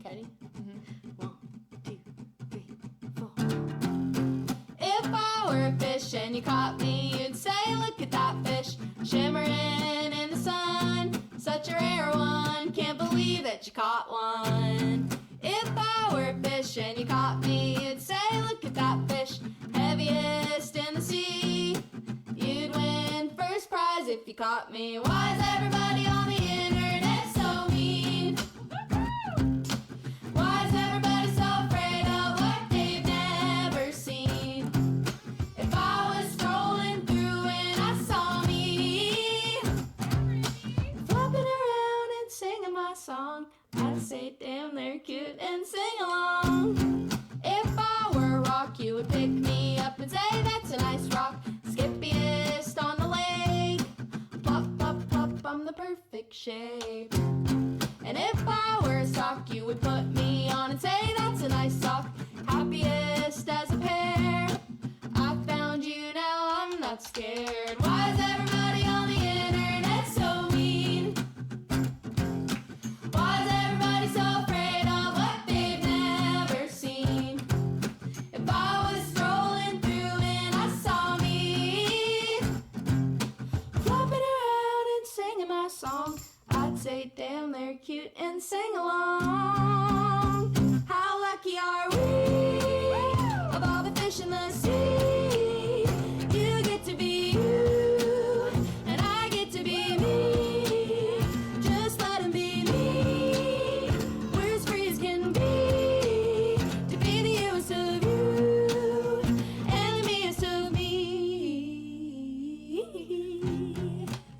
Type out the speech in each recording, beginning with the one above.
Ready? Mm-hmm. 1, 2, 3, 4. If I were a fish and you caught me, you'd say, look at that fish, shimmering in the sun. Such a rare one, can't believe that you caught one. If I were a fish and you caught me, you'd say, look at that fish, heaviest in the sea. You'd win first prize if you caught me. Why is everybody on the internet so mean? Why is everybody so afraid of what they've never seen? If I was strolling through and I saw me flopping around and singing my song, I'd say, damn, they're cute and sing along. If I were a rock, you would pick me up and say, that's a nice rock, skippiest on the lake. Plop, plop, plop, I'm the perfect shape. And if I were a sock, you would put me on and say, that's a nice sock, happiest as a pair. I found you, now I'm not scared. Why is everybody on the internet so mean? Why is everybody so afraid of what they've never seen? If I was strolling through and I saw me flopping around and singing my song, I'd say, damn, they're cute and sing along. How lucky are we? Of all the fish in the sea, you get to be you, and I get to be me. Just let 'em be me. We're as free as can be, to be the youest of you, and the meest of me.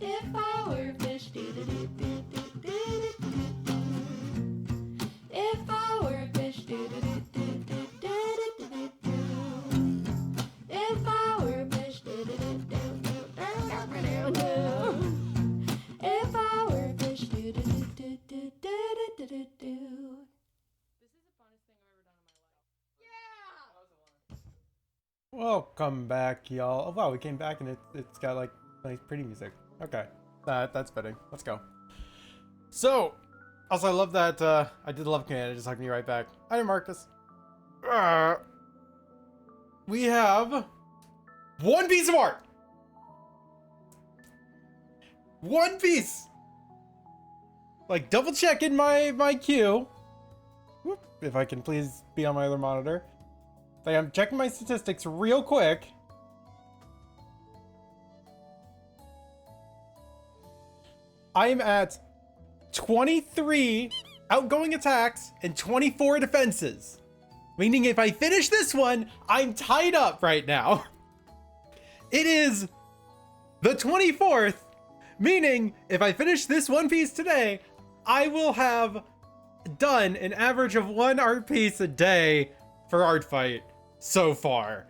If I were a fish, do-do-do-do-do-do-do-do. If I were a fish, do-do-do-do-do-do-do-do. If I were a fish, do-do-do-do-do-do-do-do. If I were a fish, do-do-do-do-do-do-do-do. This is the funnest thing I've ever done in my life. Yeah! Welcome back, y'all. Oh wow, we came back and it's got like nice pretty music. Okay, that's fitting. Let's go. So, also I love that I did love command. It just hugged me right back. Hi, Marcus. We have one piece of art. One piece. Like double checking my queue. Whoop, if I can please be on my other monitor. Like I'm checking my statistics real quick. I'm at 23 outgoing attacks and 24 defenses. Meaning if I finish this one, I'm tied up right now. It is the 24th, meaning if I finish this one piece today, I will have done an average of one art piece a day for ARTFIGHT so far.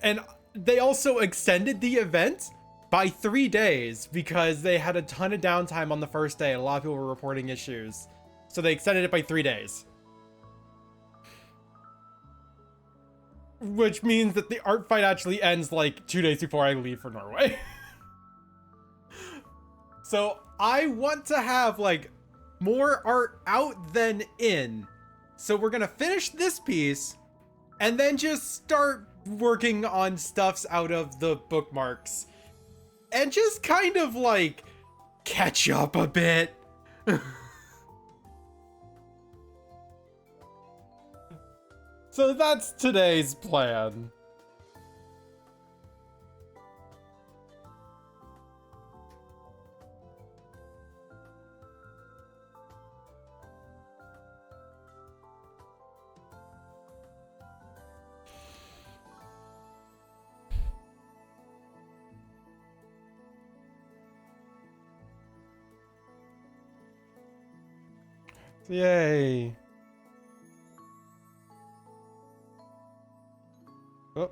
And they also extended the event by 3 days because they had a ton of downtime on the first day and a lot of people were reporting issues. So they extended it by 3 days. Which means that the art fight actually ends like 2 days before I leave for Norway. So I want to have like more art out than in. So we're gonna finish this piece and then just start working on stuffs out of the bookmarks and just kind of like catch up a bit. So that's today's plan. Yay. Oh.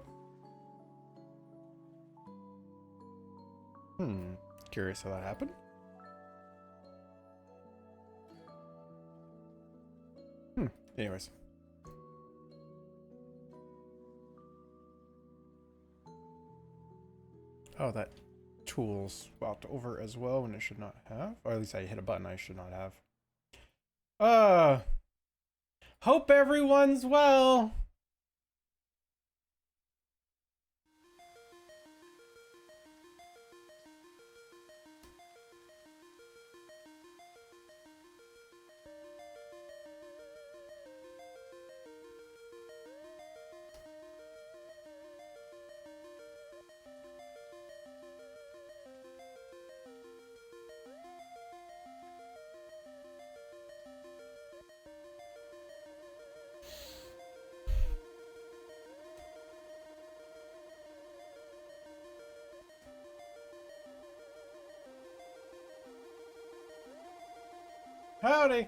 Curious how that happened. Anyways. Oh, that tool's swapped over as well when it should not have. Or at least I hit a button I should not have. Hope everyone's well. Howdy.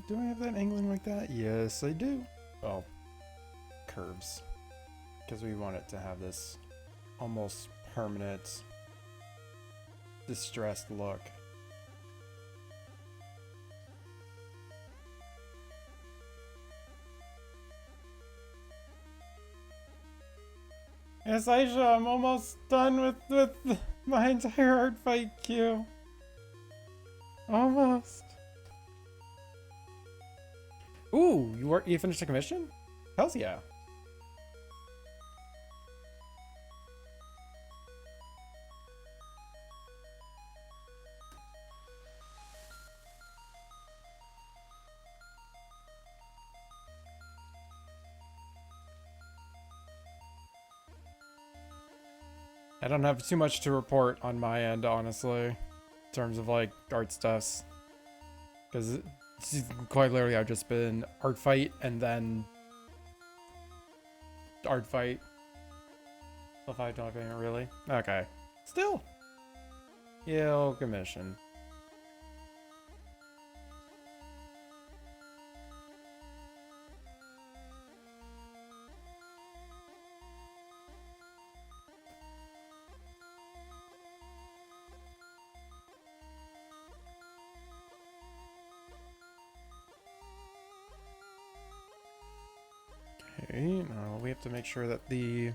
Do I have that angling like that? Yes, I do. Oh, curves. Because we want it to have this almost permanent distressed look. Yes, Aisha, I'm almost done with my entire art fight queue. Almost. Ooh, you finished the commission? Hells yeah. I don't have too much to report on my end, honestly, in terms of like art stuffs, because quite literally I've just been art fight and then art fight. If I talking really? Okay. Still. Yale commission. Okay, now we have to make sure that the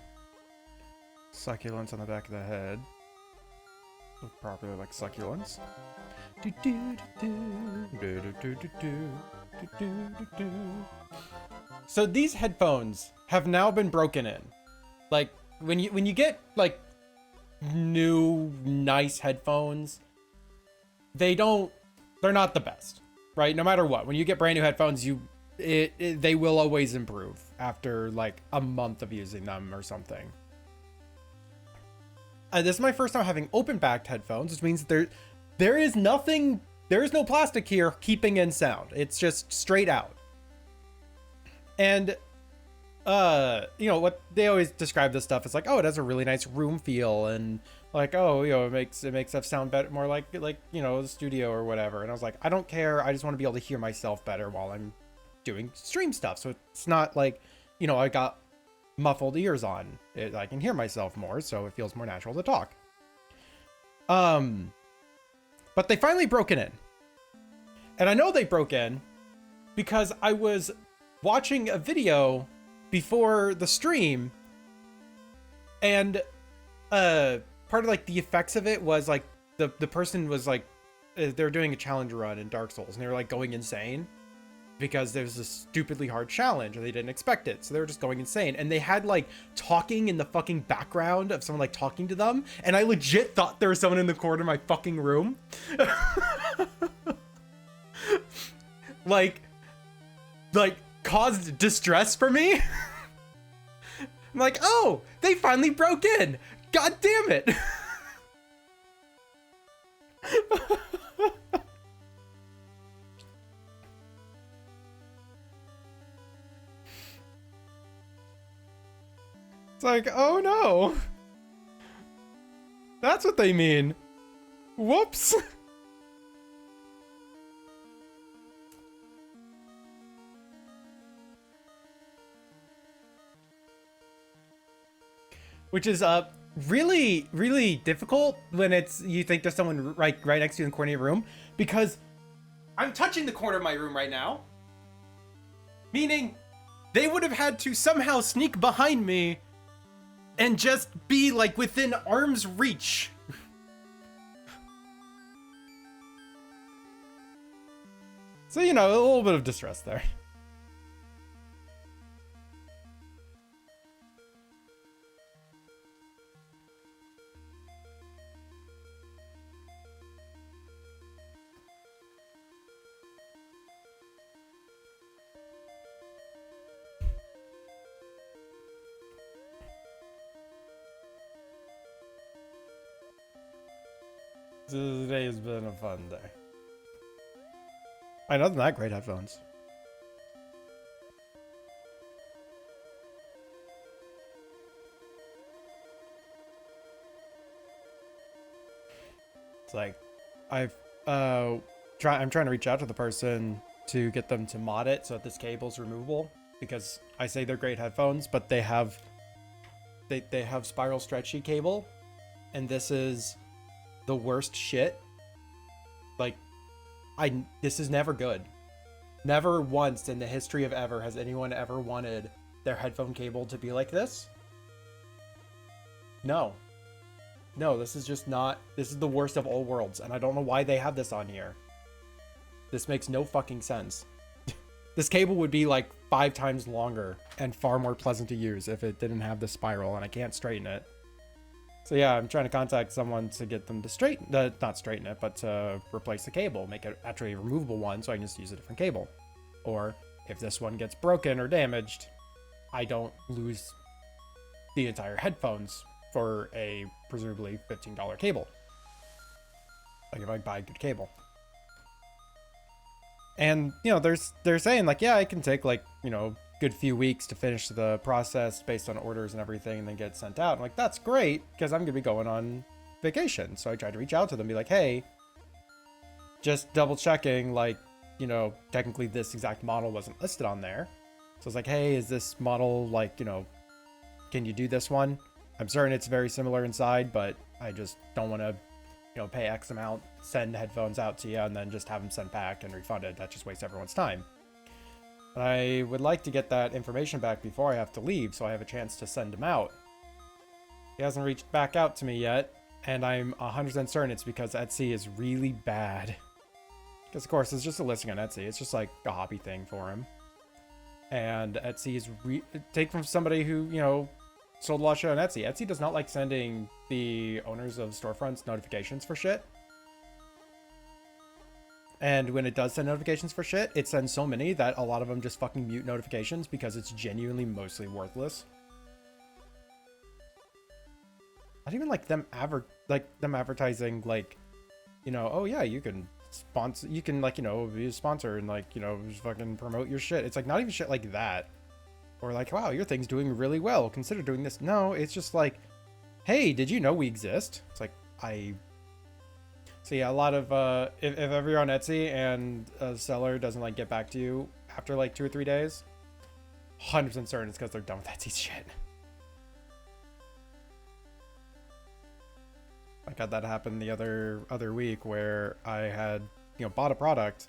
succulents on the back of the head look properly like succulents. So these headphones have now been broken in. Like when you get like new nice headphones, they're not the best, right? No matter what, when you get brand new headphones, they will always improve after like a month of using them or something. This is my first time having open backed headphones, which means there is no plastic here keeping in sound. It's just straight out. And you know, what they always describe this stuff as like, oh, it has a really nice room feel, and like, oh, you know, it makes stuff sound better, more like, you know, the studio or whatever. And I was like, I don't care. I just want to be able to hear myself better while I'm doing stream stuff. So it's not like, you know, I got muffled ears on. I can hear myself more, so it feels more natural to talk. But they finally broke it in. And I know they broke in because I was watching a video before the stream, and part of like the effects of it was like the person was like, they were doing a challenge run in Dark Souls, and they were like going insane because there's this stupidly hard challenge and they didn't expect it, so they were just going insane. And they had like talking in the fucking background of someone like talking to them, and I legit thought there was someone in the corner of my fucking room. like caused distress for me. I'm like, oh, they finally broke in. God damn it. It's like, oh no. That's what they mean. Whoops. Which is really, really difficult when you think there's someone right next to you in the corner of your room, because I'm touching the corner of my room right now, meaning they would have had to somehow sneak behind me and just be like within arm's reach. So, you know, a little bit of distress there. Today has been a fun day. I know they're not great headphones. It's like I'm trying to reach out to the person to get them to mod it so that this cable's removable, because I say they're great headphones, but they have spiral stretchy cable, and this is the worst shit. Like, this is never good. Never once in the history of ever has anyone ever wanted their headphone cable to be like this. No, this is just not. This is the worst of all worlds, and I don't know why they have this on here. This makes no fucking sense. This cable would be like 5 times longer and far more pleasant to use if it didn't have the spiral, and I can't straighten it. So yeah, I'm trying to contact someone to get them to not straighten it, but to replace the cable, make it actually a removable one so I can just use a different cable. Or if this one gets broken or damaged, I don't lose the entire headphones for a presumably $15 cable. Like if I buy a good cable. And, you know, they're saying like, yeah, it can take like, you know, good few weeks to finish the process based on orders and everything, and then get sent out. I'm like, that's great, because I'm gonna be going on vacation. So I tried to reach out to them, be like, hey, just double checking, like, you know, technically this exact model wasn't listed on there. So I was like, hey, is this model, like, you know, can you do this one? I'm certain it's very similar inside, but I just don't want to, you know, pay X amount, send headphones out to you, and then just have them sent back and refunded. That just wastes everyone's time. I would like to get that information back before I have to leave, so I have a chance to send him out. He hasn't reached back out to me yet, and I'm 100% certain it's because Etsy is really bad. Because, of course, it's just a listing on Etsy. It's just like a hobby thing for him. And Etsy is take from somebody who, you know, sold a lot of shit on Etsy. Etsy does not like sending the owners of storefronts notifications for shit. And when it does send notifications for shit, it sends so many that a lot of them just fucking mute notifications because it's genuinely mostly worthless. Not even like them advertising like, you know, oh yeah, you can sponsor, you can like, you know, be a sponsor and like, you know, just fucking promote your shit. It's like not even shit like that. Or like, wow, your thing's doing really well. Consider doing this. No, it's just like, hey, did you know we exist? It's like, So yeah, a lot of, if ever you're on Etsy and a seller doesn't like get back to you after like 2 or 3 days, 100% certain it's because they're done with Etsy's shit. I had that happen the other week where I had, bought a product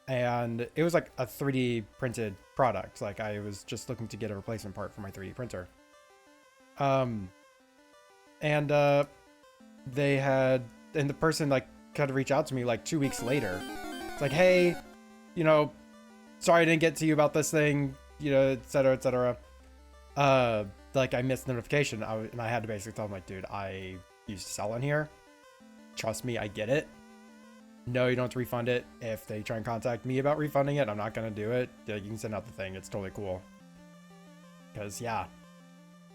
and it was like a 3D printed product. Like I was just looking to get a replacement part for my 3D printer. And the person like kind of reached out to me like 2 weeks later. It's like, hey, sorry I didn't get to you about this thing, et cetera, et cetera. Like I missed the notification. And I had to basically tell him like, dude, I used to sell on here. Trust me, I get it. No, you don't have to refund it. If they try and contact me about refunding it, I'm not going to do it. You can send out the thing. It's totally cool. Because yeah,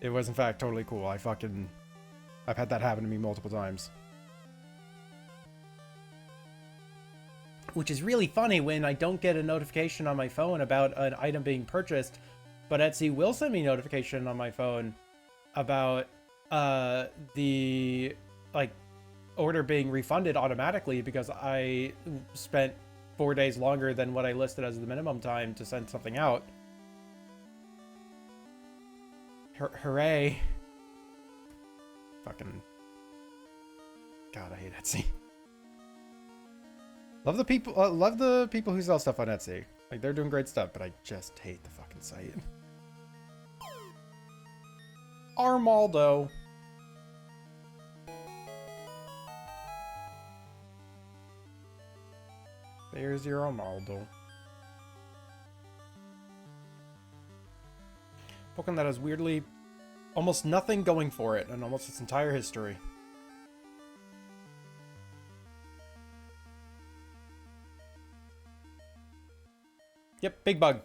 it was in fact totally cool. I've had that happen to me multiple times. Which is really funny when I don't get a notification on my phone about an item being purchased, but Etsy will send me notification on my phone about the order being refunded automatically because I spent 4 days longer than what I listed as the minimum time to send something out. Hooray. Fucking God, I hate Etsy. Love the people who sell stuff on Etsy. Like they're doing great stuff, but I just hate the fucking site. Armaldo. There's your Armaldo. Pokemon that has weirdly almost nothing going for it in almost its entire history. Yep, big bug.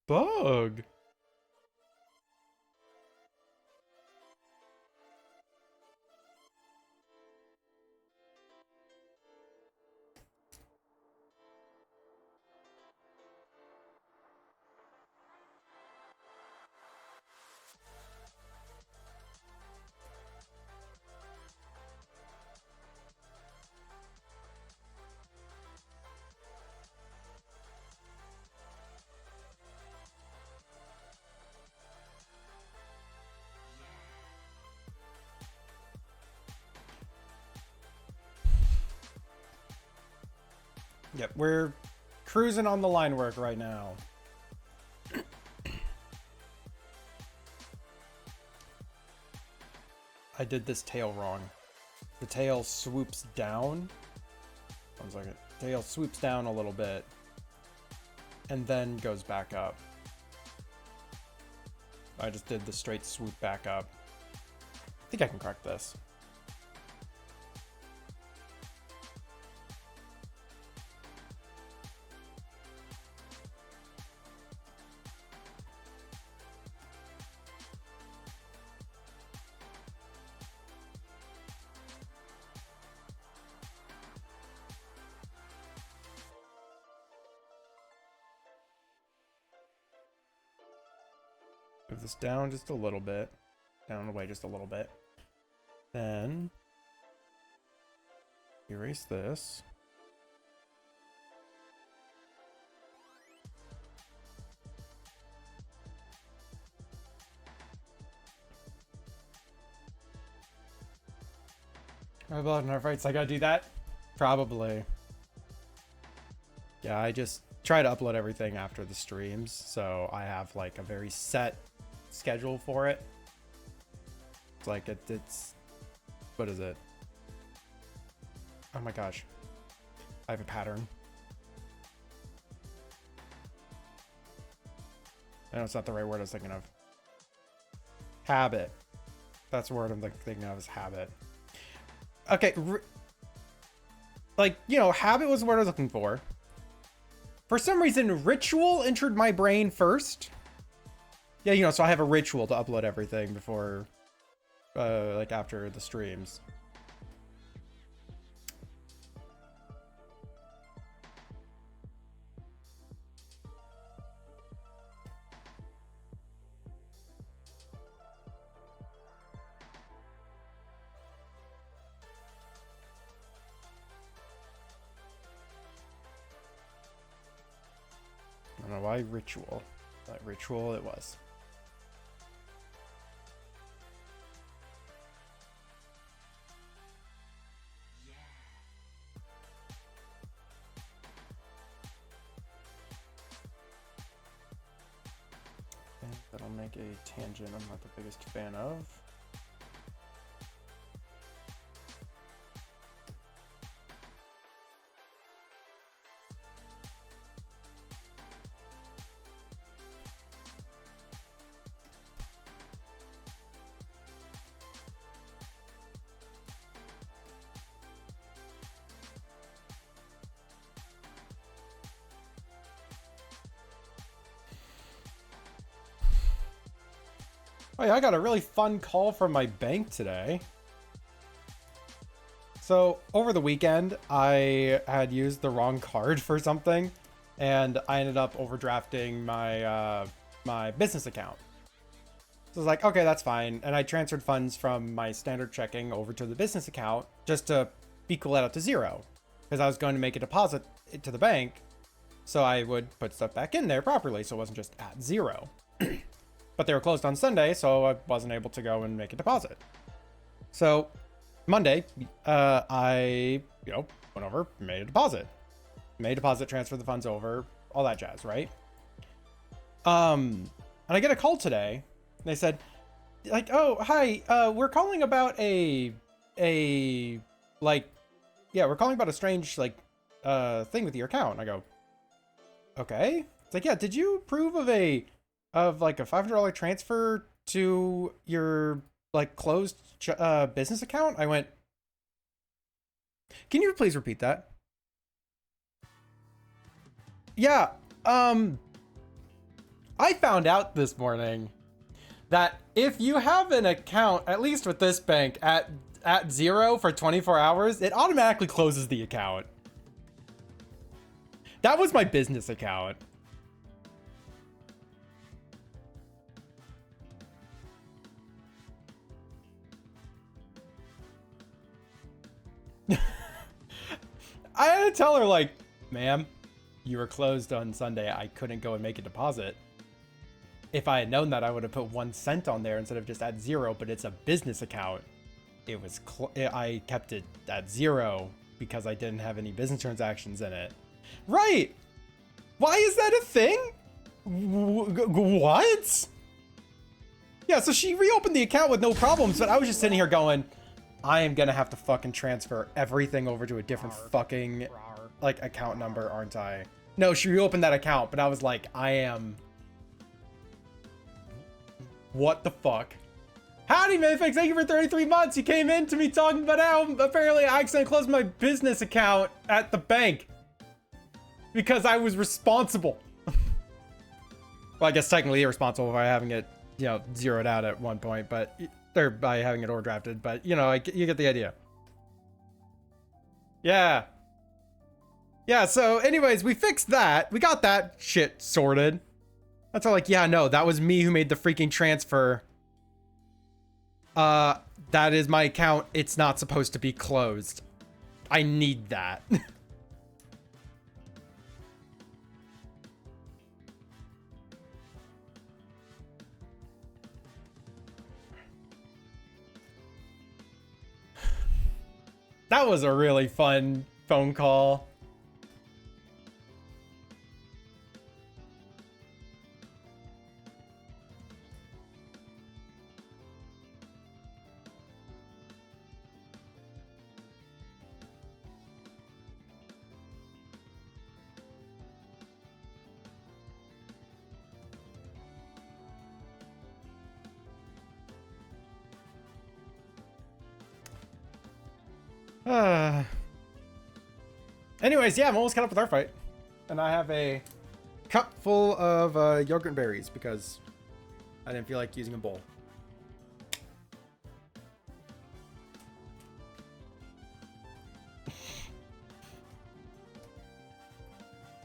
Bug. Yep, we're cruising on the line work right now. I did this tail wrong. The tail swoops down. 1 second. Tail swoops down a little bit and then goes back up. I just did the straight swoop back up. I think I can correct this. Move this down just a little bit. Down away just a little bit. Then erase this. About ARTFIGHTs, I gotta do that? Probably. Yeah, I just try to upload everything after the streams, so I have like a very set schedule for it. It's like it's what is it? Oh my gosh. I have a pattern. I know it's not the right word I was thinking of. Habit. That's the word I'm thinking of, is habit. Okay, habit was the word I was looking for. For some reason, ritual entered my brain first. Yeah, so I have a ritual to upload everything before, after the streams. I ritual? That ritual it was. And that'll make a tangent I'm not the biggest fan of. Oh yeah, I got a really fun call from my bank today. So over the weekend, I had used the wrong card for something, and I ended up overdrafting my my business account. So I was like, okay, that's fine. And I transferred funds from my standard checking over to the business account just to equal it out to zero, because I was going to make a deposit to the bank, so I would put stuff back in there properly, so it wasn't just at zero. But they were closed on Sunday, so I wasn't able to go and make a deposit. So Monday, I, went over, made a deposit. Transferred the funds over, all that jazz, right? And I get a call today. And they said, like, oh, hi, we're calling about we're calling about a strange, thing with your account. And I go, okay. It's like, yeah, did you approve of a $500 transfer to your closed business account? I went, can you please repeat that? Yeah, I found out this morning that if you have an account, at least with this bank, at zero for 24 hours, it automatically closes the account. That was my business account. I had to tell her, like, ma'am, you were closed on Sunday. I couldn't go and make a deposit. If I had known that, I would have put 1 cent on there instead of just at zero, but it's a business account. I kept it at zero because I didn't have any business transactions in it. Right. Why is that a thing? What? Yeah, so she reopened the account with no problems, but I was just sitting here going, I am gonna have to fucking transfer everything over to a different fucking, account number, aren't I? No, she reopened that account, but I was like, what the fuck? Howdy, Mayfix, thank you for 33 months. You came in to me talking about how apparently I accidentally closed my business account at the bank because I was responsible. Well, I guess technically irresponsible by having it, zeroed out at one point, but... or by having it overdrafted, but you get the idea. Yeah. Yeah, so anyways, we fixed that. We got that shit sorted. That's all, yeah, no, that was me who made the freaking transfer. That is my account. It's not supposed to be closed. I need that. That was a really fun phone call. Anyways, yeah, I'm almost caught up with ARTFIGHT. And I have a cup full of yogurt and berries because I didn't feel like using a bowl.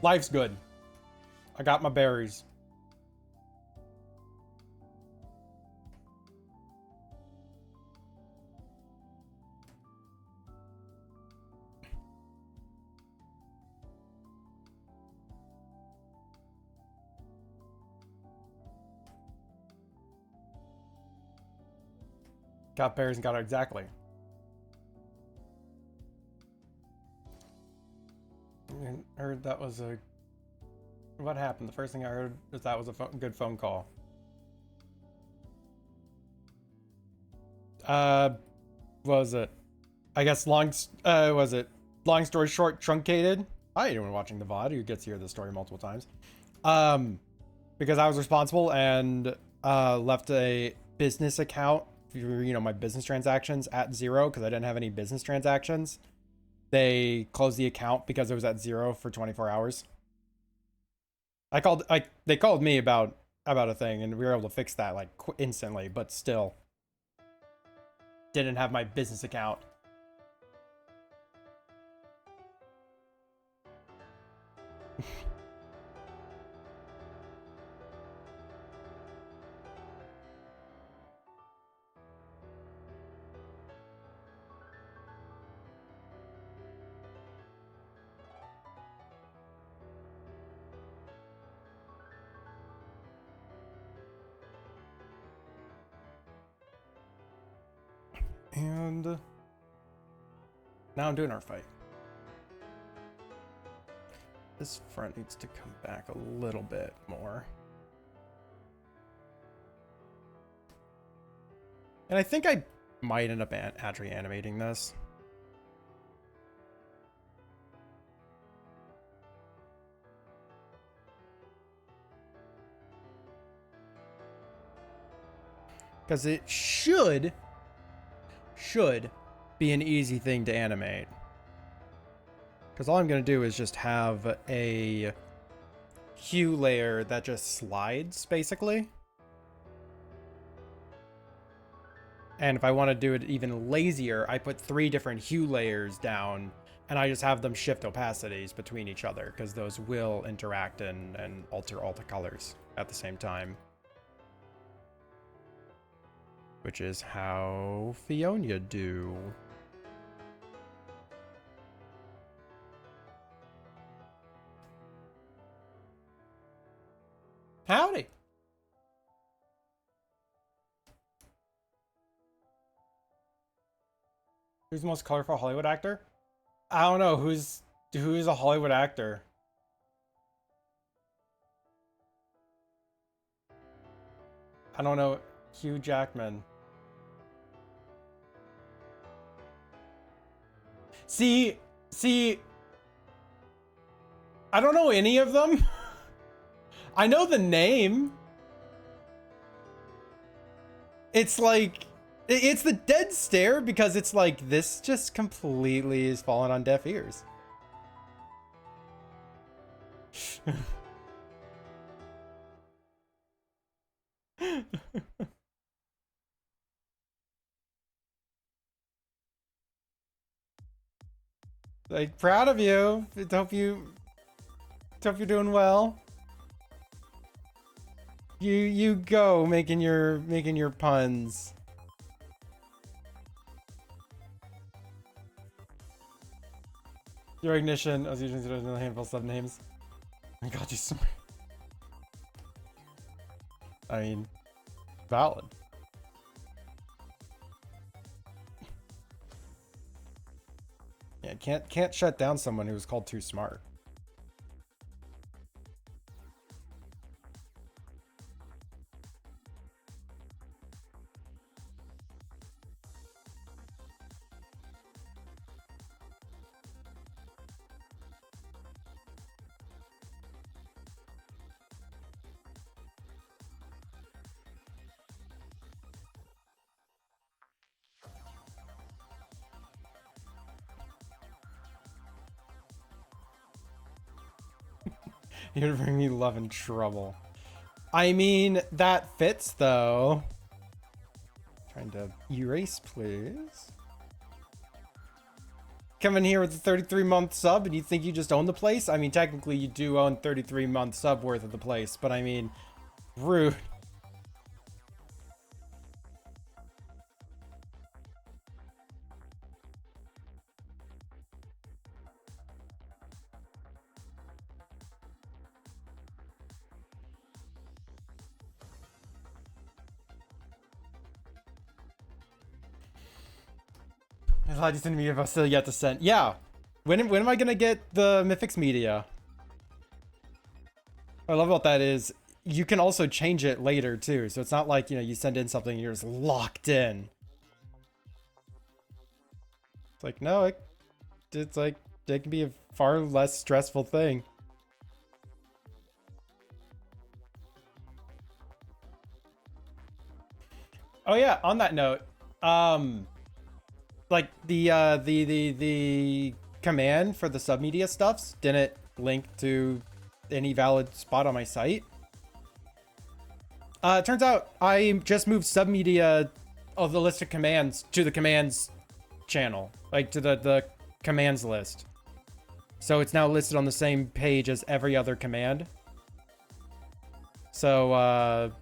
Life's good. I got my berries. Got bears and got it exactly. I heard that was a... What happened? The first thing I heard was that was a good phone call. What was it? I guess long story short, truncated? Hi, anyone watching the VOD who gets to hear the story multiple times. Because I was responsible and left a business account for, you know, my business transactions at 0 because I didn't have any business transactions. They closed the account because it was at 0 for 24 hours. They called me about a thing and we were able to fix that like instantly, but still didn't have my business account. And now I'm doing ARTFIGHT. This front needs to come back a little bit more. And I think I might end up actually animating this. Because it should be an easy thing to animate. Because all I'm going to do is just have a hue layer that just slides, basically. And if I want to do it even lazier, I put 3 different hue layers down, and I just have them shift opacities between each other, because those will interact and alter all the colors at the same time. Which is how Fiona do. Howdy. Who's the most colorful Hollywood actor? I don't know. Who's a Hollywood actor? I don't know. Hugh Jackman. See, I don't know any of them. I know the name. It's like, it's the dead stare because it's like, this just completely is falling on deaf ears. Like, proud of you. Hope you're doing well. You go making your puns. Your ignition. I was using a handful of sub names. I got you some. I mean, valid. Yeah, can't shut down someone who's called too smart. You're bringing me love and trouble. I mean, that fits though. Trying to erase, please. Come in here with a 33-month sub and you think you just own the place? I mean, technically you do own 33-month sub worth of the place, but I mean, rude. There's a lot of decent media still yet to send. Yeah. When am I gonna get the Mythics media? What I love about that is you can also change it later too. So it's not like, you know, you send in something and you're just locked in. It's like, no, it's like, it can be a far less stressful thing. Oh yeah, on that note, like the command for the submedia stuffs didn't link to any valid spot on my site. It turns out I just moved submedia of the list of commands to the commands channel, like to the commands list. So it's now listed on the same page as every other command. So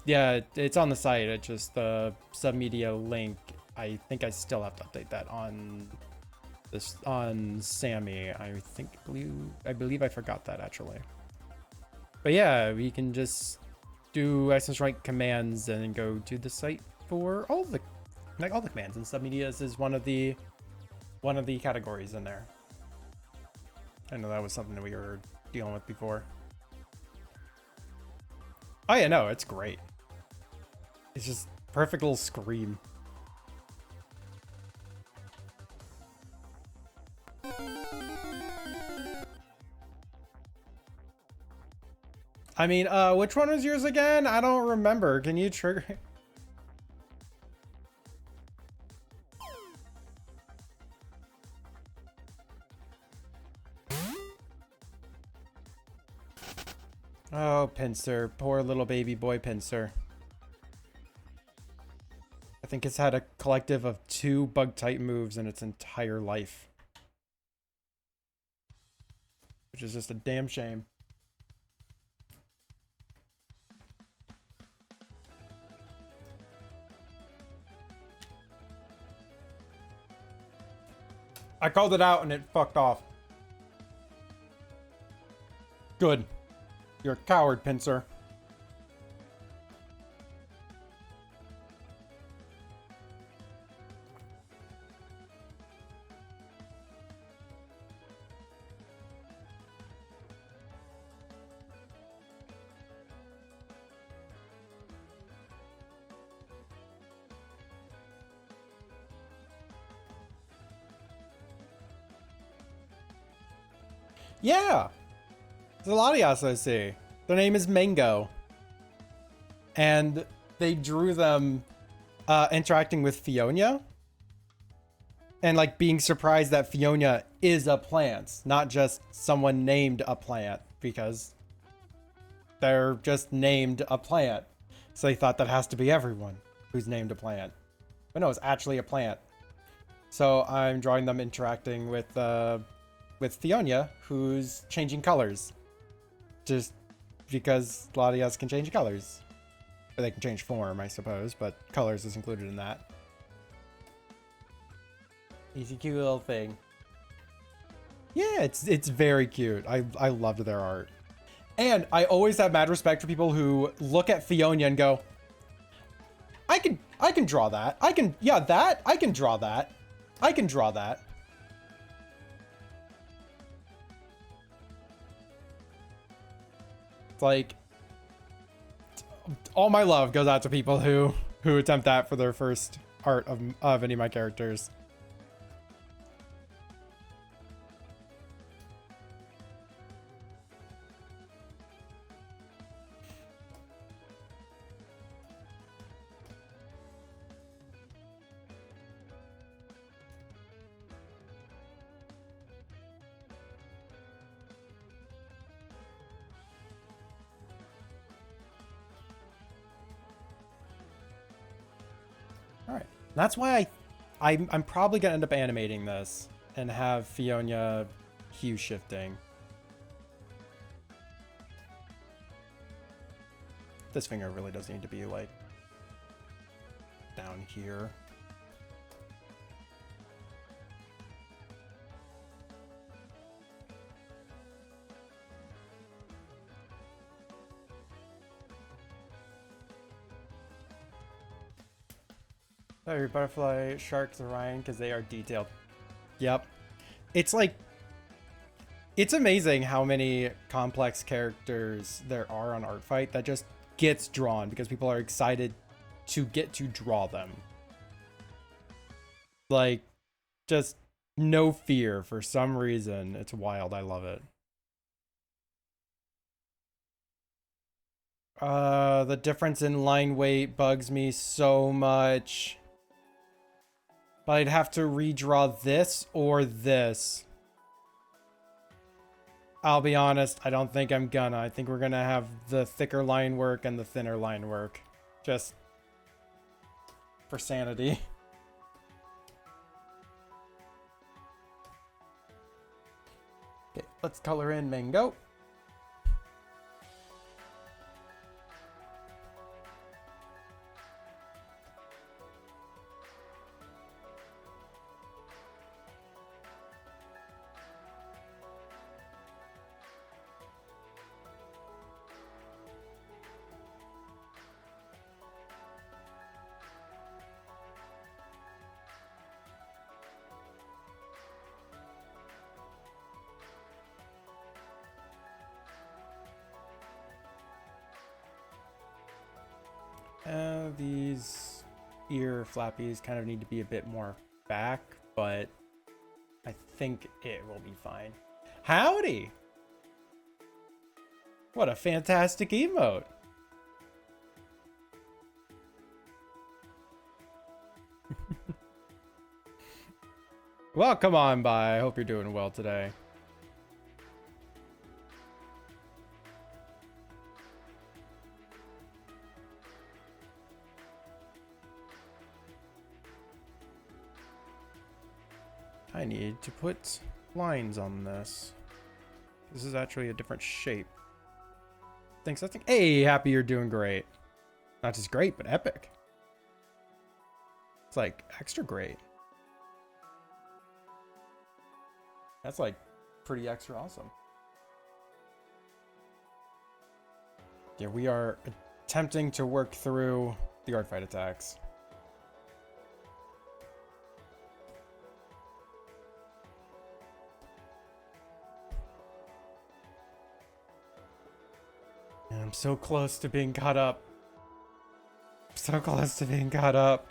yeah, it's on the site. It's just the submedia link. I think I still have to update that on this on Sammy. I believe I forgot that actually. But yeah, we can just do license right commands and then go to the site for all the commands, and submedias is one of the categories in there. I know that was something that we were dealing with before. Oh yeah, no, it's great. It's just perfect little scream. I mean, which one was yours again? I don't remember. Can you trigger? Oh, Pinsir. Poor little baby boy Pinsir. I think it's had a collective of 2 bug type moves in its entire life. Which is just a damn shame. I called it out and it fucked off. Good. You're a coward, Pinsir. Yeah. There's a lot of Yasuo I see. Their name is Mango. And they drew them interacting with Fiona. And like being surprised that Fiona is a plant, not just someone named a plant, because they're just named a plant. So they thought that has to be everyone who's named a plant. But no, it's actually a plant. So I'm drawing them interacting with Fiona, who's changing colors. Just because Latias can change colors. Or they can change form, I suppose, but colors is included in that. Easy, cute little thing. Yeah, it's very cute. I loved their art. And I always have mad respect for people who look at Fiona and go, I can draw that. I can draw that. I can draw that. It's like all my love goes out to people who attempt that for their first art of any of my characters. All right, that's why I'm probably gonna end up animating this and have Fiona hue shifting. This finger really does need to be like down here. Oh, your butterfly sharks Orion because they are detailed. Yep. It's like, it's amazing how many complex characters there are on ARTFIGHT that just gets drawn because people are excited to get to draw them. Like, just no fear for some reason. It's wild. I love it. The difference in line weight bugs me so much. But I'd have to redraw this or this. I'll be honest, I don't think I'm gonna. I think we're gonna have the thicker line work and the thinner line work. Just for sanity. Okay, let's color in Mango. These ear flappies kind of need to be a bit more back, but I think it will be fine. Howdy! What a fantastic emote! Well, come on by. I hope you're doing well today. I need to put lines on this. This is actually a different shape. Thanks, I think. Hey, happy you're doing great. Not just great, but epic. It's like extra great. That's like pretty extra awesome. Yeah, we are attempting to work through the ARTFIGHT attacks. And I'm so close to being caught up. So close to being caught up.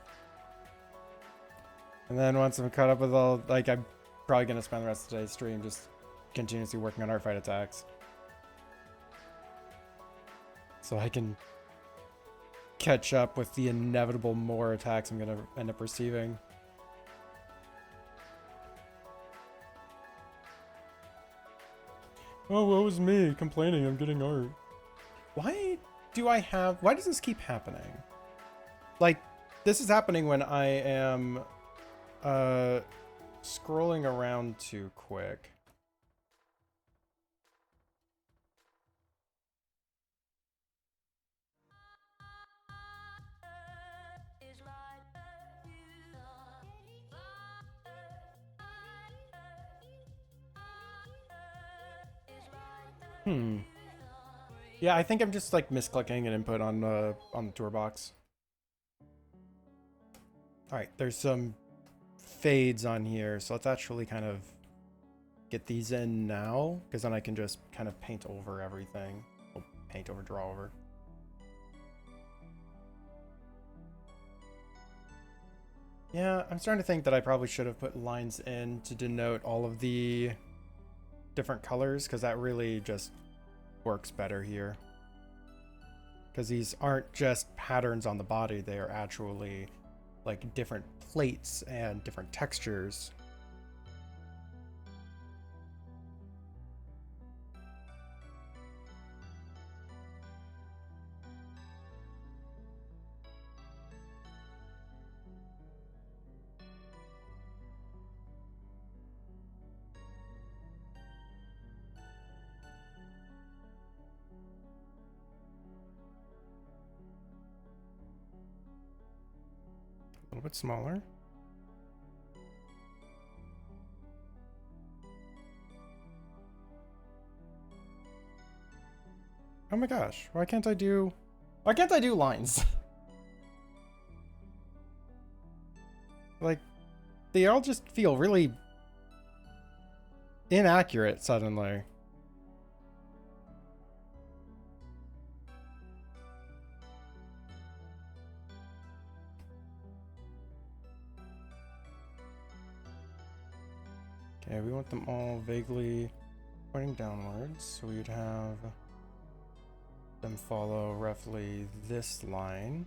And then once I'm caught up with all, like, I'm probably going to spend the rest of today's stream just continuously working on ARTFIGHT attacks. So I can catch up with the inevitable more attacks I'm going to end up receiving. Oh, woe is me, complaining I'm getting art. Why does this keep happening? Like, this is happening when I am scrolling around too quick. Yeah, I think I'm just like misclicking an input on the tour box. All right, there's some fades on here, so let's actually kind of get these in now, because then I can just kind of paint over everything. Oh, paint over, draw over. Yeah, I'm starting to think that I probably should have put lines in to denote all of the different colors, because that really just works better here. Because these aren't just patterns on the body, they are actually like different plates and different textures. A little bit smaller. Oh my gosh, why can't I do lines? Like, they all just feel really inaccurate suddenly. Okay, we want them all vaguely pointing downwards, so we'd have them follow roughly this line.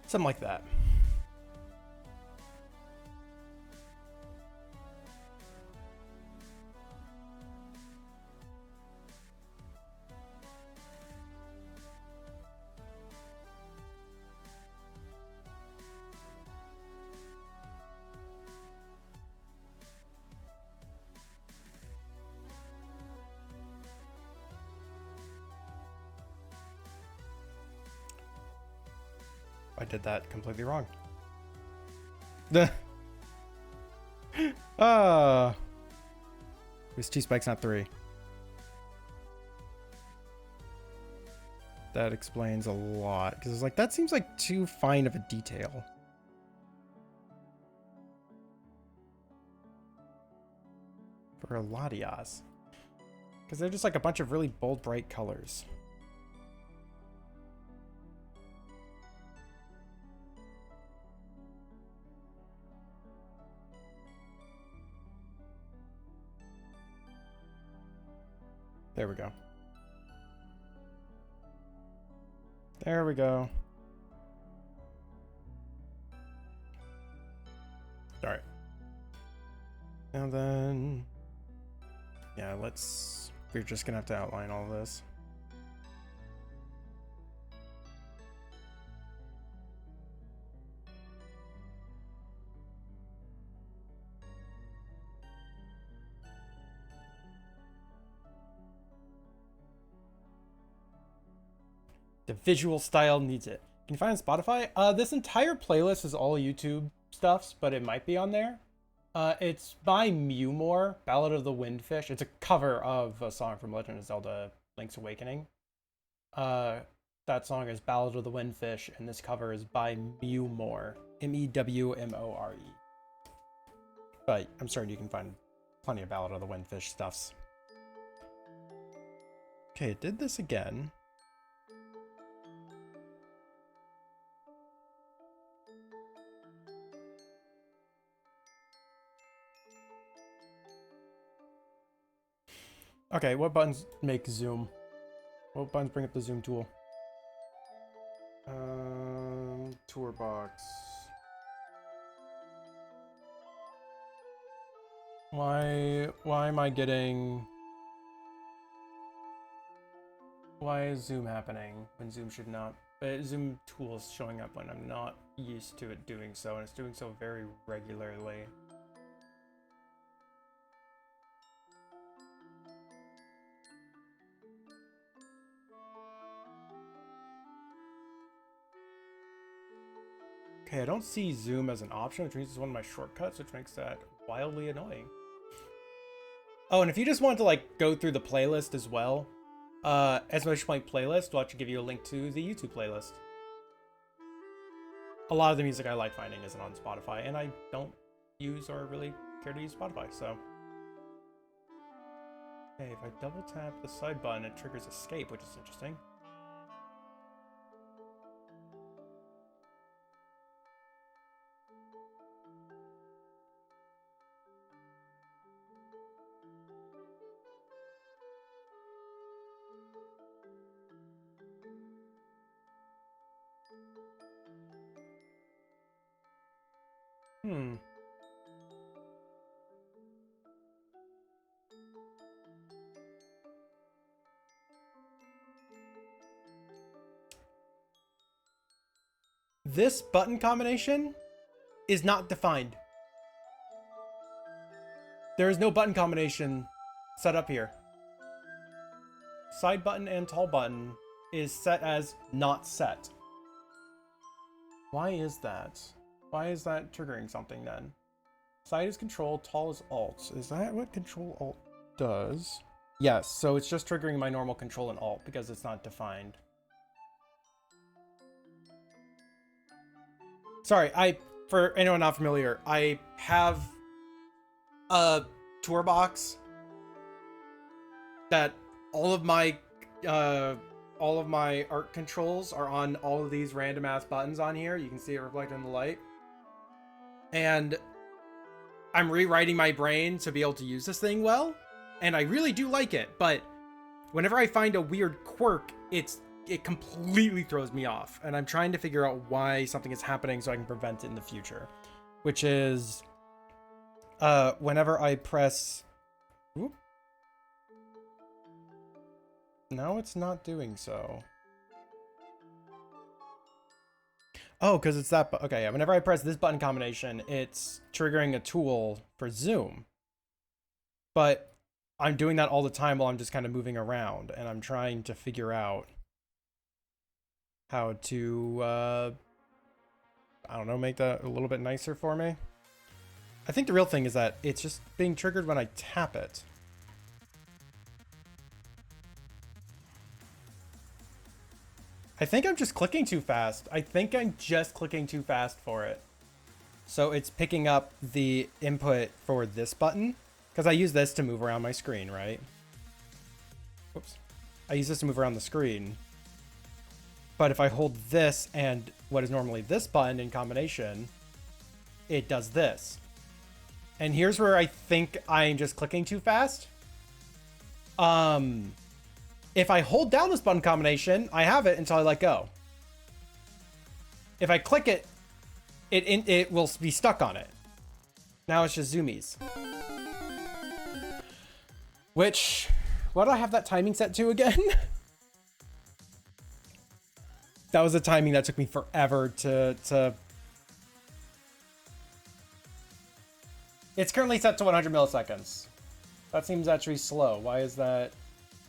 Something like that. I did that completely wrong. Ah, it's 2 spikes, not 3. That explains a lot, because it's like, that seems like too fine of a detail. For Latias. Because they're just like a bunch of really bold, bright colors. There we go. There we go. All right. And then, yeah, we're just gonna have to outline all this. The visual style needs it. Can you find it on Spotify? This entire playlist is all YouTube stuffs, but it might be on there. It's by Mewmore, Ballad of the Windfish. It's a cover of a song from Legend of Zelda Link's Awakening. That song is Ballad of the Windfish, and this cover is by Mewmore. Mewmore. But I'm certain you can find plenty of Ballad of the Windfish stuffs. Okay, it did this again. Okay, what buttons make zoom? What buttons bring up the zoom tool? Toolbox. Why am I getting... Why is zoom happening when zoom should not? Zoom tool is showing up when I'm not used to it doing so, and it's doing so very regularly. Okay, I don't see zoom as an option, which means it's one of my shortcuts, which makes that wildly annoying. Oh, and if you just want to like go through the playlist as well, as much my playlist, we'll actually give you a link to the YouTube playlist. A lot of the music I like finding isn't on Spotify, and I don't use or really care to use Spotify, so. Okay, if I double tap the side button, it triggers escape, which is interesting. This button combination is not defined. There is no button combination set up here. Side button and tall button is set as not set. Why is that? Why is that triggering something then? Side is control, tall is alt. Is that what control alt does? Yes, so it's just triggering my normal control and alt because it's not defined. Sorry, for anyone not familiar, I have a tour box that all of my art controls are on all of these random ass buttons on here. You can see it reflected in the light. And I'm rewriting my brain to be able to use this thing well, and I really do like it, but whenever I find a weird quirk, it completely throws me off, and I'm trying to figure out why something is happening so I can prevent it in the future, which is whenever I press... Whoop. No, it's not doing so. Oh, because it's that... Okay, yeah. Whenever I press this button combination, it's triggering a tool for zoom. But I'm doing that all the time while I'm just kind of moving around, and I'm trying to figure out how to, I don't know, make that a little bit nicer for me. I think the real thing is that it's just being triggered when I tap it. I think I'm just clicking too fast. I think I'm just clicking too fast for it. So it's picking up the input for this button, because I use this to move around my screen, right? Whoops. I use this to move around the screen. But if I hold this and what is normally this button in combination, it does this. And here's where I think I'm just clicking too fast. If I hold down this button combination, I have it until I let go. If I click it, it will be stuck on it. Now it's just zoomies. Which, what do I have that timing set to again? That was a timing that took me forever to... It's currently set to 100 milliseconds. That seems actually slow. Why is that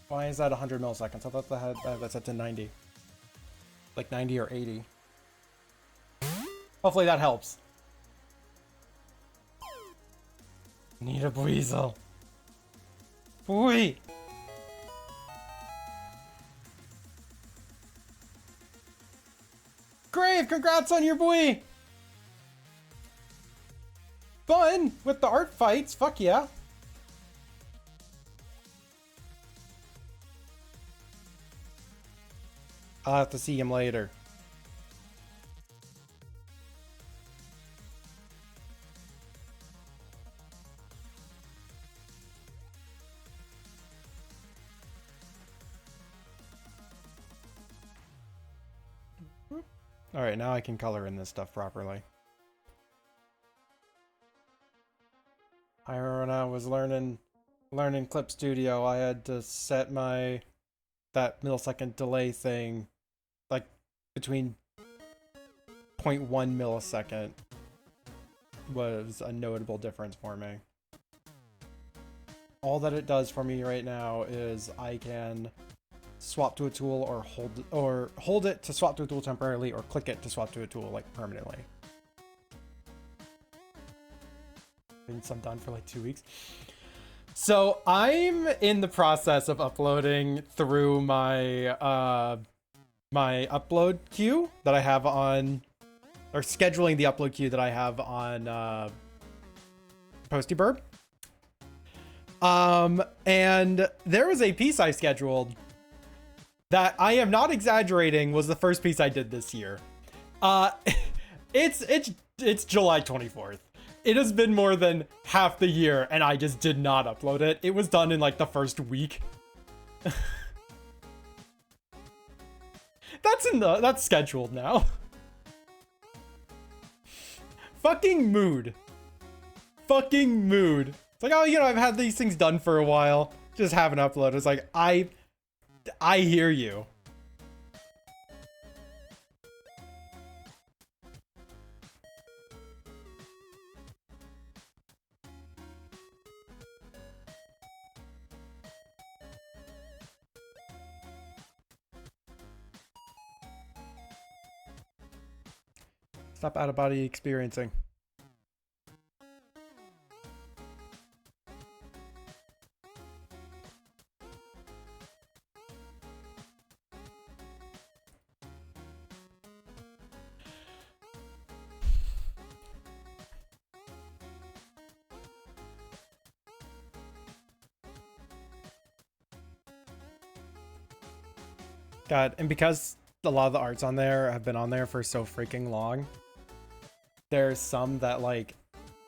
100 milliseconds? I thought that's set to 90. Like 90 or 80. Hopefully that helps. Need a weasel. Boy. Grave, congrats on your boy. Fun with the art fights. Fuck yeah. I'll have to see him later. All right, now I can color in this stuff properly. I remember when I was learning Clip Studio, I had to set that millisecond delay thing like between 0.1 millisecond was a notable difference for me. All that it does for me right now is I can swap to a tool or hold it to swap to a tool temporarily, or click it to swap to a tool like permanently. Been some done for like 2 weeks. So I'm in the process of uploading through my my upload queue that I have on, or scheduling the upload queue that I have on Postyburb. And there was a piece I scheduled that, I am not exaggerating, was the first piece I did this year. It's July 24th. It has been more than half the year and I just did not upload it. It was done in like the first week. That's scheduled now. Fucking mood. Fucking mood. It's like, oh, you know, I've had these things done for a while. Just haven't uploaded. It's like, I hear you. Stop out-of-body experiencing. God, and because a lot of the arts on there have been on there for so freaking long, there's some that like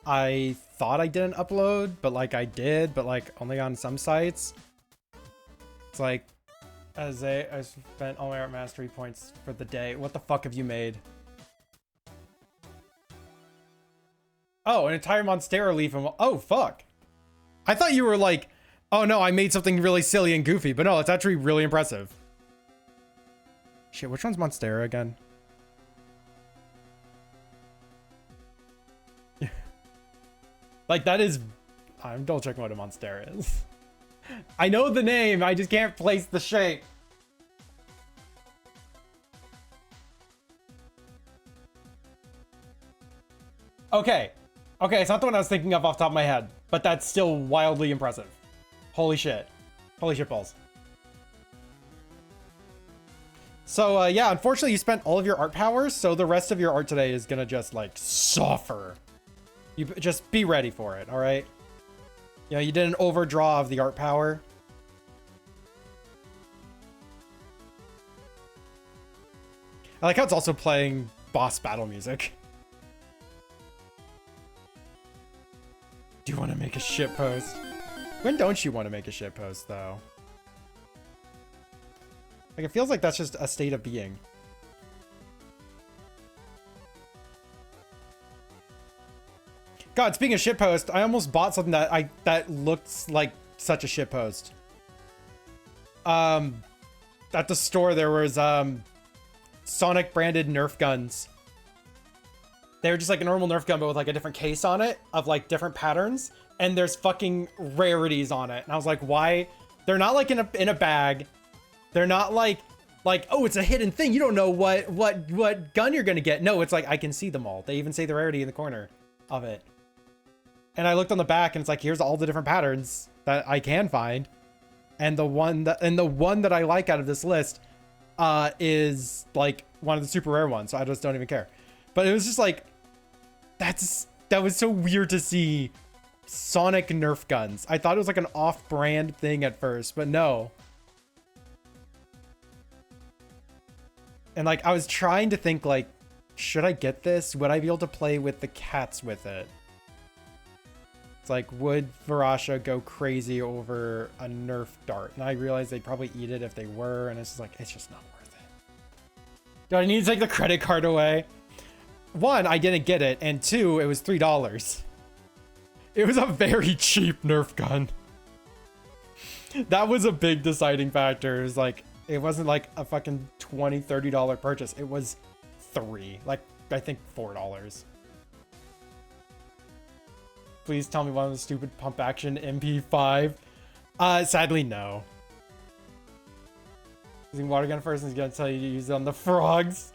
I thought I didn't upload, but like I did, but like only on some sites. It's like, I spent all my art mastery points for the day. What the fuck have you made? Oh, an entire Monstera leaf and oh fuck. I thought you were like, oh no, I made something really silly and goofy, but no, it's actually really impressive. Shit, which one's Monstera again? Like that is, I'm double checking what a Monstera is. I know the name, I just can't place the shape. Okay. Okay, it's not the one I was thinking of off the top of my head, but that's still wildly impressive. Holy shit. Holy shit balls. So, yeah, unfortunately you spent all of your art powers, so the rest of your art today is gonna just, like, suffer. You just be ready for it, alright? You know, you did an overdraw of the art power. I like how it's also playing boss battle music. Do you want to make a shit post? When don't you want to make a shit post, though? Like, it feels like that's just a state of being. God, speaking of shit post, I almost bought something that looks like such a shit post. At the store there was Sonic branded Nerf guns. They were just like a normal Nerf gun, but with like a different case on it of like different patterns. And there's fucking rarities on it. And I was like, why? They're not like in a bag. They're not like, oh, it's a hidden thing. You don't know what gun you're gonna get. No, it's like, I can see them all. They even say the rarity in the corner of it. And I looked on the back and it's like, here's all the different patterns that I can find. And the one that I like out of this list is like one of the super rare ones. So I just don't even care. But it was just like, that was so weird to see Sonic Nerf guns. I thought it was like an off-brand thing at first, but no. And like, I was trying to think like, should I get this? Would I be able to play with the cats with it? It's like, would Varasha go crazy over a Nerf dart? And I realized they'd probably eat it if they were, and it's just like, it's just not worth it. Do I need to take the credit card away? One, I didn't get it, and two, it was $3. It was a very cheap Nerf gun. That was a big deciding factor. It was like, it wasn't like a fucking $20, $30 purchase. It was like, I think $4. Please tell me one of the stupid pump action MP5. Sadly, no. Using water gun first and he's gonna tell you to use it on the frogs.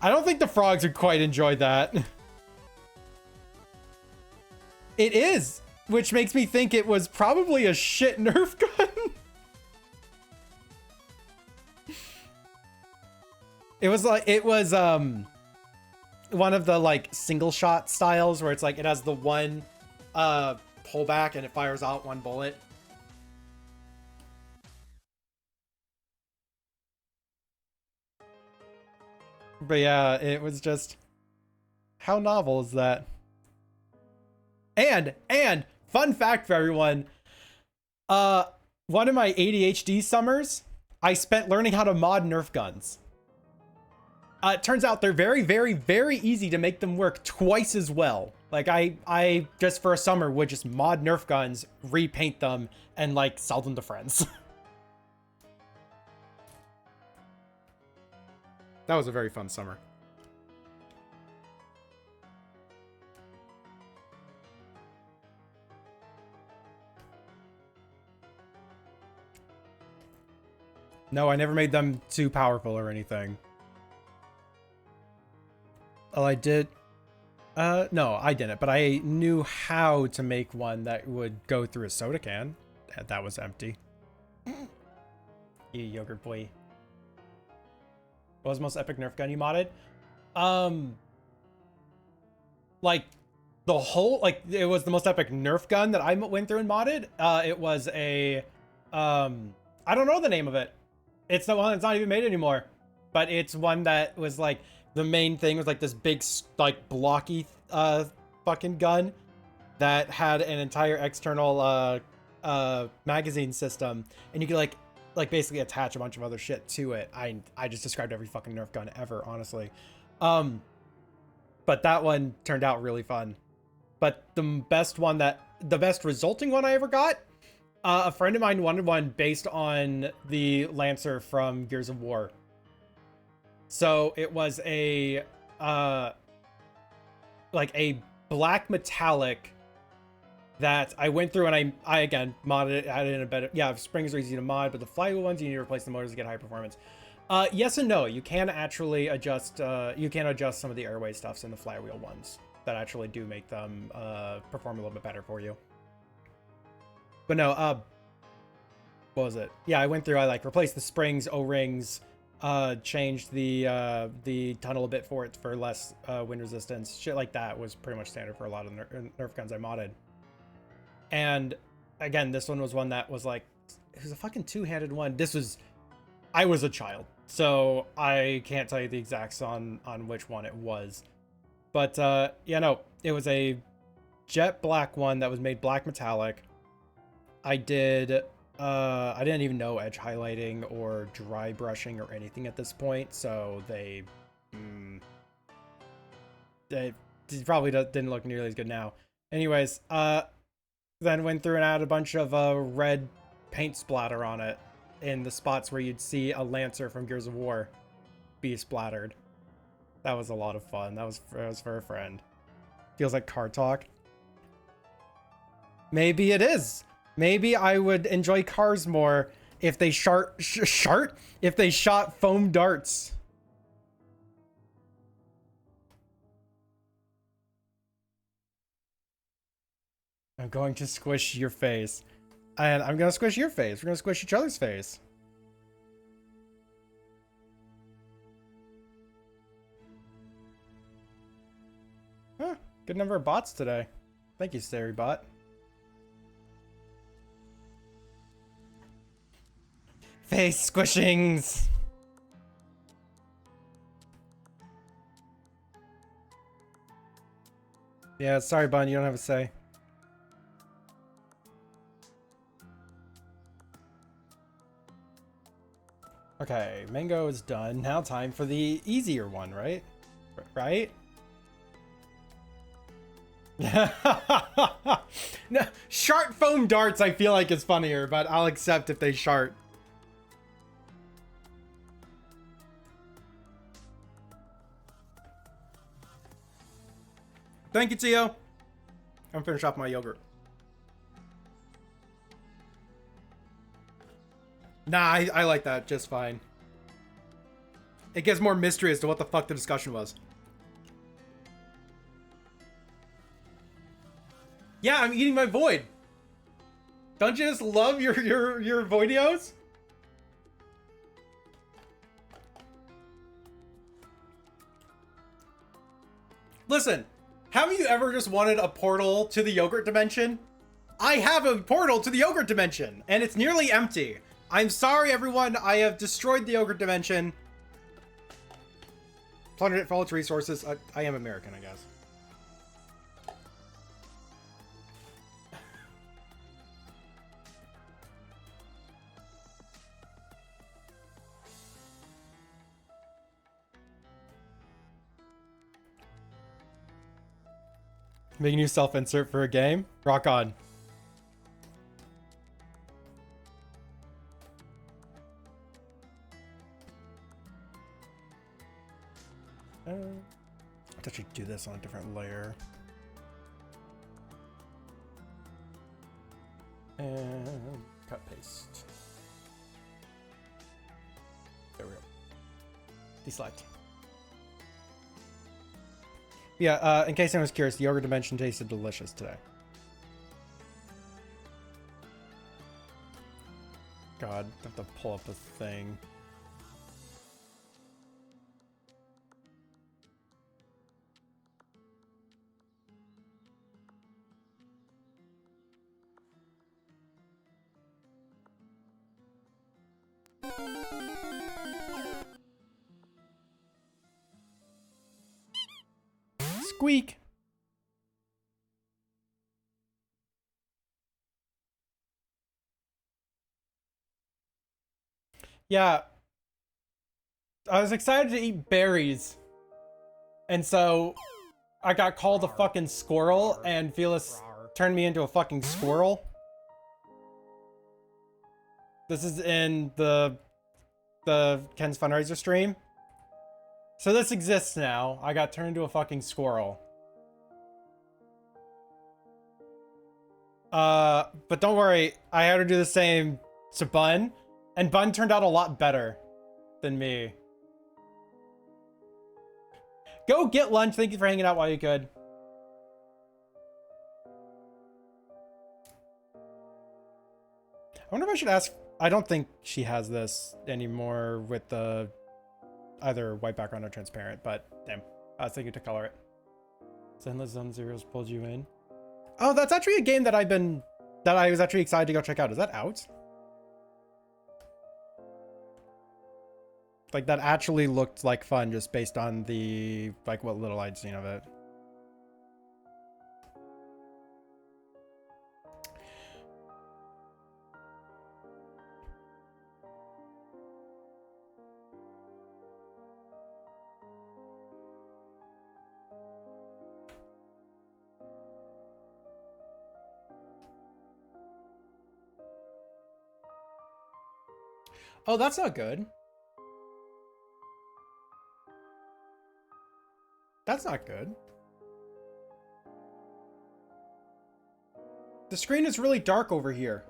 I don't think the frogs would quite enjoy that. It is, which makes me think it was probably a shit Nerf gun. It was one of the like single shot styles where it's like it has the one pullback and it fires out one bullet. But yeah, it was just, how novel is that? And fun fact for everyone, one of my ADHD summers, I spent learning how to mod Nerf guns. It turns out they're very, very, very easy to make them work twice as well. Like I just for a summer would just mod Nerf guns, repaint them, and like sell them to friends. That was a very fun summer. No, I never made them too powerful or anything. Oh, I did. No, I didn't, but I knew how to make one that would go through a soda can. That was empty. You yogurt boy. What was the most epic Nerf gun you modded? Like the whole, like it was the most epic Nerf gun that I went through and modded. It was a, I don't know the name of it. It's the one that's not even made anymore. But it's one that was like, the main thing was like this big, like, blocky fucking gun that had an entire external magazine system, and you could like basically attach a bunch of other shit to it. I just described every fucking Nerf gun ever, honestly. But that one turned out really fun. But the best resulting one I ever got, a friend of mine wanted one based on the Lancer from Gears of War. So it was a like a black metallic that I went through, and I again modded it, added in a better, yeah, springs are easy to mod, but the flywheel ones, you need to replace the motors to get high performance. Yes and no. You can actually adjust, you can adjust some of the airway stuffs in the flywheel ones that actually do make them perform a little bit better for you. But no, what was it? Yeah, I went through, I like replaced the springs, O-rings, changed the tunnel a bit for it for less wind resistance. Shit like that was pretty much standard for a lot of Nerf guns I modded. And again, this one was one that was like, it was a fucking two-handed one. I was a child, so I can't tell you the exacts on which one it was. But yeah, no, it was a jet black one that was made black metallic. I didn't even know edge highlighting or dry brushing or anything at this point, so they probably didn't look nearly as good now. Anyways, then went through and added a bunch of red paint splatter on it in the spots where you'd see a Lancer from Gears of War be splattered. That was a lot of fun. That was for a friend. Feels like car talk. Maybe it is. Maybe I would enjoy cars more if they if they shot foam darts. I'm going to squish your face. And I'm going to squish your face. We're going to squish each other's face. Huh. Good number of bots today. Thank you, SteriBot. Face squishings. Yeah, sorry, Bun. You don't have a say. Okay, Mango is done. Now time for the easier one, right? Right? No, shart foam darts I feel like is funnier, but I'll accept if they shart. Thank you, Tio. I'm finished off my yogurt. Nah, I like that just fine. It gives more mystery as to what the fuck the discussion was. Yeah, I'm eating my void. Don't you just love your voidios? Listen, have you ever just wanted a portal to the yogurt dimension? I have a portal to the yogurt dimension, and it's nearly empty. I'm sorry, everyone. I have destroyed the yogurt dimension. Plundered it for all its resources. I am American, I guess. Make a new self-insert for a game? Rock on. I'll actually do this on a different layer. And cut paste. There we go. Deselect. Yeah, in case anyone was curious, the yogurt dimension tasted delicious today. God, I have to pull up a thing. Squeak. Yeah. I was excited to eat berries. And so I got called a fucking squirrel, and Felix turned me into a fucking squirrel. This is in the Ken's fundraiser stream. So this exists now. I got turned into a fucking squirrel. But don't worry, I had to do the same to Bun, and Bun turned out a lot better than me. Go get lunch. Thank you for hanging out while you could. I wonder if I should ask. I don't think she has this anymore with the either white background or transparent, but damn. I was thinking to color it. Zenless Zone Zeros pulled you in. Oh, that's actually a game that I was actually excited to go check out. Is that out? Like, that actually looked like fun just based on the, like, what little I'd seen of it. Oh, that's not good. That's not good. The screen is really dark over here.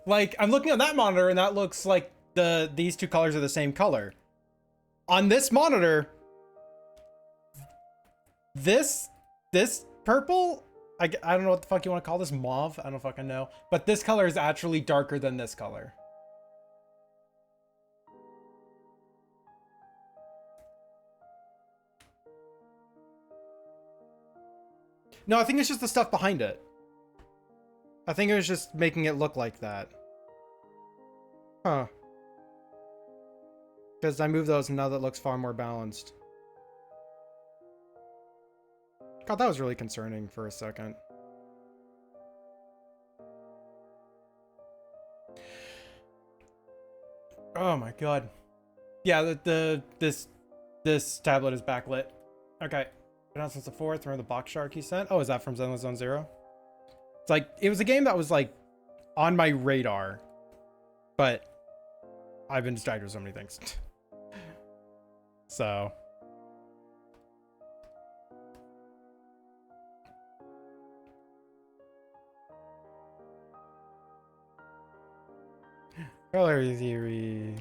Like, I'm looking on that monitor and that looks like these two colors are the same color. On this monitor, this purple, I don't know what the fuck you want to call this, mauve? I don't fucking know. But this color is actually darker than this color. No, I think it's just the stuff behind it. I think it was just making it look like that. Huh. Because I moved those and now that looks far more balanced. God, that was really concerning for a second. Oh my god. Yeah, this tablet is backlit. Okay. Announcements the 4th, remember the box shark he sent? Oh, is that from Zenless Zone Zero? It's like, it was a game that was like on my radar, but I've been distracted with so many things. So. Color theory.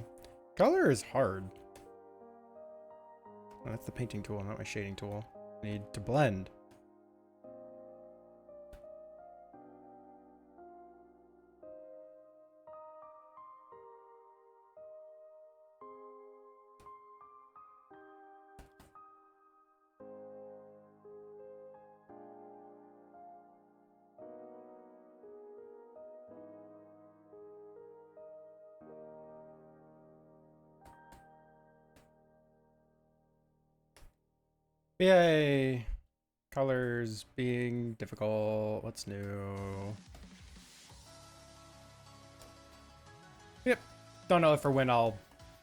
Color is hard. Oh, that's the painting tool, not my shading tool. I need to blend. Yay! Colors being difficult. What's new? Yep. Don't know if or when I'll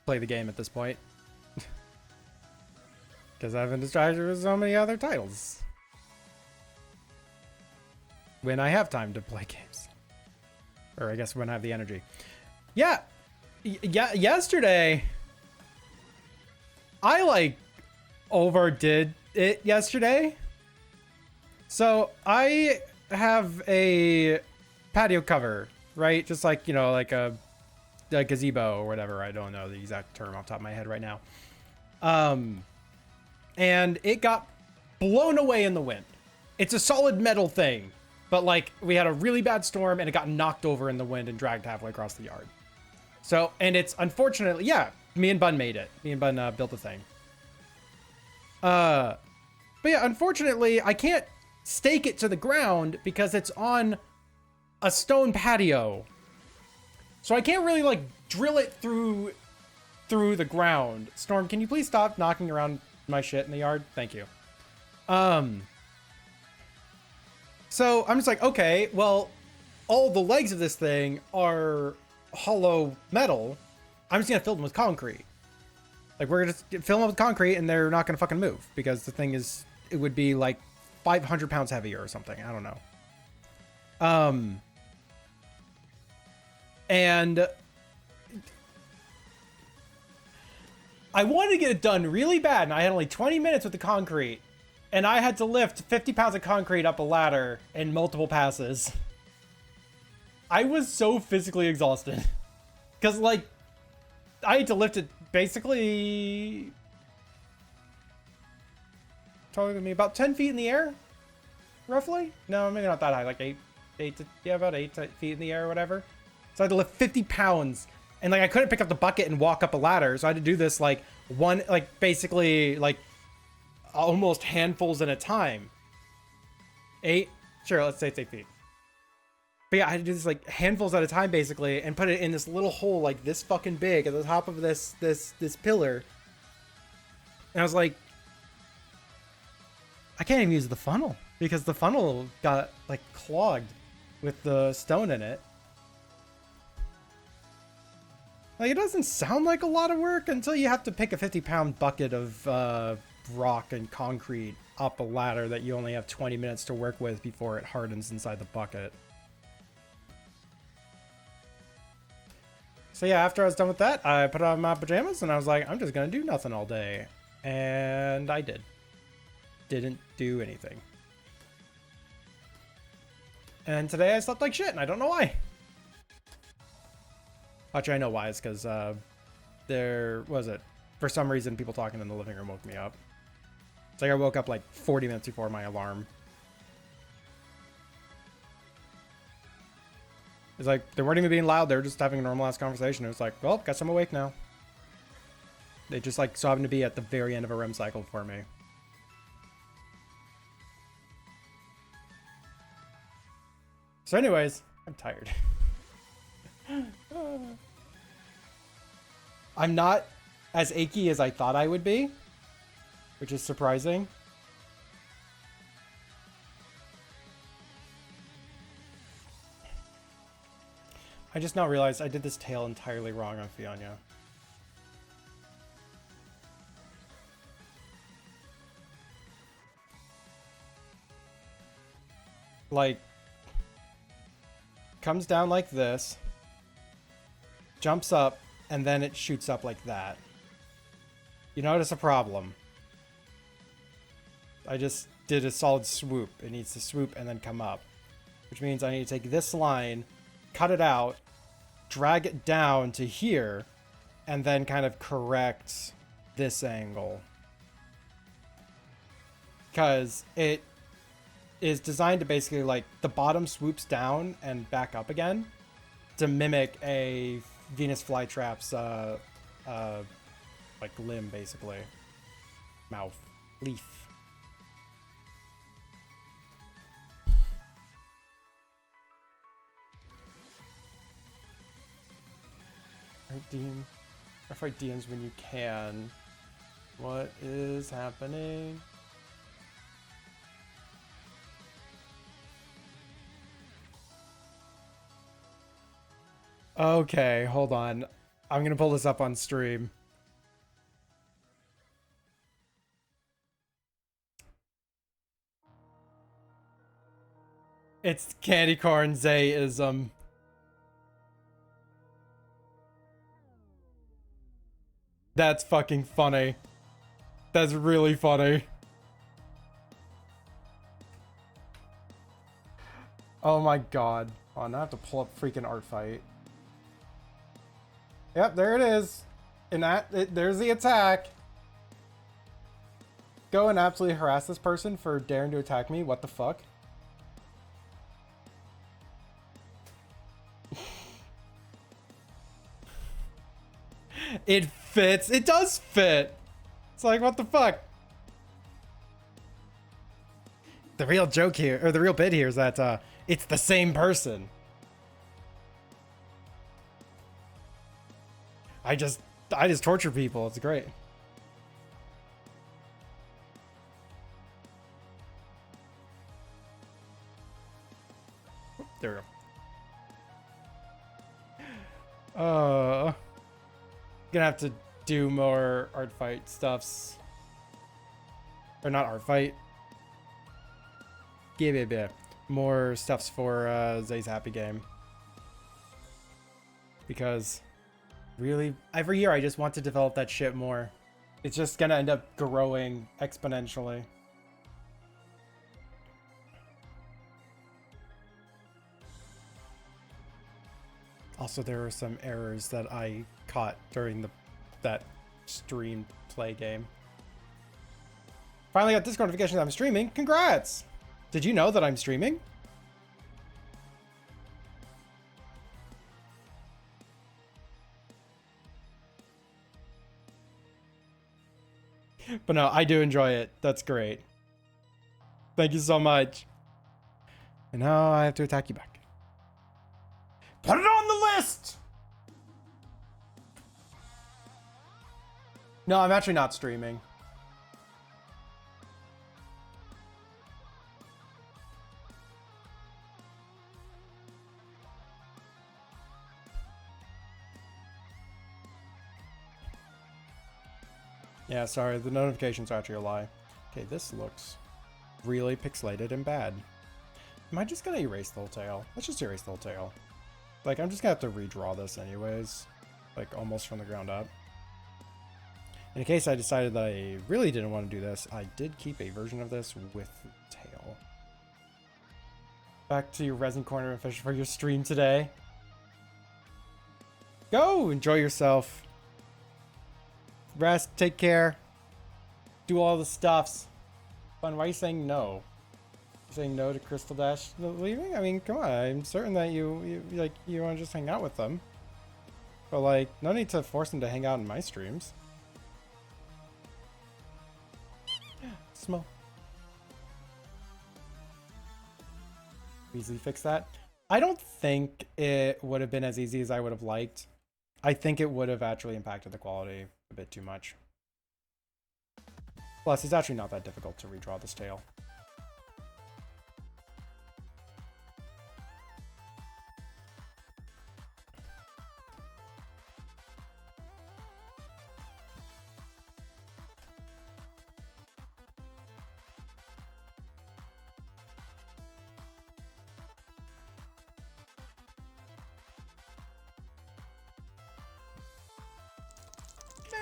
play the game at this point. Because I've been distracted with so many other titles. When I have time to play games. Or I guess when I have the energy. Yeah! Yesterday, I like overdid it yesterday. So I have a patio cover, right? Just like, you know, like a gazebo or whatever. I don't know the exact term off the top of my head right now. And it got blown away in the wind. It's a solid metal thing, but like we had a really bad storm and it got knocked over in the wind and dragged halfway across the yard. So, and it's unfortunately, yeah, me and Bun made it. Me and Bun built the thing. But yeah, unfortunately, I can't stake it to the ground because it's on a stone patio. So I can't really like drill it through the ground. Storm, can you please stop knocking around my shit in the yard. Thank you. So I'm just like, okay, well, all the legs of this thing are hollow metal. I'm just gonna fill them with concrete. Like, we're gonna just fill them with concrete, and they're not gonna fucking move because the thing is, it would be like 500 pounds heavier or something. I don't know. And I wanted to get it done really bad, and I had only 20 minutes with the concrete, and I had to lift 50 pounds of concrete up a ladder in multiple passes. I was so physically exhausted because, like, I had to lift it basically talking to me about 10 feet in the air, roughly. No, maybe not that high, like about 8 feet in the air or whatever. So I had to lift 50 pounds, and like I couldn't pick up the bucket and walk up a ladder, so I had to do this like basically like almost handfuls at a time. 8, sure, let's say it's 8 feet. But yeah, I had to do this like handfuls at a time basically, and put it in this little hole like this fucking big at the top of this pillar. And I was like, I can't even use the funnel because the funnel got like clogged with the stone in it. Like, it doesn't sound like a lot of work until you have to pick a 50-pound bucket of rock and concrete up a ladder that you only have 20 minutes to work with before it hardens inside the bucket. So yeah, after I was done with that, I put on my pajamas and I was like, I'm just gonna do nothing all day. And I didn't do anything. And today I slept like shit and I don't know why. Actually, I know why. It's because there was it. For some reason, people talking in the living room woke me up. It's like I woke up like 40 minutes before my alarm. It's like they weren't even being loud. They were just having a normal ass conversation. It was like, well, guess I'm awake now. They just like so happened to be at the very end of a REM cycle for me. So anyways, I'm tired. I'm not as achy as I thought I would be, which is surprising. I just now realized I did this tail entirely wrong on Fiona. Like, comes down like this, jumps up, and then it shoots up like that. You notice a problem. I just did a solid swoop. It needs to swoop and then come up. Which means I need to take this line, cut it out, drag it down to here, and then kind of correct this angle. Because it is designed to basically, like, the bottom swoops down and back up again to mimic a Venus flytrap's like limb, basically. Mouth. Leaf. Fight DMs when you can. What is happening? Okay, hold on. I'm gonna pull this up on stream. It's candy corn Zayism. That's fucking funny. That's really funny. Oh my god. Oh, now I have to pull up freaking ARTFIGHT. Yep, there it is. And there's the attack. Go and absolutely harass this person for daring to attack me. What the fuck? It fits. It does fit. It's like, what the fuck? The real joke here, or the real bit here is that it's the same person. I just torture people. It's great. Gonna have to do more art fight stuffs. Or not art fight. Yeah. More stuffs for Zay's Happy Game. Because really, every year I just want to develop that shit more. It's just gonna end up growing exponentially. Also, there were some errors that I caught during that stream play game. Finally got Discord notification that I'm streaming. Congrats! Did you know that I'm streaming? But no, I do enjoy it. That's great. Thank you so much. And now I have to attack you back. Put it on the list! No, I'm actually not streaming. Yeah, sorry, the notifications are actually a lie. Okay, this looks really pixelated and bad. Am I just gonna erase the whole tail? Let's just erase the whole tail. Like, I'm just gonna have to redraw this anyways. Like, almost from the ground up. In case I decided that I really didn't want to do this, I did keep a version of this with tail. Back to your resin corner and fish for your stream today. Go! Enjoy yourself. Rest, take care. Do all the stuffs. Fun, why are you saying no? You're saying no to Crystal Dash leaving? I mean, come on. I'm certain that you want to just hang out with them. But like, no need to force them to hang out in my streams. Smell. Easily fix that. I don't think it would have been as easy as I would have liked. I think it would have actually impacted the quality a bit too much. Plus, it's actually not that difficult to redraw this tail.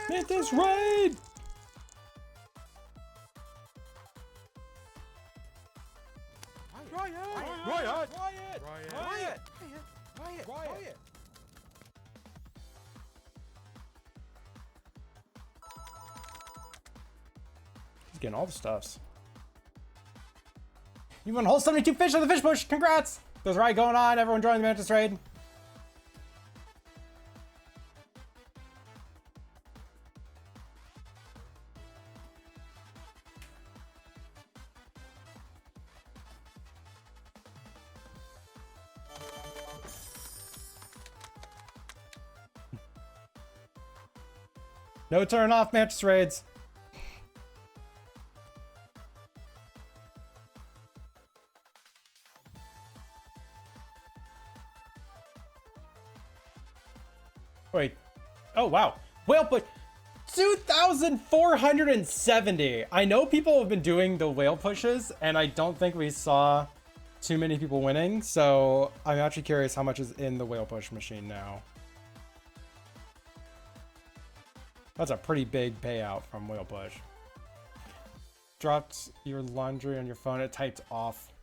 Mantis raid! Riot! He's getting all the stuffs. You won a whole 72 fish on the fish bush! Congrats! There's Riot going on, everyone join the Mantis raid. No turn off Mantis raids. Wait. Oh, wow. Whale push. 2,470. I know people have been doing the whale pushes, and I don't think we saw too many people winning. So I'm actually curious how much is in the whale push machine now. That's a pretty big payout from Whale Push. Dropped your laundry on your phone. It typed off.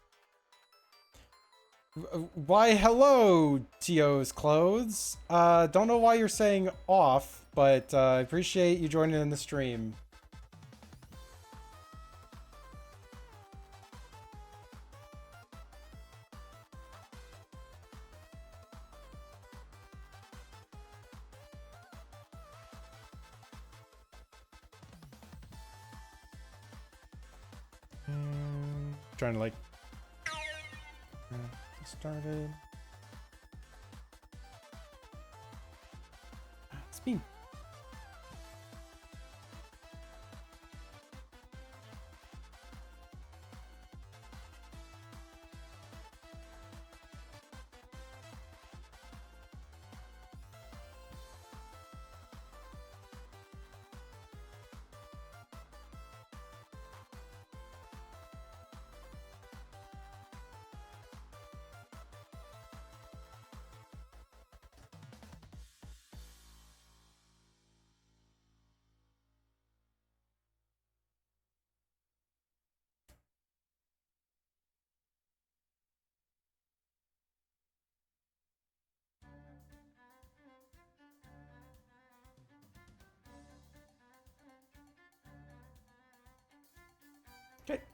Why, hello, Tio's Clothes. Don't know why you're saying off, but I appreciate you joining in the stream. Trying to like get started. It's me.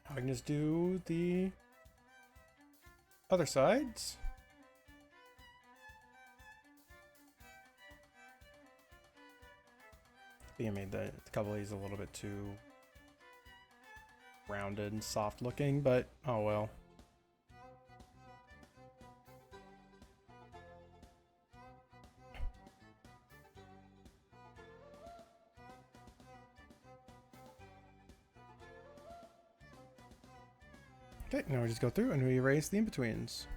I can just do the other sides. I think I made the couple of these a little bit too rounded and soft looking, but oh well. Okay, now we just go through and we erase the in-betweens.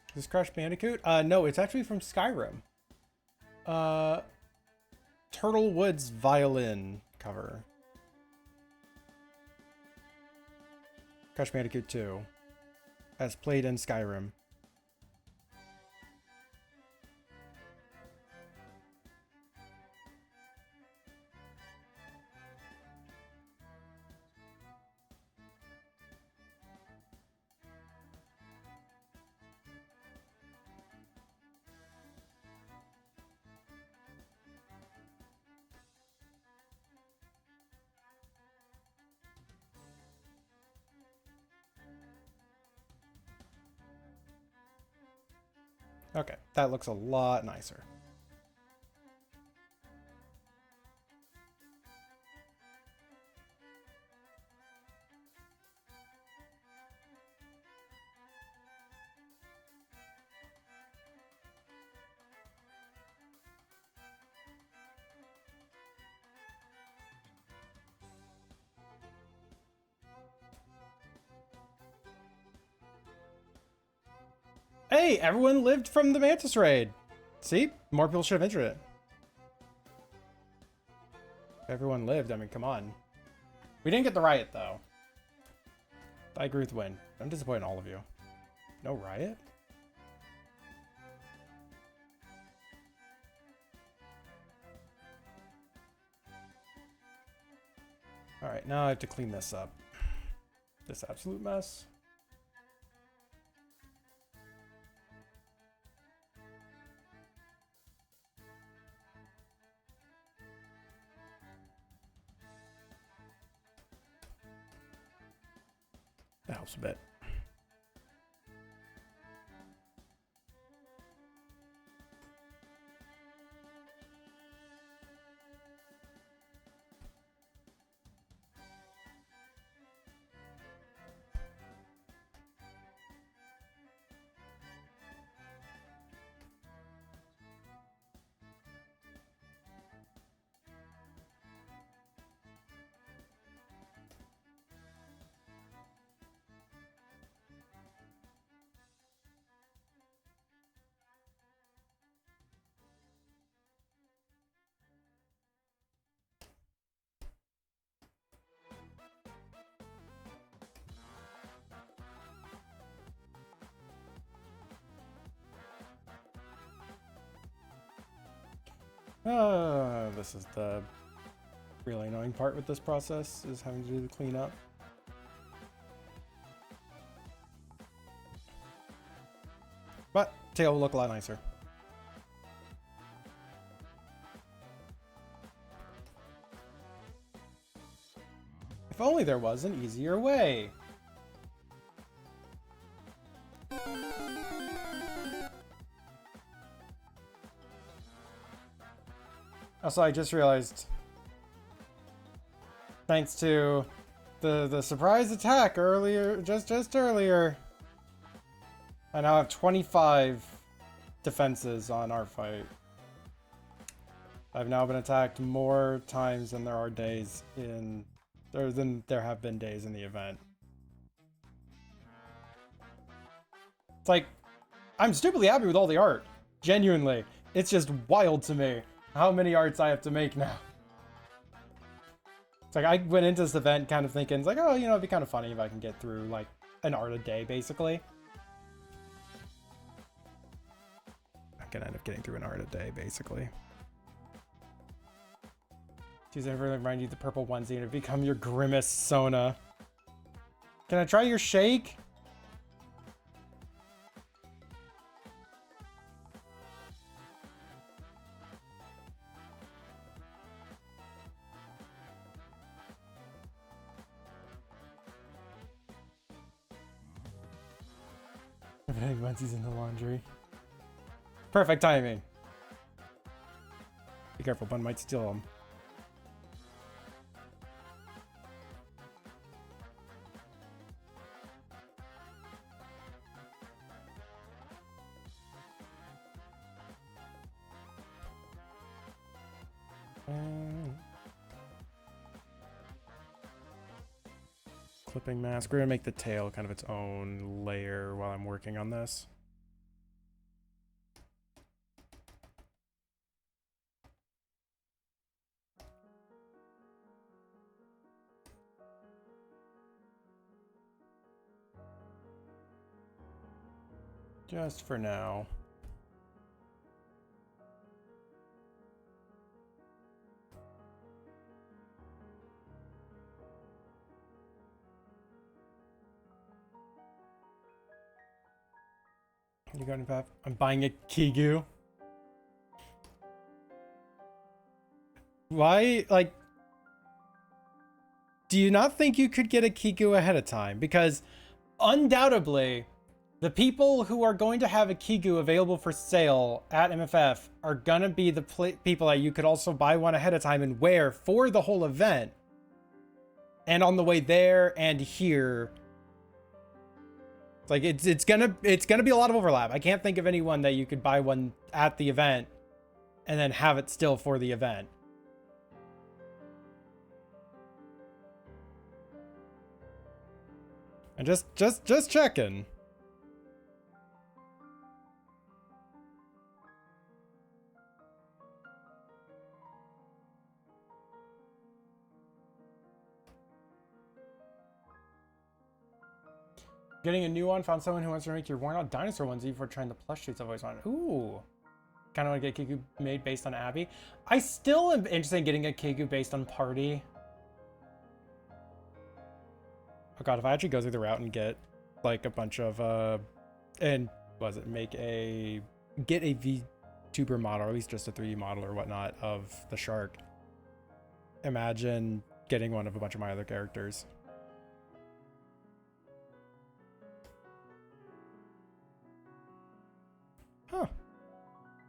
Is this Crash Bandicoot? No, it's actually from Skyrim. Turtle Woods violin cover. Crash Bandicoot 2. As played in Skyrim. Okay, that looks a lot nicer. Hey, everyone lived from the Mantis raid. See? More people should have entered it. Everyone lived. I mean, come on. We didn't get the riot, though. I agree with Win. I'm disappointed in all of you. No riot? Alright, now I have to clean this up. This absolute mess. That helps a bit. This is the really annoying part with this process, is having to do the cleanup. But tail will look a lot nicer. If only there was an easier way. Also, I just realized, thanks to the surprise attack earlier, just earlier, I now have 25 defenses on ARTFIGHT. I've now been attacked more times than there are days in, or than there have been days in the event. It's like, I'm stupidly happy with all the art. Genuinely. It's just wild to me how many arts I have to make now. It's like, I went into this event kind of thinking, it's like, oh, you know, it'd be kind of funny if I can get through, like, an art a day, basically. gonna end up getting through an art a day, basically. Does ever remind you of the purple onesie and become your grimace Sona? Can I try your shake? Onesies in the laundry. Perfect timing. Be careful, Bun might steal them. Clipping mask. We're gonna make the tail kind of its own layer while I'm working on this. Just for now. You got any path? I'm buying a Kigu. Why, like, do you not think you could get a Kigu ahead of time? Because undoubtedly, the people who are going to have a Kigu available for sale at MFF are gonna be the people that you could also buy one ahead of time and wear for the whole event. And on the way there and here. Like it's gonna be a lot of overlap. I can't think of anyone that you could buy one at the event and then have it still for the event. And just checking. Getting a new one, found someone who wants to make your worn out dinosaur onesie before trying the plush shoots I've always wanted. Ooh. Kind of want to get Kiku made based on Abby. I still am interested in getting a Kiku based on Party. Oh god, if I actually go through the route and get like a bunch of and was it get a VTuber model, or at least just a 3D model or whatnot of the shark. Imagine getting one of a bunch of my other characters. Huh.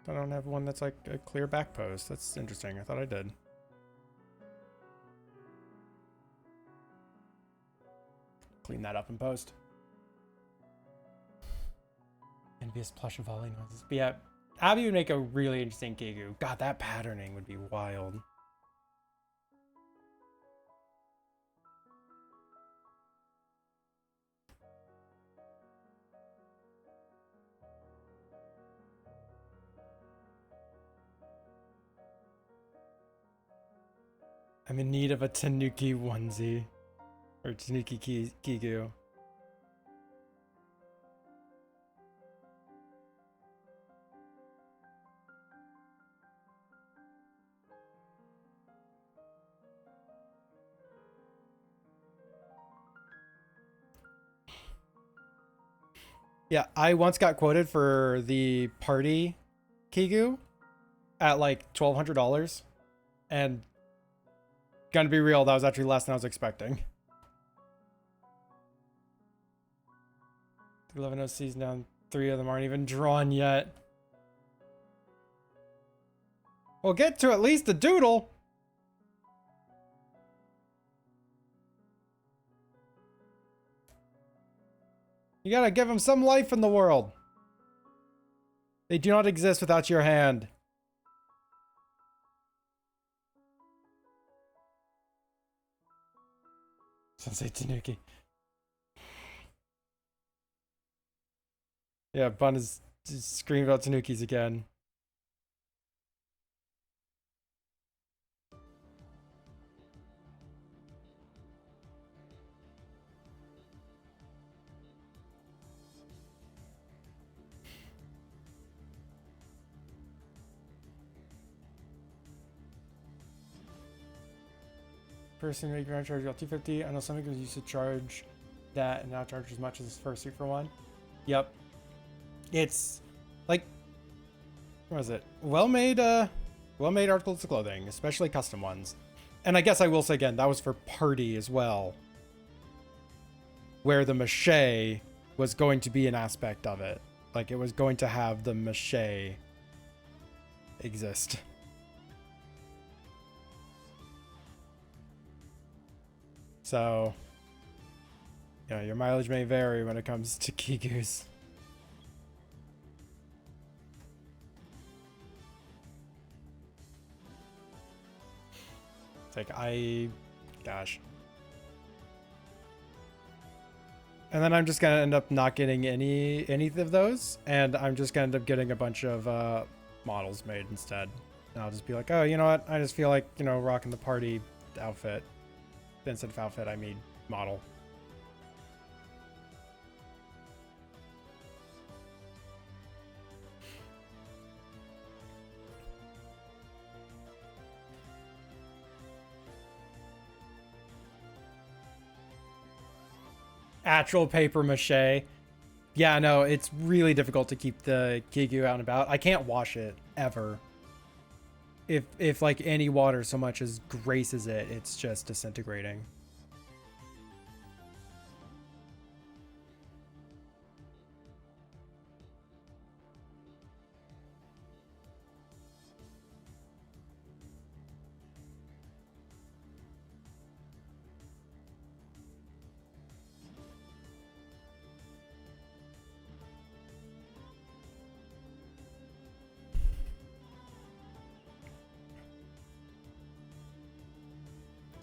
I don't have one that's like a clear back pose. That's interesting. I thought I did. Clean that up in post. Envious plush of volley noises. But yeah, Abby would make a really interesting Kiku. God, that patterning would be wild. I'm in need of a Tanuki onesie. Or Tanuki Kiku. Yeah, I once got quoted for the party Kiku at like $1,200. And gonna be real, that was actually less than I was expecting. 11 OCs down, 3 of them aren't even drawn yet. We'll get to at least a doodle. You gotta give them some life in the world. They do not exist without your hand. Sensei Tanuki. Yeah, Bun is screaming about Tanukis again. person make ground charge about 250. I know some people used to charge that and now charge as much as this first 3-for-1. Yep. It's like, what was it? Well-made articles of clothing, especially custom ones. And I guess I will say again, that was for party as well, where the mache was going to be an aspect of it. Like, it was going to have the mache exist. So, yeah, your mileage may vary when it comes to Kigus. It's like, gosh. And then I'm just gonna end up not getting any of those, and I'm just gonna end up getting a bunch of models made instead. And I'll just be like, oh, you know what? I just feel like, you know, rocking the party outfit. Instead of outfit, I mean model. Actual paper mache. Yeah, no, it's really difficult to keep the Kigu out and about. I can't wash it ever. If like any water so much as graces it, it's just disintegrating.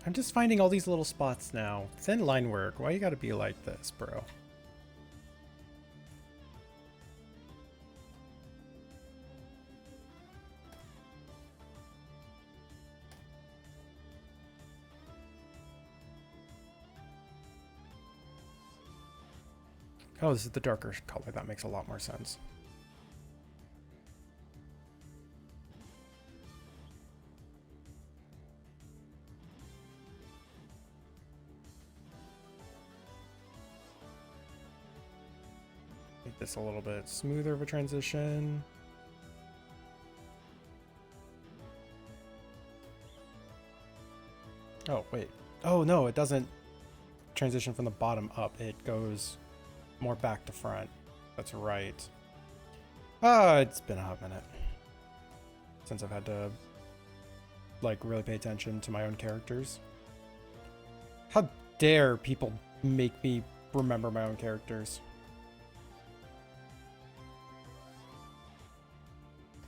I'm just finding all these little spots now. Thin line work. Why you gotta be like this, bro? Oh, this is the darker color. That makes a lot more sense. Make this a little bit smoother of a transition. Oh, wait. Oh, no, it doesn't transition from the bottom up. It goes more back to front. That's right. It's been a hot minute since I've had to, like, really pay attention to my own characters. How dare people make me remember my own characters?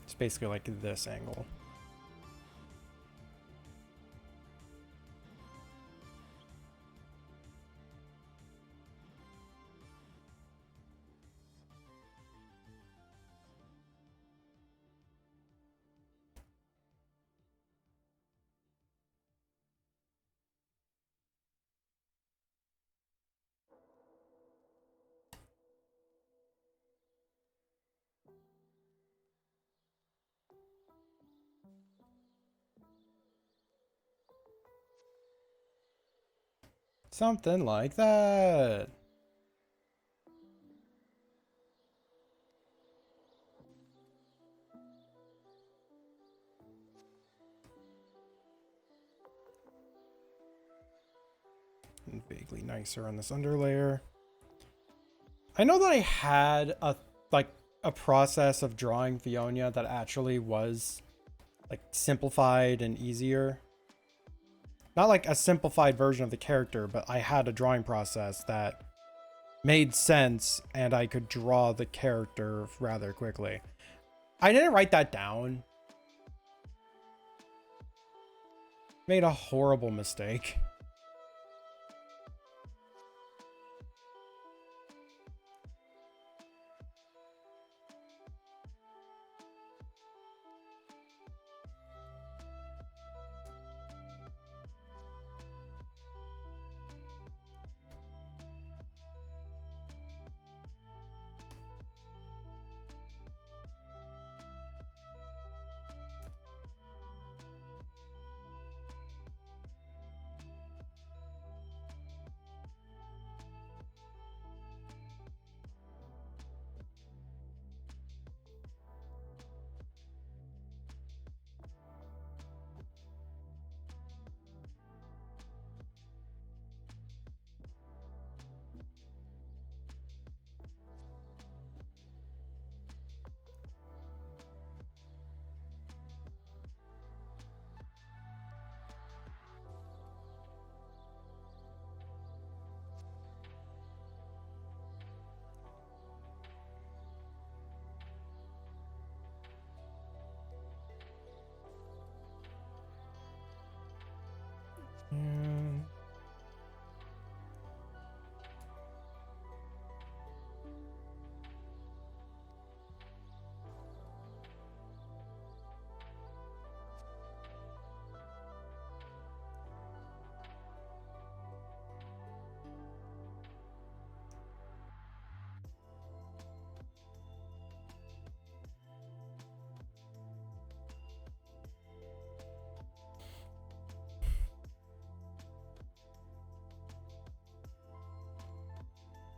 It's basically like this angle. Something like that. And vaguely nicer on this underlayer. I know that I had a process of drawing Fionia that actually was like simplified and easier. Not like a simplified version of the character, but I had a drawing process that made sense and I could draw the character rather quickly. I didn't write that down. Made a horrible mistake.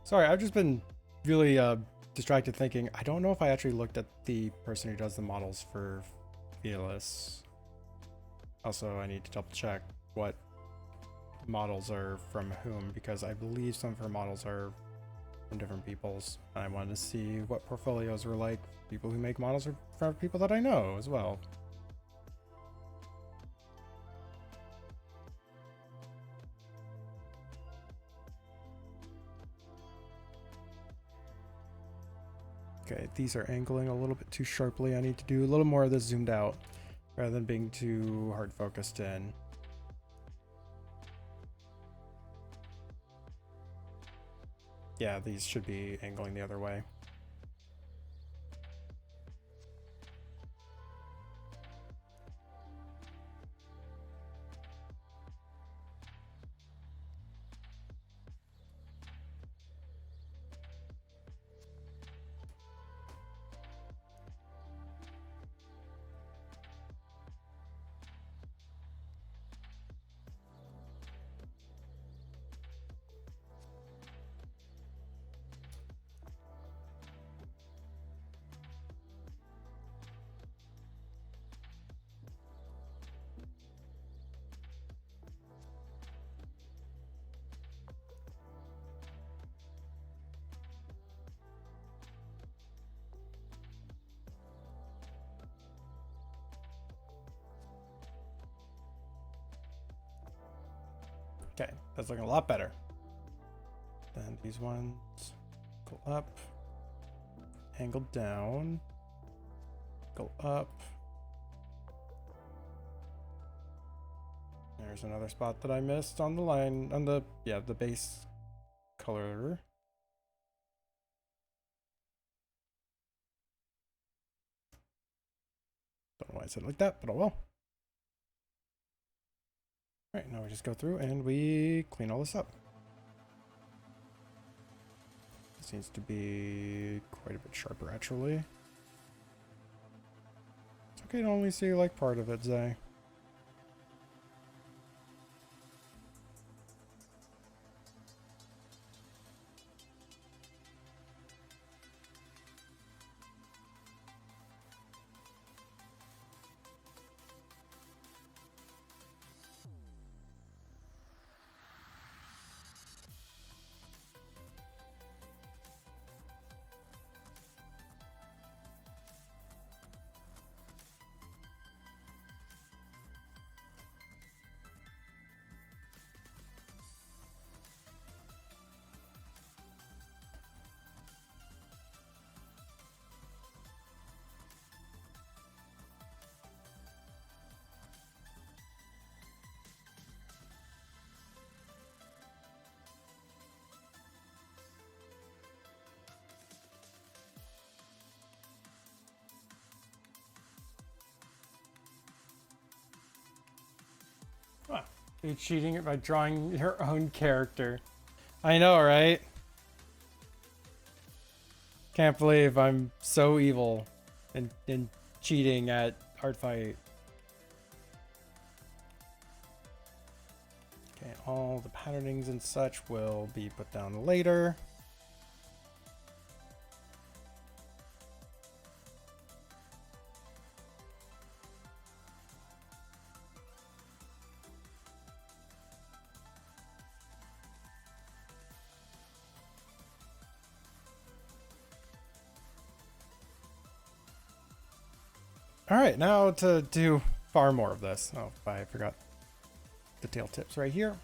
Sorry, I've just been really distracted thinking. I don't know if I actually looked at the person who does the models for Fearless. Also, I need to double check what models are from whom, because I believe some of her models are from different people's. I wanted to see what portfolios were like. People who make models are from people that I know as well. Okay, these are angling a little bit too sharply. I need to do a little more of this zoomed out rather than being too hard focused in. Yeah, these should be angling the other way. Okay, that's looking a lot better. Then these ones go up, angle down, go up. There's another spot that I missed on the line, on the, yeah, the base color. Don't know why I said it like that, but oh well. All right, now we just go through and we clean all this up. This needs to be quite a bit sharper, actually. It's okay to only see like part of it, Zay. Ah, you're cheating it by drawing your own character. I know, right? Can't believe I'm so evil and cheating at ARTFIGHT. Okay, all the patternings and such will be put down later. All right, now to do far more of this. Oh, I forgot the tail tips right here.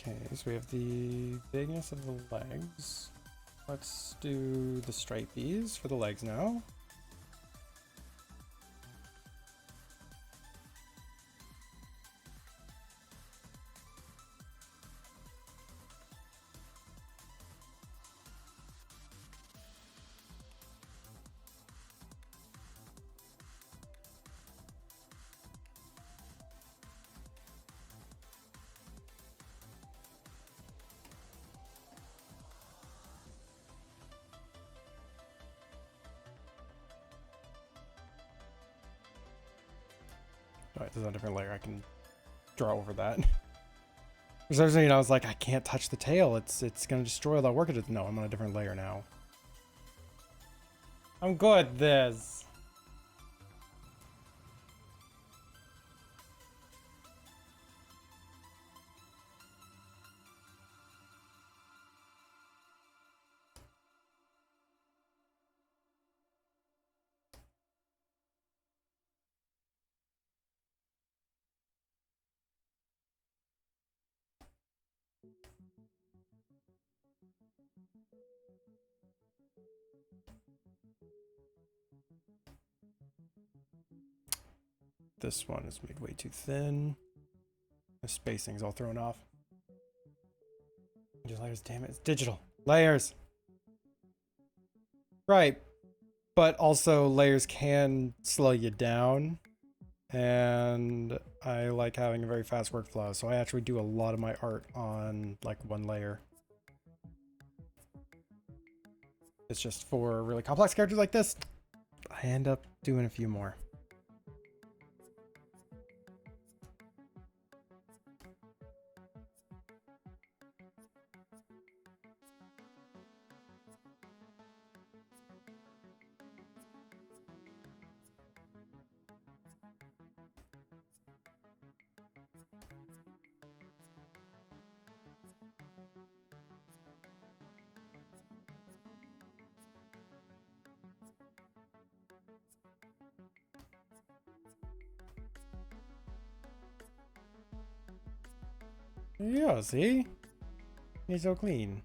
Okay, so we have the bigness of the legs. Let's do the stripies for the legs now. Alright, there's a different layer I can draw over that. For some reason, I was like, I can't touch the tail. It's gonna destroy all that work it is. No, I'm on a different layer now. I'm good at this. This one is made way too thin. The spacing's all thrown off. Just layers, damn it, it's digital. Layers. Right. But also layers can slow you down. And I like having a very fast workflow. So I actually do a lot of my art on like one layer. It's just for really complex characters like this, I end up doing a few more. Yeah, see? He's so clean.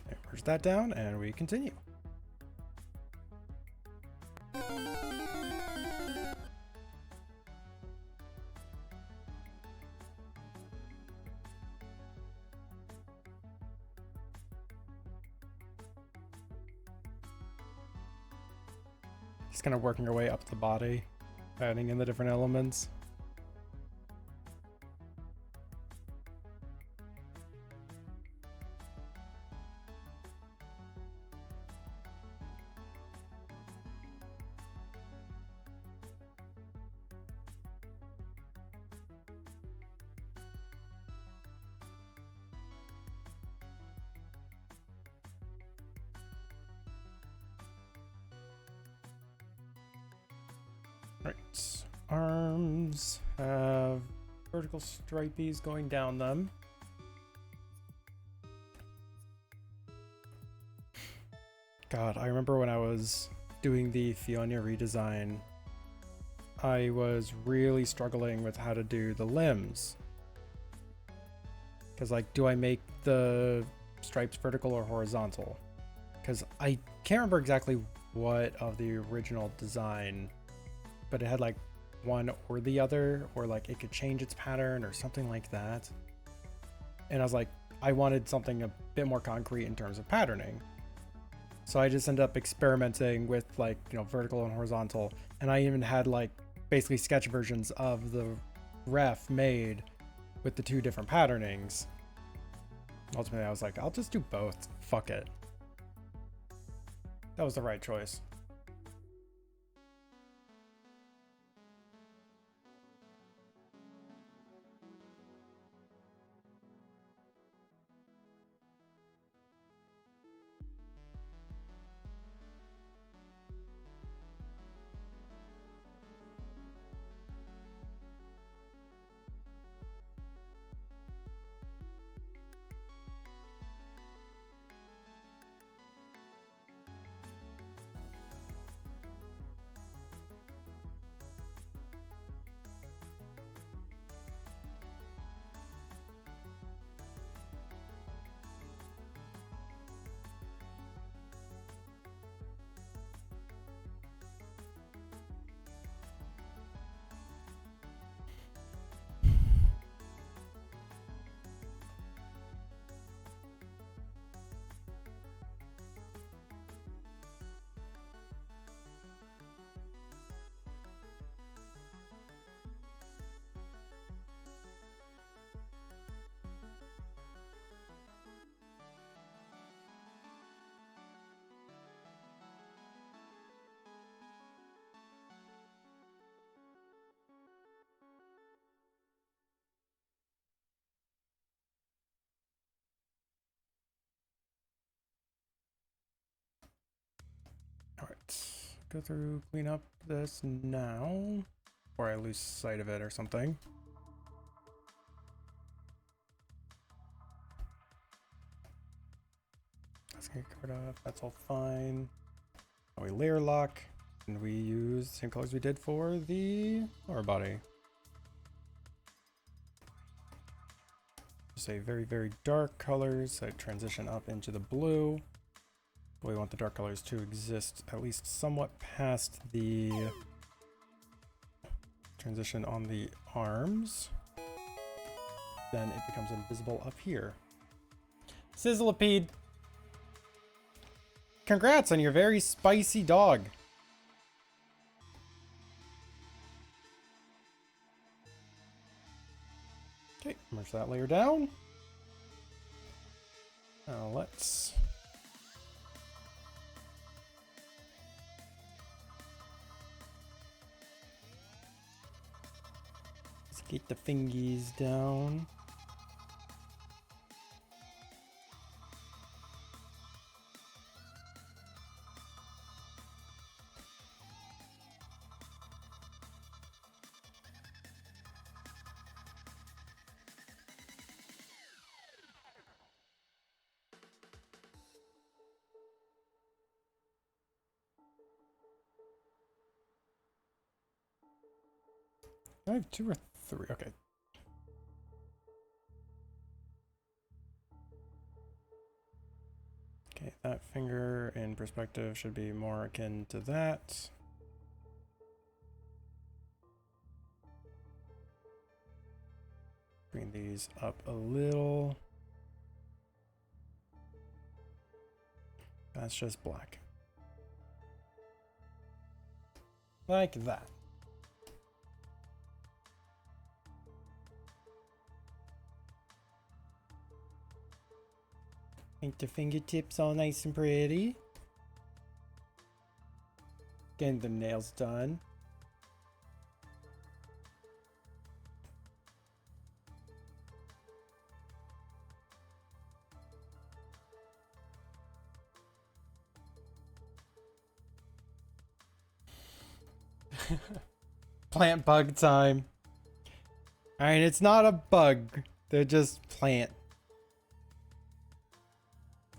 Okay, merge that down and we continue. Just kind of working our way up the body, adding in the different elements. Right, arms have vertical stripies going down them. God, I remember when I was doing the Fiona redesign, I was really struggling with how to do the limbs. Because, like, do I make the stripes vertical or horizontal? Because I can't remember exactly what of the original design, but it had like one or the other, or like it could change its pattern or something like that. And I was like, I wanted something a bit more concrete in terms of patterning. So I just ended up experimenting with like, you know, vertical and horizontal. And I even had like basically sketch versions of the ref made with the two different patternings. Ultimately, I was like, I'll just do both. Fuck it. That was the right choice. go through, clean up this now, before I lose sight of it or something. Let's get covered up. That's all fine. Now we layer lock, and we use the same colors we did for the lower body. Say very, very dark colors that transition up into the blue. We want the dark colors to exist at least somewhat past the transition on the arms. Then it becomes invisible up here. Sizzlipede! Congrats on your very spicy dog. Okay, merge that layer down. Now let's get the fingies down. I have 2 or 3. Okay. Okay, that finger in perspective should be more akin to that. Bring these up a little. That's just black. Like that. Make the fingertips all nice and pretty. Getting the nails done. Plant bug time. Alright, it's not a bug. They're just plant.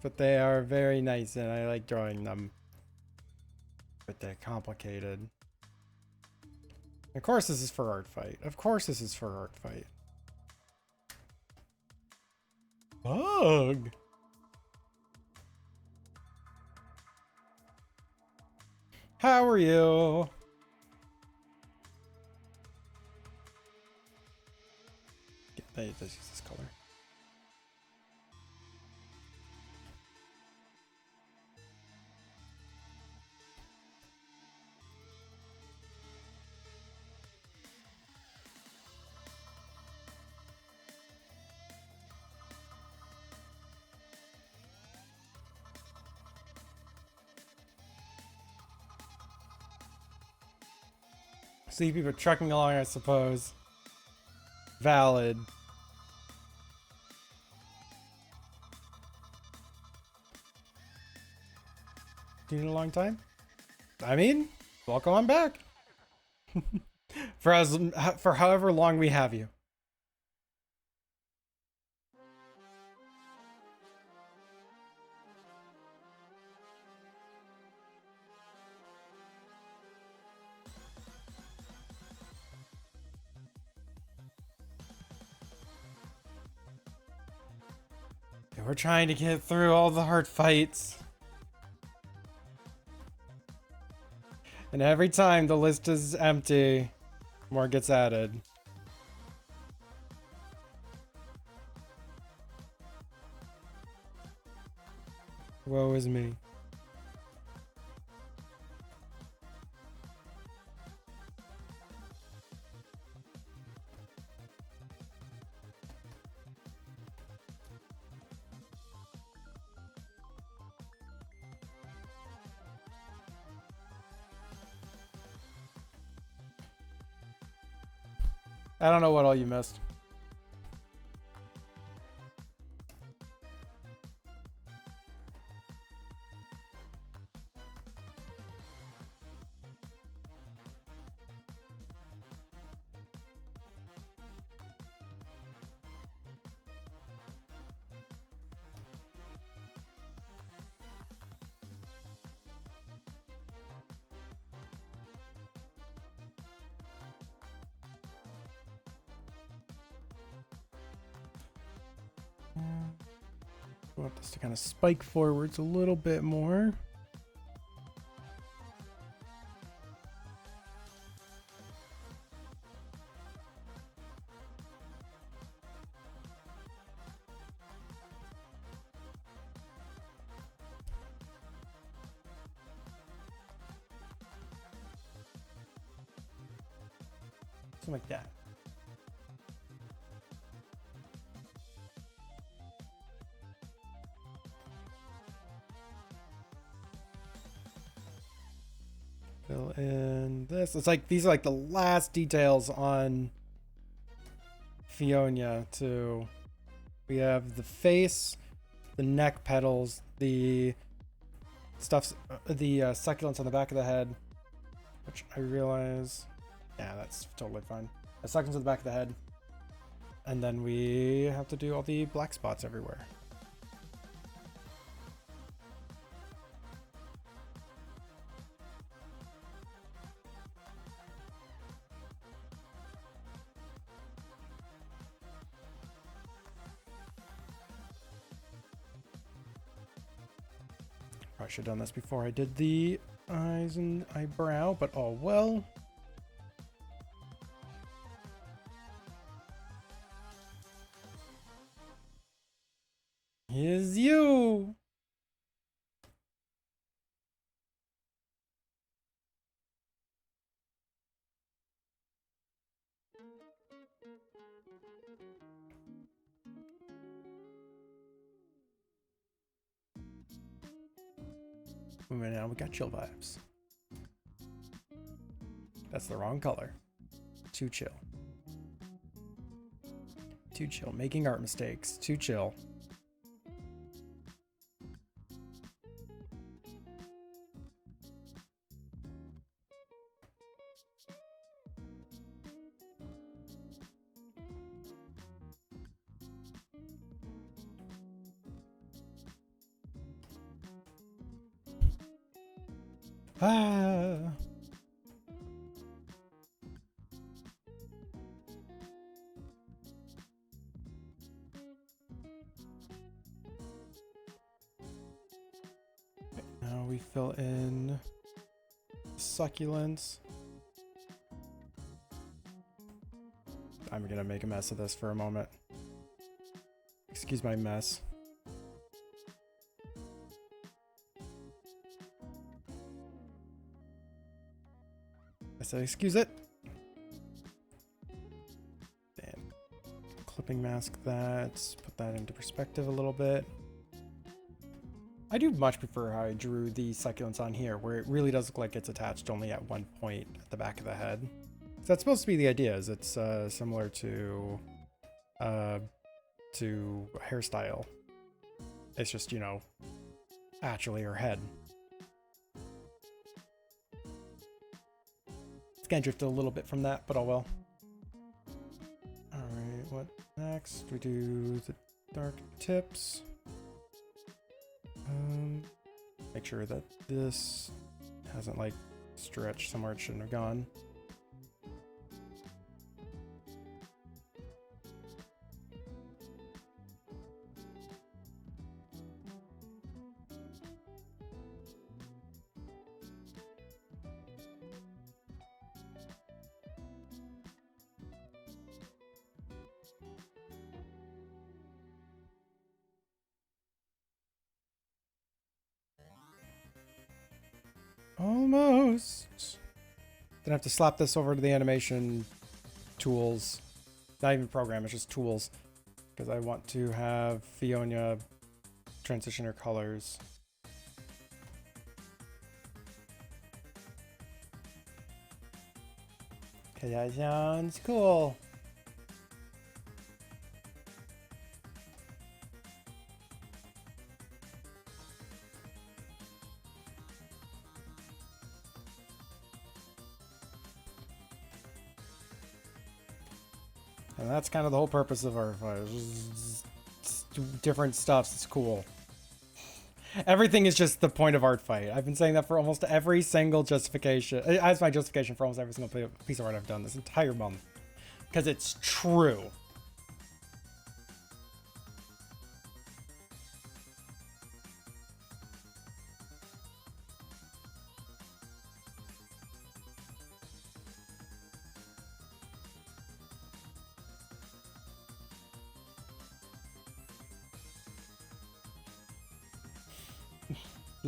But they are very nice and I like drawing them. But they're complicated. Of course this is for ARTFIGHT. Of course this is for ARTFIGHT. Bug! How are you? Let's use this color. See people trucking along, I suppose. Valid. Been a long time? I mean, welcome on back. for however long we have you. We're trying to get through all the hard fights. And every time the list is empty, more gets added. Woe is me. I don't know what all you missed. I want this to kind of spike forwards a little bit more. Something like that. Fill in this. It's like these are like the last details on Fiona too. We have the face, the neck petals, the stuff's the succulents on the back of the head, which I realize, yeah, that's totally fine. The succulents on the back of the head, and then we have to do all the black spots everywhere. Probably should have done this before I did the eyes and eyebrow, but oh well. Here's you. Moving on, we got chill vibes. That's the wrong color. Too chill. Too chill. Making art mistakes. Too chill. Ah. Now we fill in succulents. I'm gonna make a mess of this for a moment. Excuse my mess. I said excuse it. And clipping mask that. Put that into perspective a little bit. I do much prefer how I drew the succulents on here, where it really does look like it's attached only at one point at the back of the head. So that's supposed to be the idea, is it's similar to hairstyle. It's just, you know, actually her head. It's kind of drifted a little bit from that, but oh well. Alright, what next? We do the dark tips. Make sure that this hasn't like stretched somewhere it shouldn't have gone. Almost. Then I have to slap this over to the animation tools. Not even program, it's just tools. Because I want to have Fiona transition her colors. Okay, that sounds cool. And that's kind of the whole purpose of ARTFIGHT. Different stuffs. It's cool. Everything is just the point of ARTFIGHT. I've been saying that for almost every single justification. As my justification for almost every single piece of art I've done this entire month. Because it's true.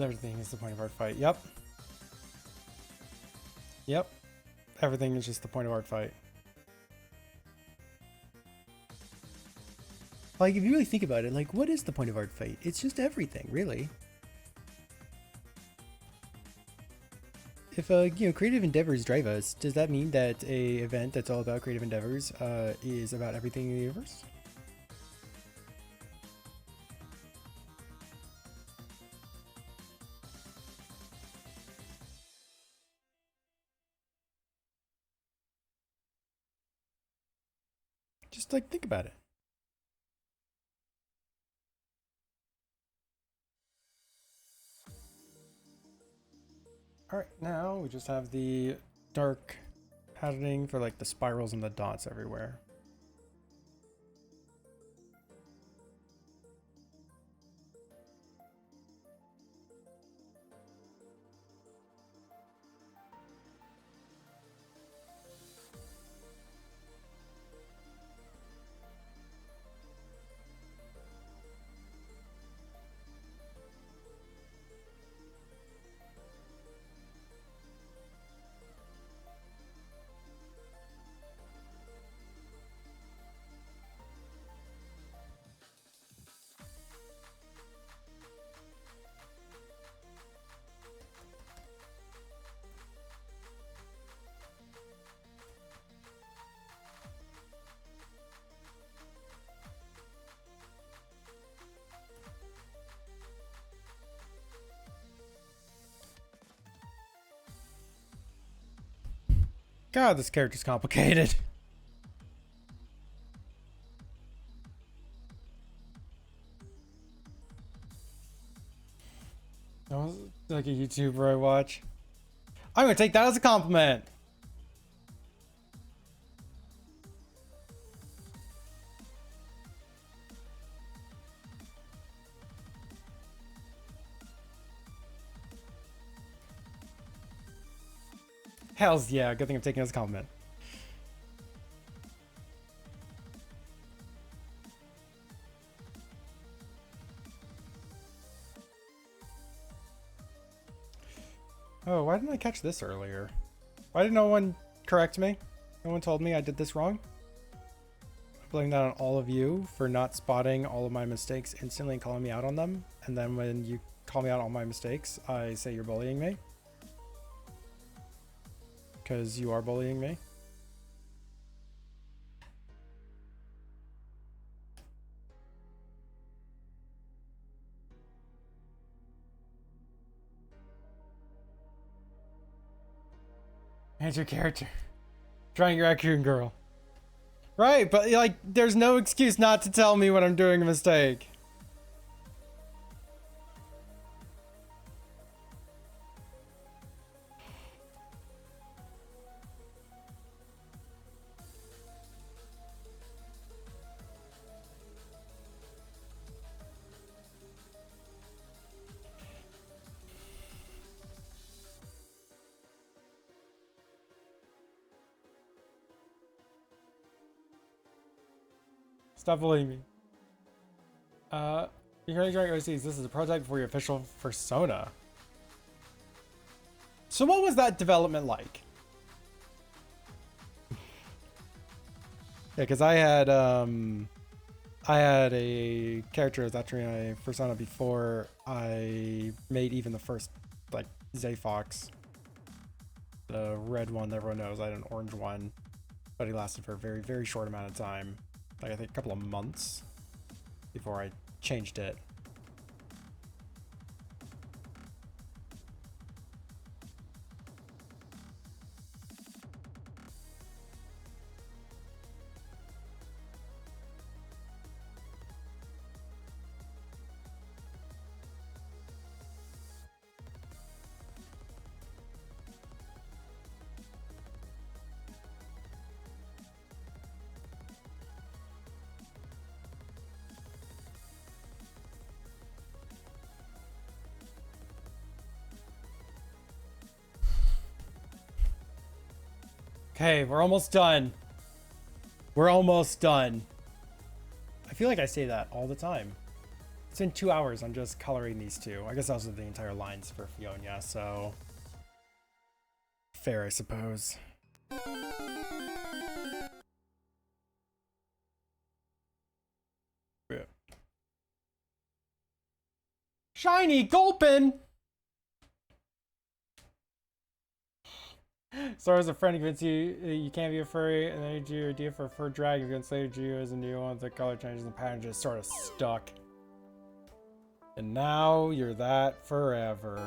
Everything is the point of art fight. Yep. Yep. Everything is just the point of art fight. Like, if you really think about it, like, what is the point of art fight? It's just everything, really. If, you know, creative endeavors drive us, does that mean that a event that's all about creative endeavors is about everything in the universe? Just, like, think about it. Alright, now we just have the dark patterning for like the spirals and the dots everywhere. God, this character's complicated. That was like a YouTuber I watch. I'm gonna take that as a compliment. Hells yeah, good thing I'm taking it as a compliment. Oh, why didn't I catch this earlier? Why did no one correct me? No one told me I did this wrong? I blame that on all of you for not spotting all of my mistakes instantly and calling me out on them. And then when you call me out on my mistakes, I say you're bullying me. Because you are bullying me. And your character. Trying your raccoon girl. Right, but like, there's no excuse not to tell me when I'm doing a mistake. Stop bullying me. You're going to join OCs. This is a prototype for your official persona. So what was that development like? Yeah, because I had a character as actually my persona before I made even the first like Zayfox. The red one that everyone knows. I had an orange one, but he lasted for a very, very short amount of time. Like I think a couple of months before I changed it. Okay, we're almost done. We're almost done. I feel like I say that all the time. spent 2 hours on just coloring these two. I guess those are the entire lines for Fiona, so fair, I suppose. Yeah. Shiny Gulpin! So as a friend convinced you can't be a furry, and then your idea for a fur dragon against later you as a new one, the color changes and the pattern just sort of stuck. And now you're that forever.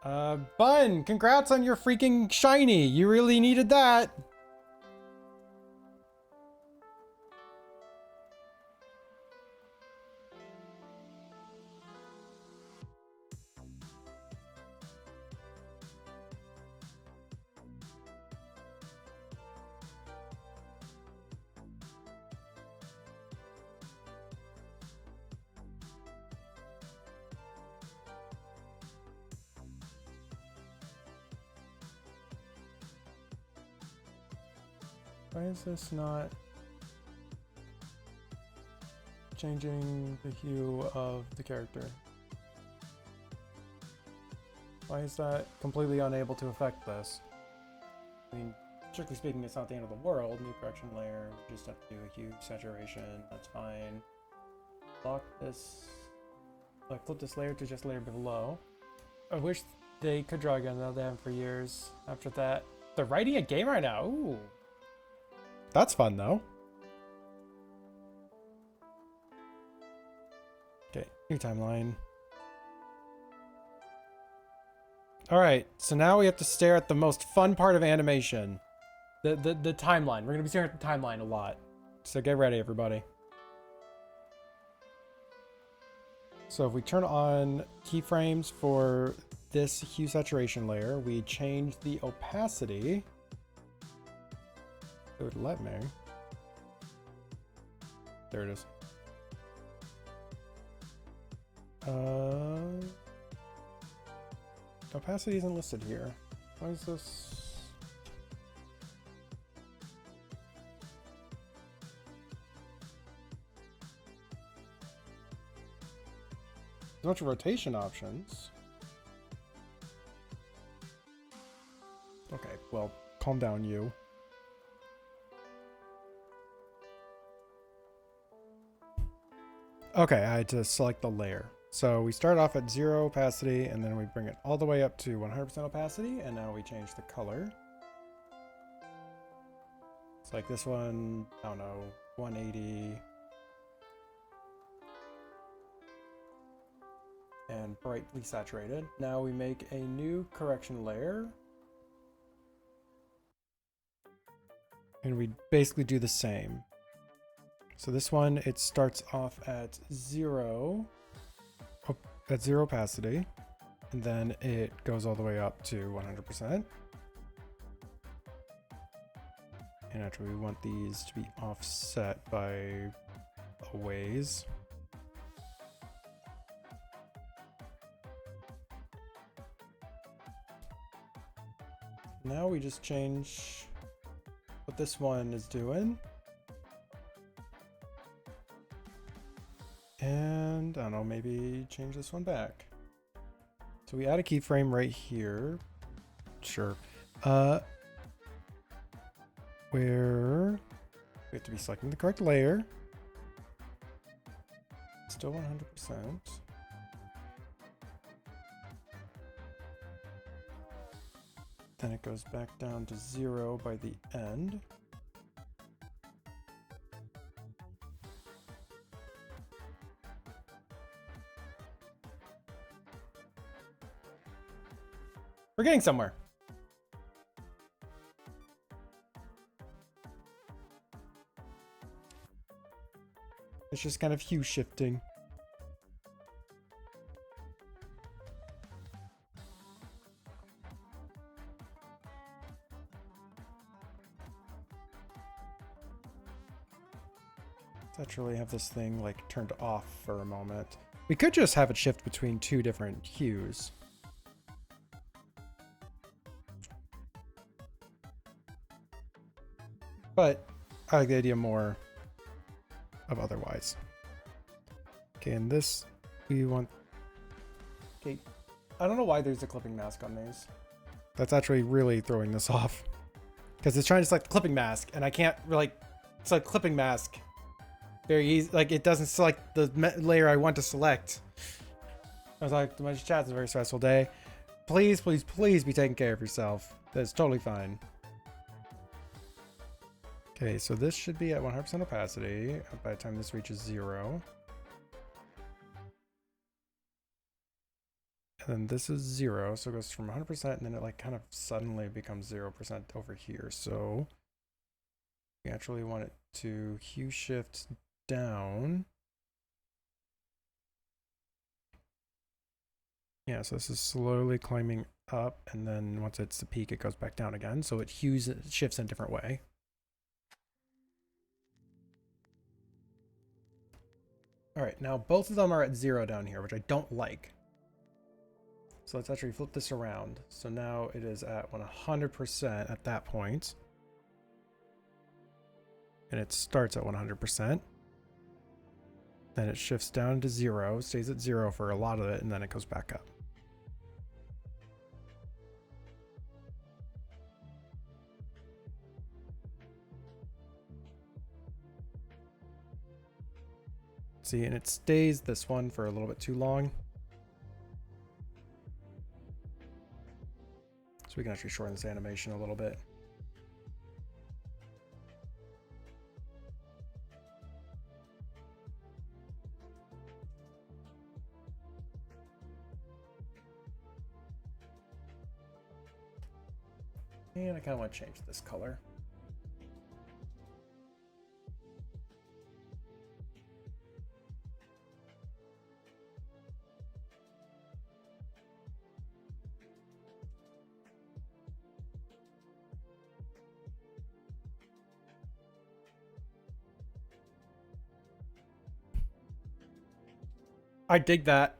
Bun, congrats on your freaking shiny. You really needed that. Why is this not changing the hue of the character? Why is that completely unable to affect this? I mean, strictly speaking, it's not the end of the world. New correction layer, we just have to do a hue saturation, that's fine. Lock this, like flip this layer to just layer below. I wish they could draw again, though they haven't for years. After that, they're writing a game right now, ooh. That's fun, though. Okay, new timeline. Alright, so now we have to stare at the most fun part of animation. The timeline. We're gonna be staring at the timeline a lot. So get ready, everybody. So if we turn on keyframes for this hue saturation layer, we change the opacity. It would let me. There it is. Opacity isn't listed here. Why is this? There's a bunch of rotation options. Okay, well, calm down, you. Okay, I had to select the layer. So we start off at 0 opacity, and then we bring it all the way up to 100% opacity, and now we change the color. It's like this one, I don't know, 180. And brightly saturated. Now we make a new correction layer. And we basically do the same. So this one, it starts off at 0 opacity, and then it goes all the way up to 100%. And actually we want these to be offset by a ways. Now we just change what this one is doing. And I don't know, maybe change this one back. So we add a keyframe right here. Sure. Where we have to be selecting the correct layer. Still 100%. Then it goes back down to 0 by the end. We're getting somewhere. It's just kind of hue shifting. Let's actually have this thing like turned off for a moment. We could just have it shift between two different hues. But I like the idea more of otherwise. Okay, and this we want. Okay, I don't know why there's a clipping mask on these. That's actually really throwing this off because it's trying to select the clipping mask, and I can't really select clipping mask very easy. Like it doesn't select the layer I want to select. I was like, my chat's a very stressful day. Please, please, please be taking care of yourself. That's totally fine. Okay, so this should be at 100% opacity by the time this reaches 0. And then this is 0, so it goes from 100%, and then it like kind of suddenly becomes 0% over here. So we actually want it to hue shift down. Yeah, so this is slowly climbing up, and then once it's the peak, it goes back down again. So it shifts in a different way. All right, now both of them are at 0 down here, which I don't like. So let's actually flip this around. So now it is at 100% at that point. And it starts at 100%. Then it shifts down to 0, stays at 0 for a lot of it, and then it goes back up. See, and it stays this one for a little bit too long. So we can actually shorten this animation a little bit. And I kind of want to change this color. I dig that.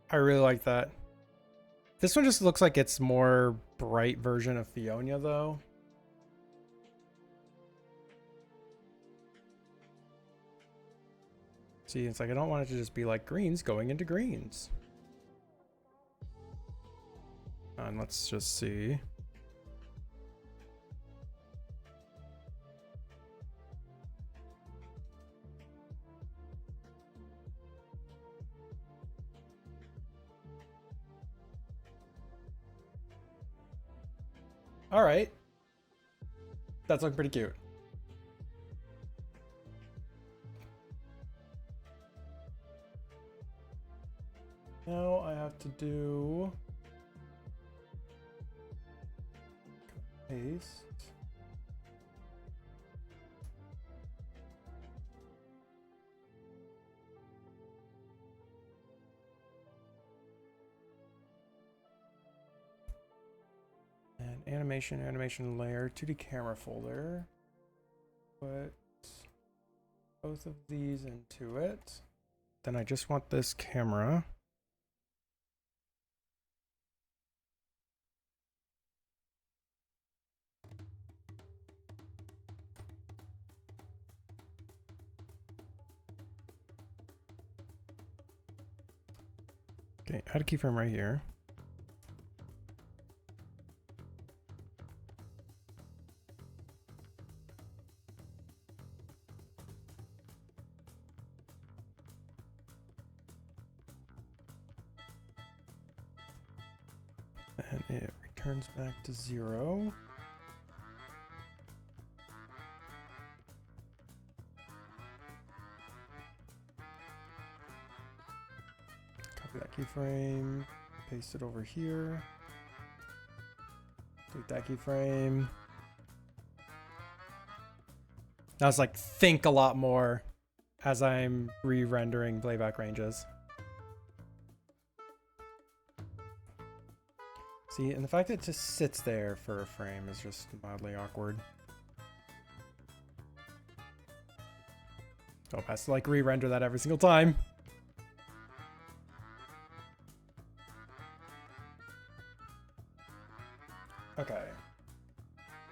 I really like that. This one just looks like it's more bright version of Fiona, though. See, it's like I don't want it to just be like greens going into greens. And let's just see. All right. That's looking pretty cute. Now I have to do paste. And animation layer, 2D camera folder. Put both of these into it. Then I just want this camera. Okay, add a keyframe right here. And it returns back to 0. Copy that keyframe, paste it over here. Delete that keyframe. Now it's like think a lot more as I'm re-rendering playback ranges. See, and the fact that it just sits there for a frame is just mildly awkward. Oh, it has to like re-render that every single time. Okay.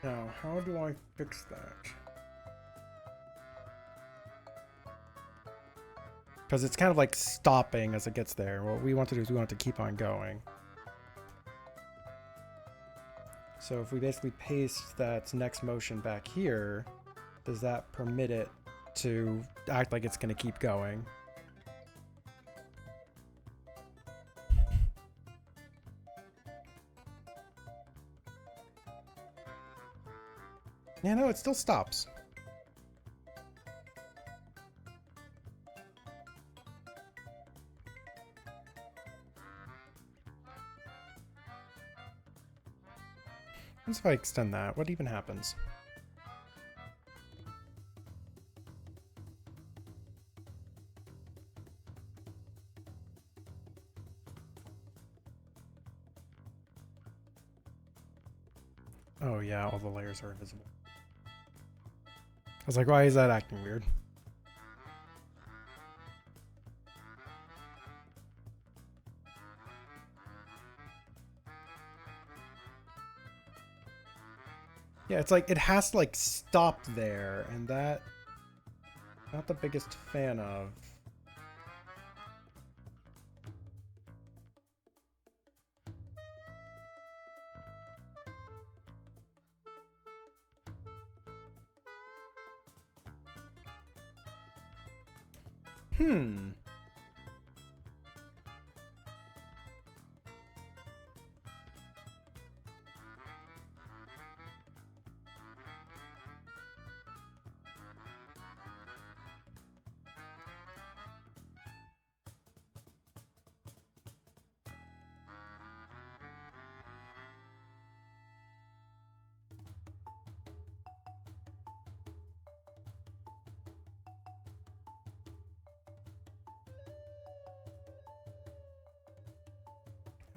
Now, how do I fix that? Because it's kind of like stopping as it gets there. What we want to do is we want it to keep on going. So if we basically paste that next motion back here, does that permit it to act like it's going to keep going? Yeah, no, it still stops. What if I extend that? What even happens? Oh yeah, all the layers are invisible. I was like, why is that acting weird? Yeah, it's like it has to like stop there, and that not the biggest fan of. Hmm.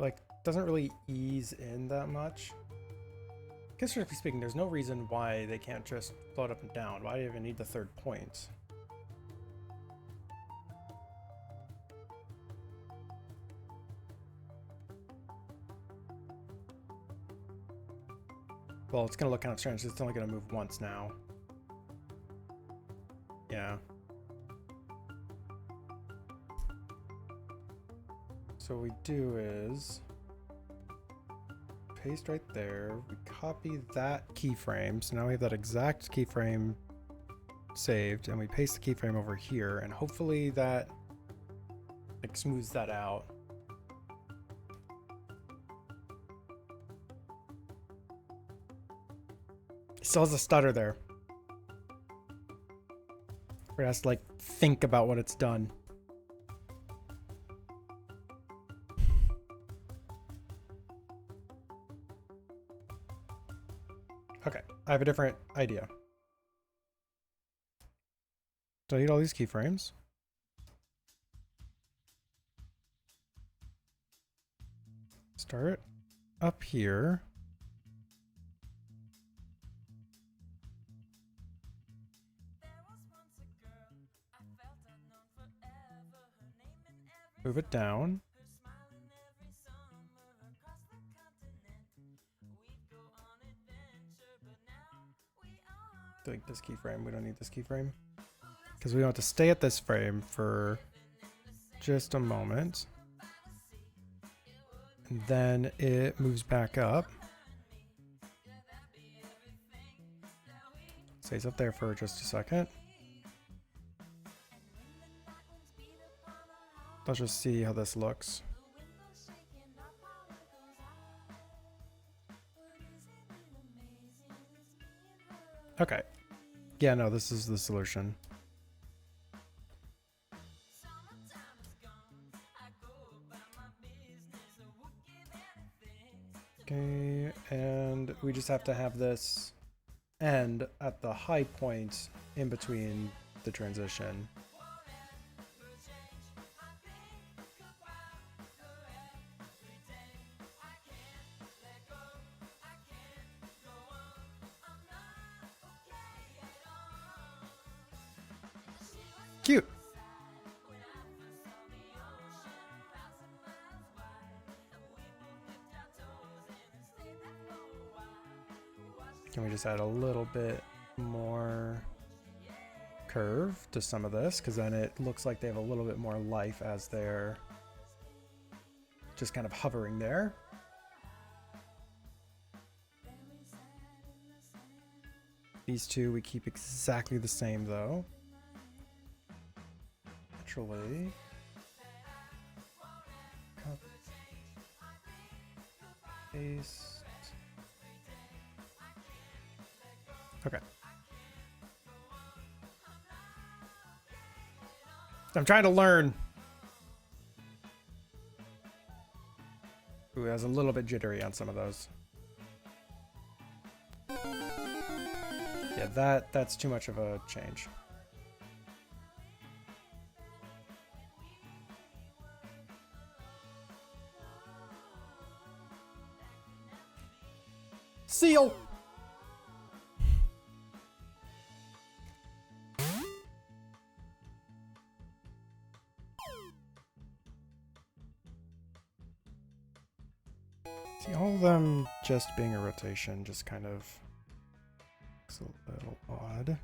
Like, doesn't really ease in that much. Historically speaking, there's no reason why they can't just float up and down. Why do you even need the third point? Well, it's gonna look kind of strange. It's only gonna move once now. Yeah. So what we do is paste right there. We copy that keyframe. So now we have that exact keyframe saved, and we paste the keyframe over here, and hopefully that like smooths that out. It still has a stutter there. Where it has to like think about what it's done. Okay, I have a different idea. Delete all these keyframes. Start up here. Move it down. Delete this keyframe. We don't need this keyframe. Because we want to stay at this frame for just a moment. And then it moves back up. Stays up there for just a second. Let's just see how this looks. Okay. Yeah, no, this is the solution. Okay, and we just have to have this end at the high point in between the transition. Cute. Can we just add a little bit more? curve to some of this, because then it looks like they have a little bit more life as they're just kind of hovering there. These two we keep exactly the same though. Naturally. Paste. Okay. I'm trying to learn. Ooh, I was a little bit jittery on some of those. Yeah, that's too much of a change. Seal! See, all of them just being a rotation just kind of looks a little odd.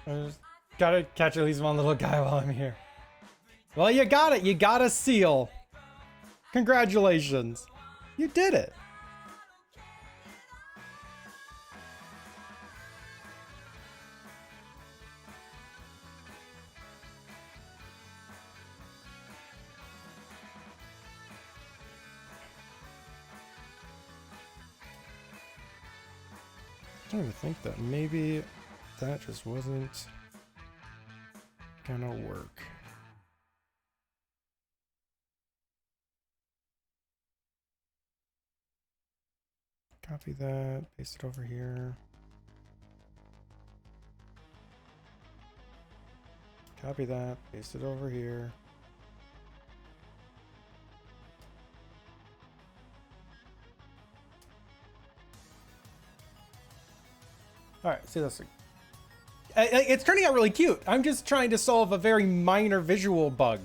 I just gotta catch at least one little guy while I'm here. Well, you got it. You got a seal. Congratulations. You did it. I'm trying to think that maybe that just wasn't gonna work. Copy that, paste it over here. Copy that, paste it over here. All right, see this. It's turning out really cute. I'm just trying to solve a very minor visual bug.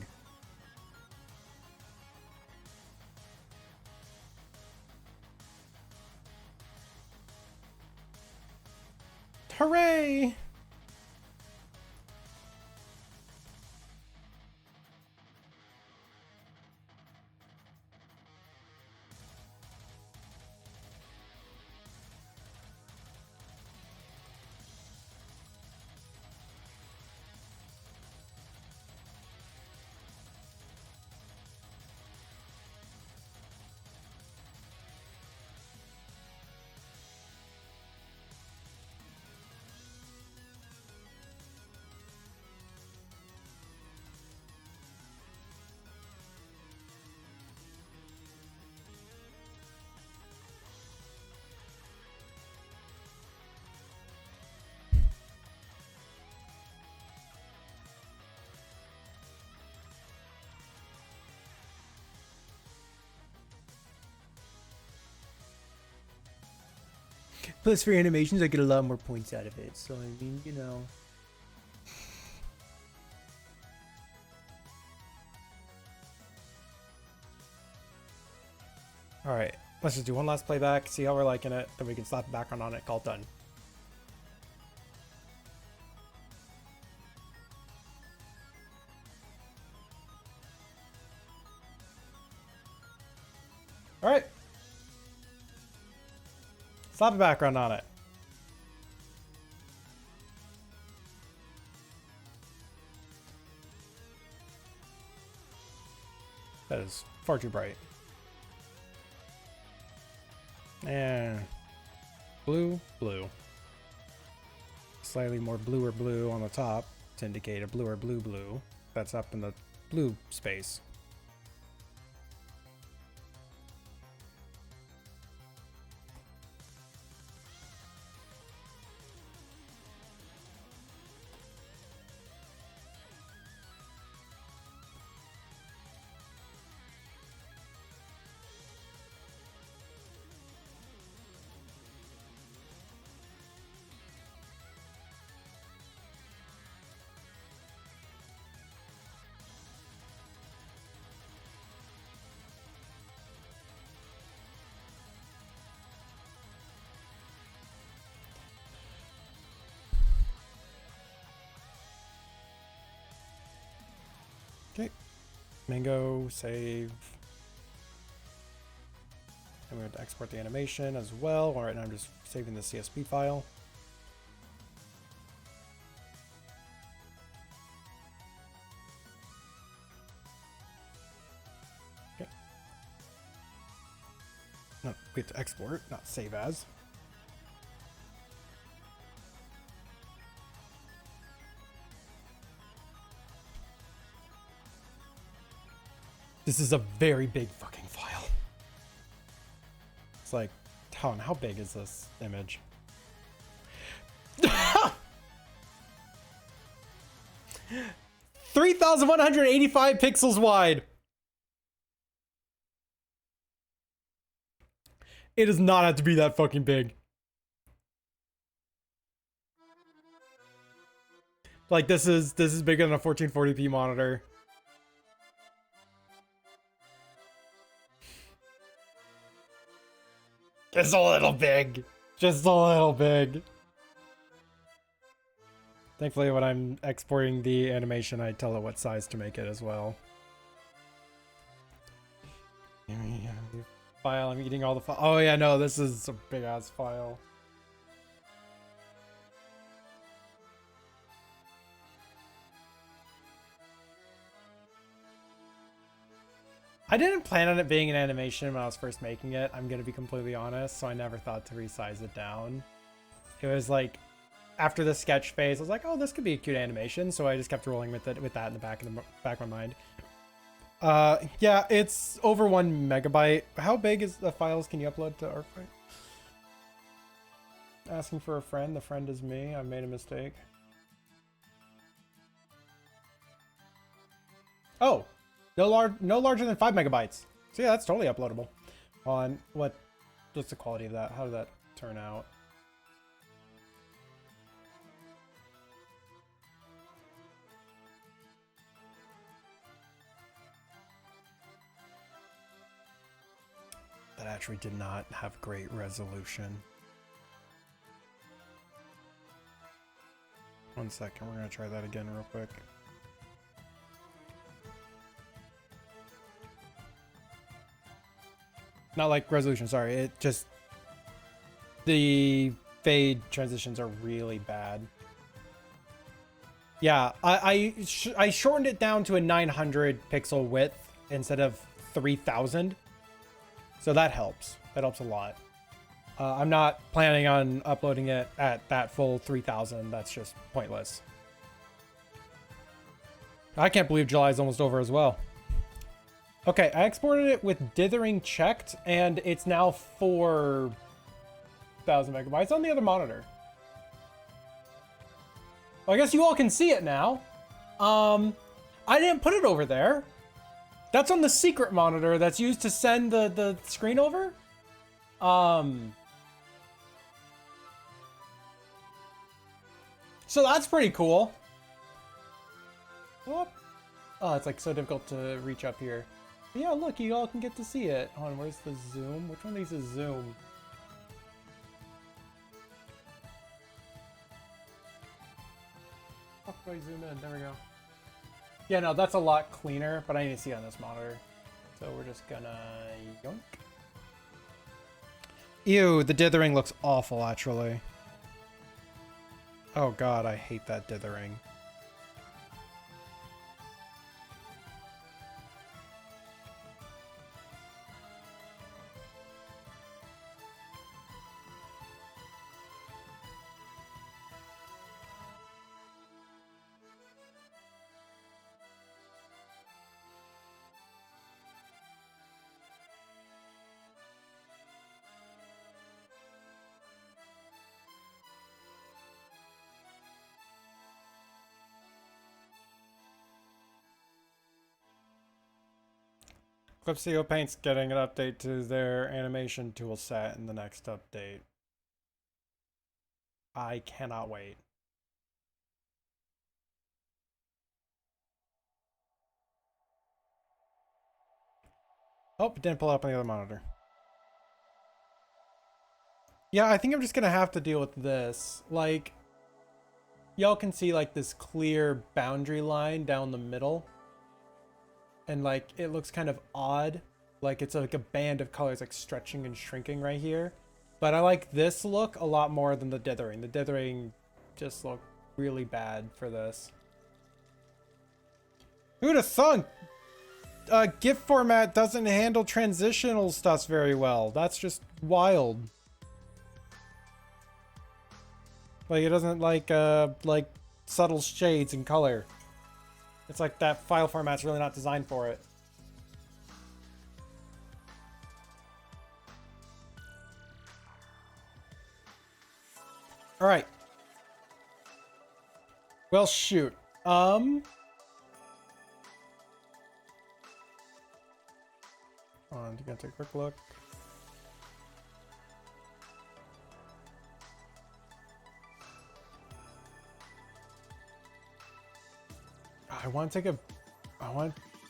Hooray! Plus, for animations, I get a lot more points out of it. So, I mean, you know. Alright, let's just do one last playback, see how we're liking it, then we can slap the background on it, call it done. Alright. Slap a background on it. That is far too bright. And blue, blue. Slightly more bluer blue on the top to indicate a bluer blue blue. That's up in the blue space. Okay. Mango, save. And we have to export the animation as well. All right, now I'm just saving the CSV file. Okay. No, we have to export, not save as. This is a very big fucking file. It's like, how big is this image? 3,185 pixels wide. It does not have to be that fucking big. Like this is bigger than a 1440p monitor. Just a little big. Just a little big. Thankfully, when I'm exporting the animation, I tell it what size to make it as well. File, I'm eating all the file. Oh yeah, no, this is a big ass file. I didn't plan on it being an animation when I was first making it. I'm gonna be completely honest, so I never thought to resize it down. It was like after the sketch phase, I was like, "Oh, this could be a cute animation," so I just kept rolling with it, with that in the back of my mind. Yeah, it's over 1 megabyte. How big is the files can you upload to ARTFIGHT? Asking for a friend. The friend is me. I made a mistake. Oh, no larger than 5 megabytes. So yeah, that's totally uploadable. On what's the quality of that? How did that turn out? That actually did not have great resolution. 1 second, we're gonna try that again real quick. Not like resolution, sorry. It just, the fade transitions are really bad. Yeah, I shortened it down to a 900 pixel width instead of 3000. So that helps. That helps a lot. I'm not planning on uploading it at that full 3000. That's just pointless. I can't believe July is almost over as well. Okay, I exported it with dithering checked, and it's now 4,000 megabytes on the other monitor. Well, I guess you all can see it now. I didn't put it over there. That's on the secret monitor that's used to send the screen over. So that's pretty cool. Whoop. Oh, it's like so difficult to reach up here. But yeah, look, you all can get to see it. Hold on, where's the zoom? Which one of these is zoom? How do I zoom in? There we go. Yeah, no, that's a lot cleaner, but I need to see it on this monitor. So we're just gonna yoink. Ew, the dithering looks awful, actually. Oh god, I hate that dithering. Clipseo Paint's getting an update to their animation tool set in the next update. I cannot wait. Oh, it didn't pull up on the other monitor. Yeah, I think I'm just gonna have to deal with this. Like, y'all can see like this clear boundary line down the middle. and like it looks kind of odd, like it's like a band of colors like stretching and shrinking right here. But I like this look a lot more than the dithering. The dithering just looked really bad for this. Who'd have thunk? GIF format doesn't handle transitional stuff very well. That's just wild. Like it doesn't like subtle shades in color. It's like that file format's really not designed for it. All right. Well, shoot. Hold on, I'm gonna take a quick look. I want to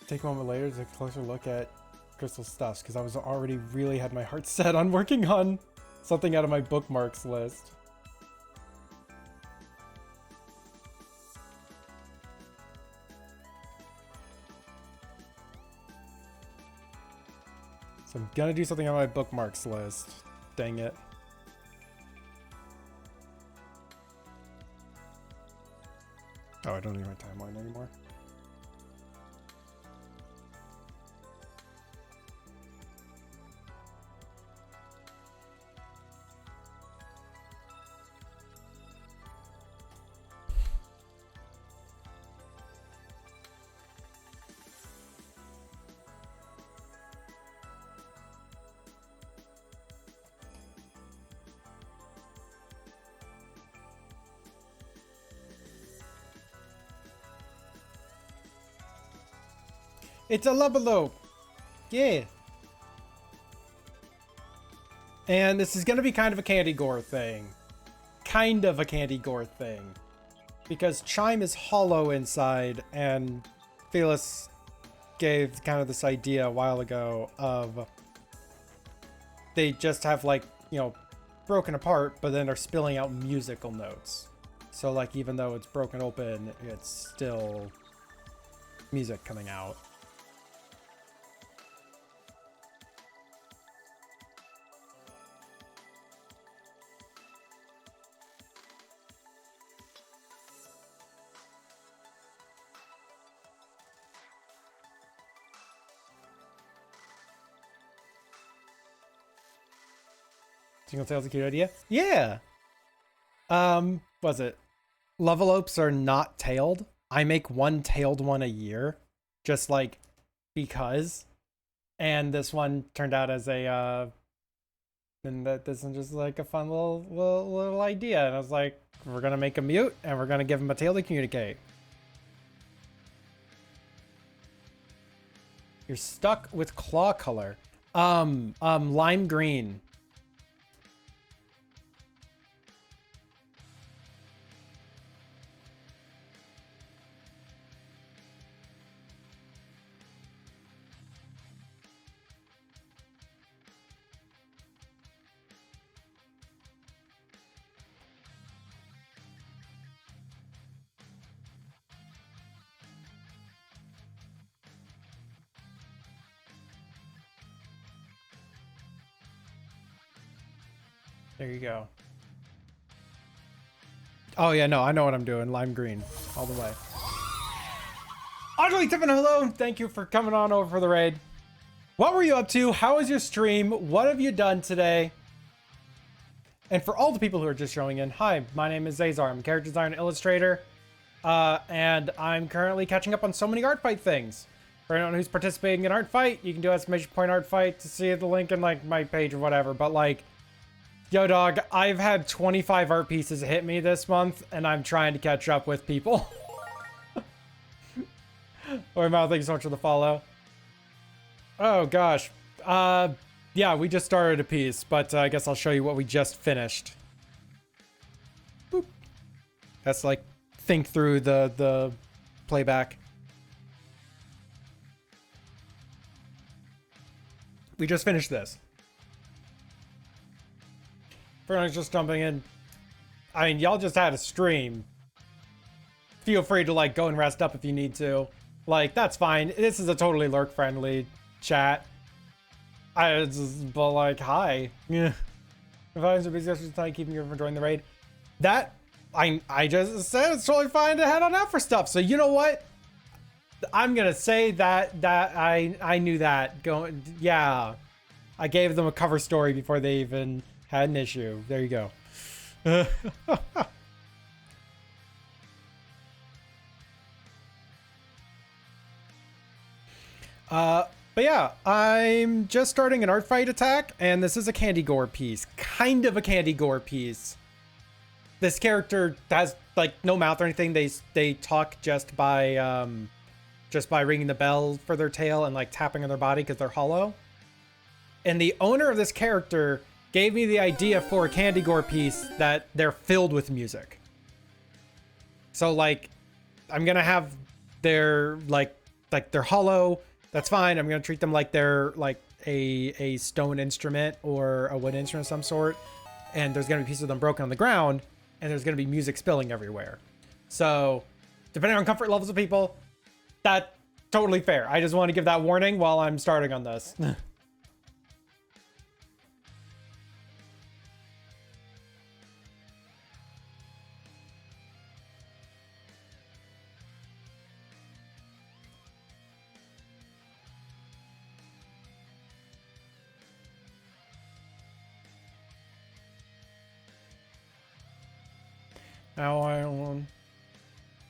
take a moment later to take a closer look at Crystal Stuffs because I was already really had my heart set on working on something out of my bookmarks list. So I'm gonna do something on my bookmarks list. Dang it. Oh, I don't need my timeline anymore. It's a Lubbelope! Yeah! And this is gonna be kind of a candy gore thing. Kind of a candy gore thing. Because Chime is hollow inside, and Felis gave kind of this idea a while ago of they just have like, you know, broken apart, but then are spilling out musical notes. So like even though it's broken open, it's still music coming out. Single tail's a cute idea. Yeah. Was it? Levelopes are not tailed. I make one tailed one a year, just like because. And this one turned out as a and that this is just like a fun little idea. And I was like, we're gonna make a mute and we're gonna give him a tail to communicate. You're stuck with claw color. Lime green. There you go. Oh yeah, no, I know what I'm doing. Lime green, all the way. Audrey Tiffin, hello. Thank you for coming on over for the raid. What were you up to? How was your stream? What have you done today? And for all the people who are just showing in, hi, my name is Zazar. I'm a character designer and illustrator. And I'm currently catching up on so many ARTFIGHT things. For anyone who's participating in ARTFIGHT, you can do exclamation point ARTFIGHT to see the link in like my page or whatever. But like, yo dog, I've had 25 art pieces hit me this month and I'm trying to catch up with people. Or Mal, thank you so much for the follow. Oh gosh. Yeah, we just started a piece, but I guess I'll show you what we just finished. Boop. That's like think through the playback. We just finished this. For anyone just jumping in, I mean, y'all just had a stream. Feel free to like go and rest up if you need to. Like, that's fine. This is a totally lurk-friendly chat. But like, hi. Yeah. If I was a busy tonight, keeping you from joining the raid. That, I just said it's totally fine to head on out for stuff. So you know what? I'm gonna say that I knew that going. Yeah, I gave them a cover story before they even had an issue. There you go. But yeah, I'm just starting an art fight attack, and this is a candy gore piece. Kind of a candy gore piece. This character has like no mouth or anything. They talk just by ringing the bell for their tail and like tapping on their body because they're hollow. And the owner of this character gave me the idea for a candy gore piece that they're filled with music. So like, I'm gonna have their like they're hollow. That's fine. I'm gonna treat them like they're like a stone instrument or a wood instrument of some sort. And there's gonna be pieces of them broken on the ground, and there's gonna be music spilling everywhere. So, depending on comfort levels of people, that's totally fair. I just want to give that warning while I'm starting on this. Now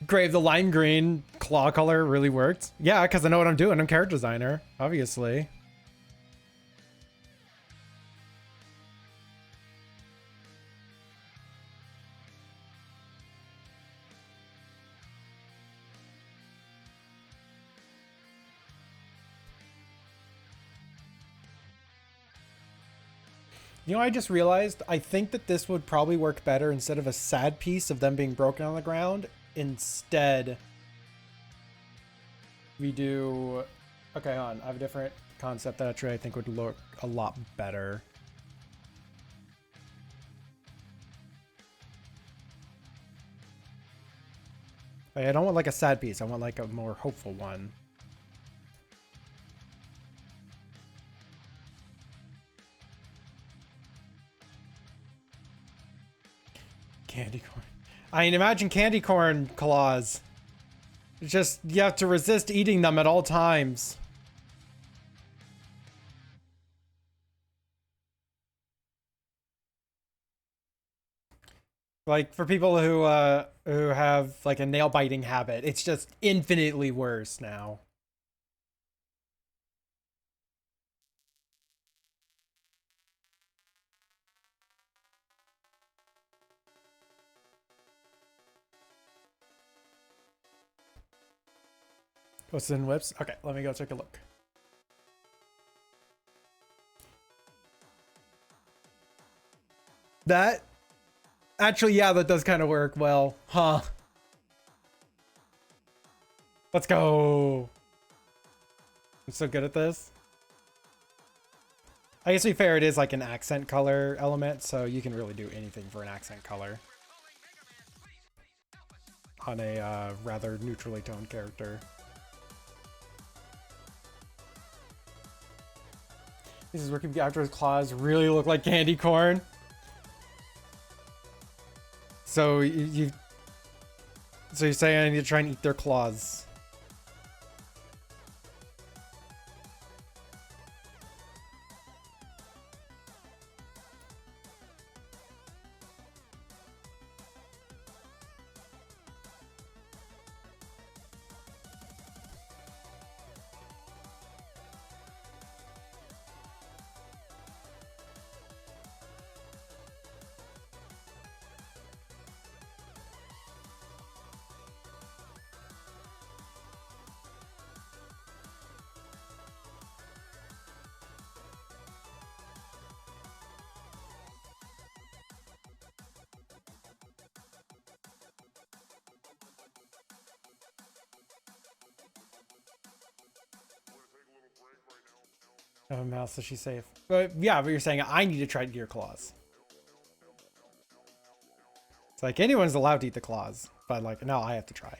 Grave, the lime green claw color really worked. Yeah, because I know what I'm doing. I'm character designer, obviously. You know, I just realized, I think that this would probably work better instead of a sad piece of them being broken on the ground. Instead, we do... Okay, hold on. I have a different concept that actually I think would look a lot better. I don't want like a sad piece. I want like a more hopeful one. Candy corn. I mean, imagine candy corn claws. It's just, you have to resist eating them at all times. Like, for people who have like a nail biting habit, it's just infinitely worse now. What's in whips? Okay, let me go take a look. That actually, yeah, that does kind of work well, huh? Let's go. I'm so good at this. I guess to be fair, it is like an accent color element, so you can really do anything for an accent color on a rather neutrally toned character. This is working after his claws really look like candy corn. So so you're saying I need to try and eat their claws. Oh, mouse, so she's safe. But yeah, but you're saying I need to try to eat your claws. It's like anyone's allowed to eat the claws, but like, no, I have to try.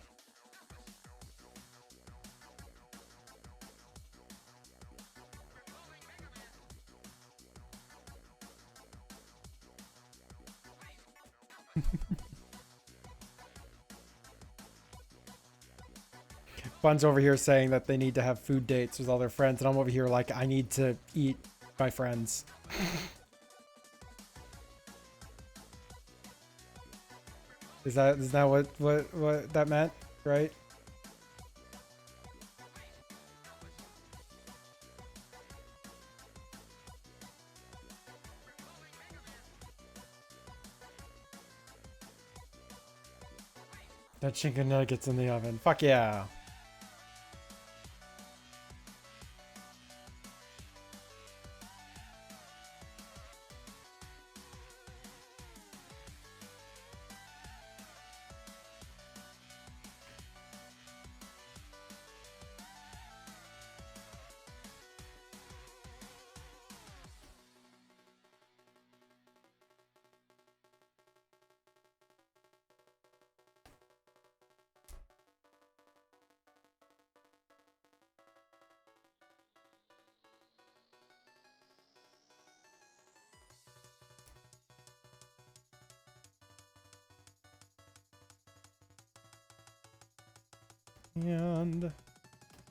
Bun's over here saying that they need to have food dates with all their friends, and I'm over here like, I need to eat my friends. Is that what that meant, right? That chicken nuggets in the oven. Fuck yeah.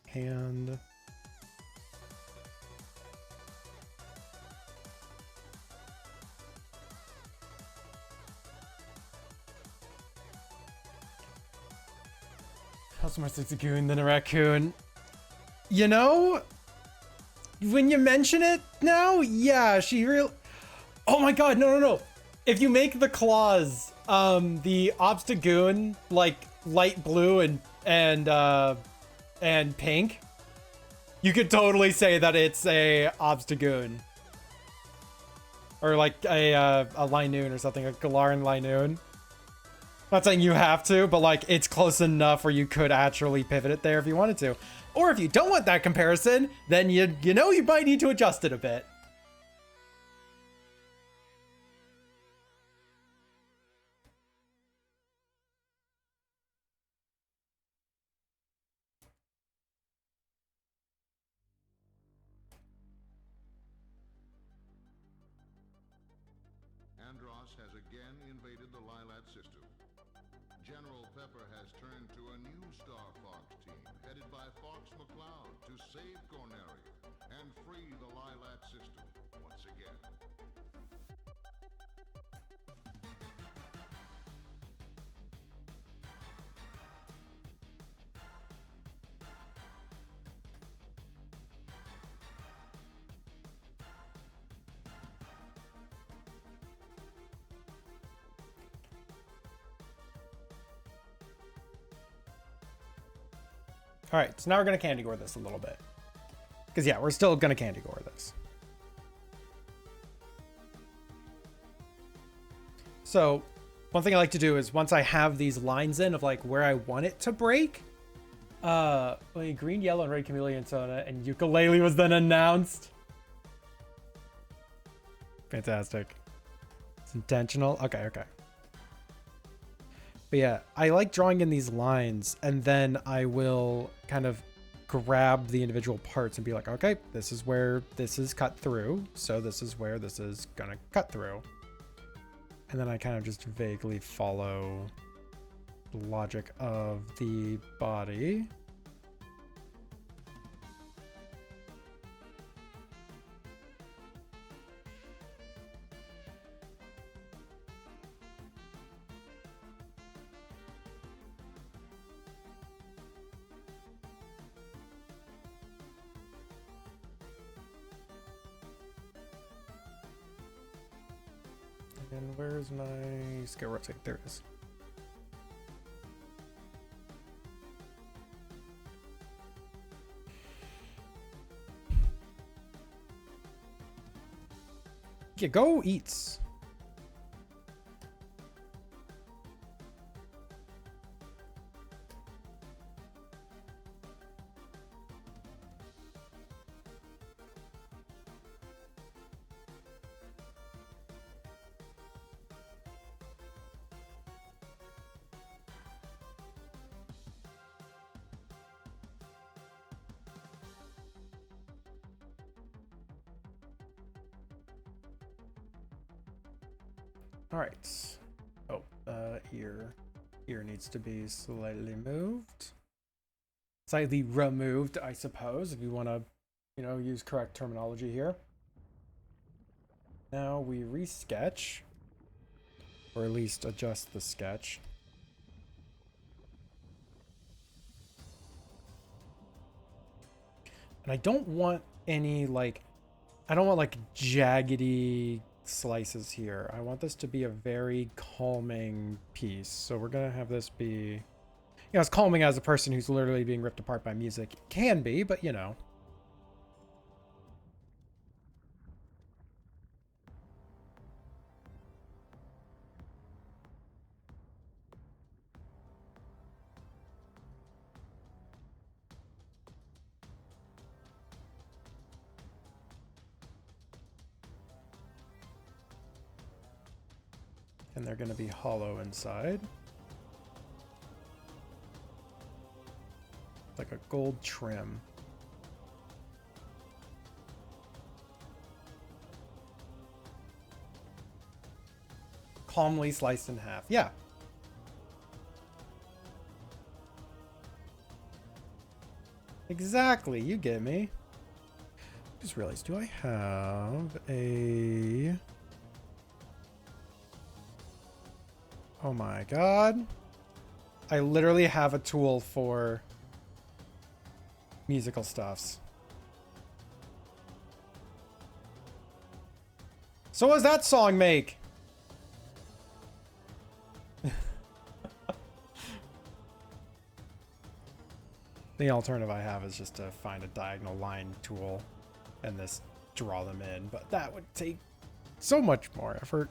Hand. How's more like a goon than a raccoon? You know, when you mention it now, yeah, she real. Oh my god, no. If you make the claws, the obstagoon like light blue and pink, you could totally say that it's a obstagoon. Or like a Linoon or something, a Galaran Linoon. Not saying you have to, but like it's close enough where you could actually pivot it there if you wanted to. Or if you don't want that comparison, then you know you might need to adjust it a bit. Andros has again invaded the Lilat system. General Pepper has turned to a new Star Fox team, headed by Fox McCloud, to save Corneria and free the Lilat system once again. All right, so now we're gonna candy gore this a little bit. Because yeah, we're still gonna candy gore this. So one thing I like to do is once I have these lines in of like where I want it to break, green, yellow, and red chameleon soda and ukulele was then announced. Fantastic. It's intentional. Okay. But yeah, I like drawing in these lines, and then I will kind of grab the individual parts and be like, okay, this is where this is cut through, so this is where this is gonna cut through. And then I kind of just vaguely follow the logic of the body. And where's my scale rotate? There it is. Yeah, go eats. All right. Oh, ear. Ear needs to be slightly moved. Slightly removed, I suppose, if you want to, you know, use correct terminology here. Now we resketch, or at least adjust the sketch. And I don't want any, like, I don't want, like, jaggedy slices here. I want this to be a very calming piece. So we're going to have this be, you know, as calming as a person who's literally being ripped apart by music can be, but, you know. And they're going to be hollow inside. Like a gold trim. Calmly sliced in half. Yeah. Exactly. You get me. Just realized, do I have a... Oh my god. I literally have a tool for musical stuffs. So what does that song make? The alternative I have is just to find a diagonal line tool and this draw them in, but that would take so much more effort.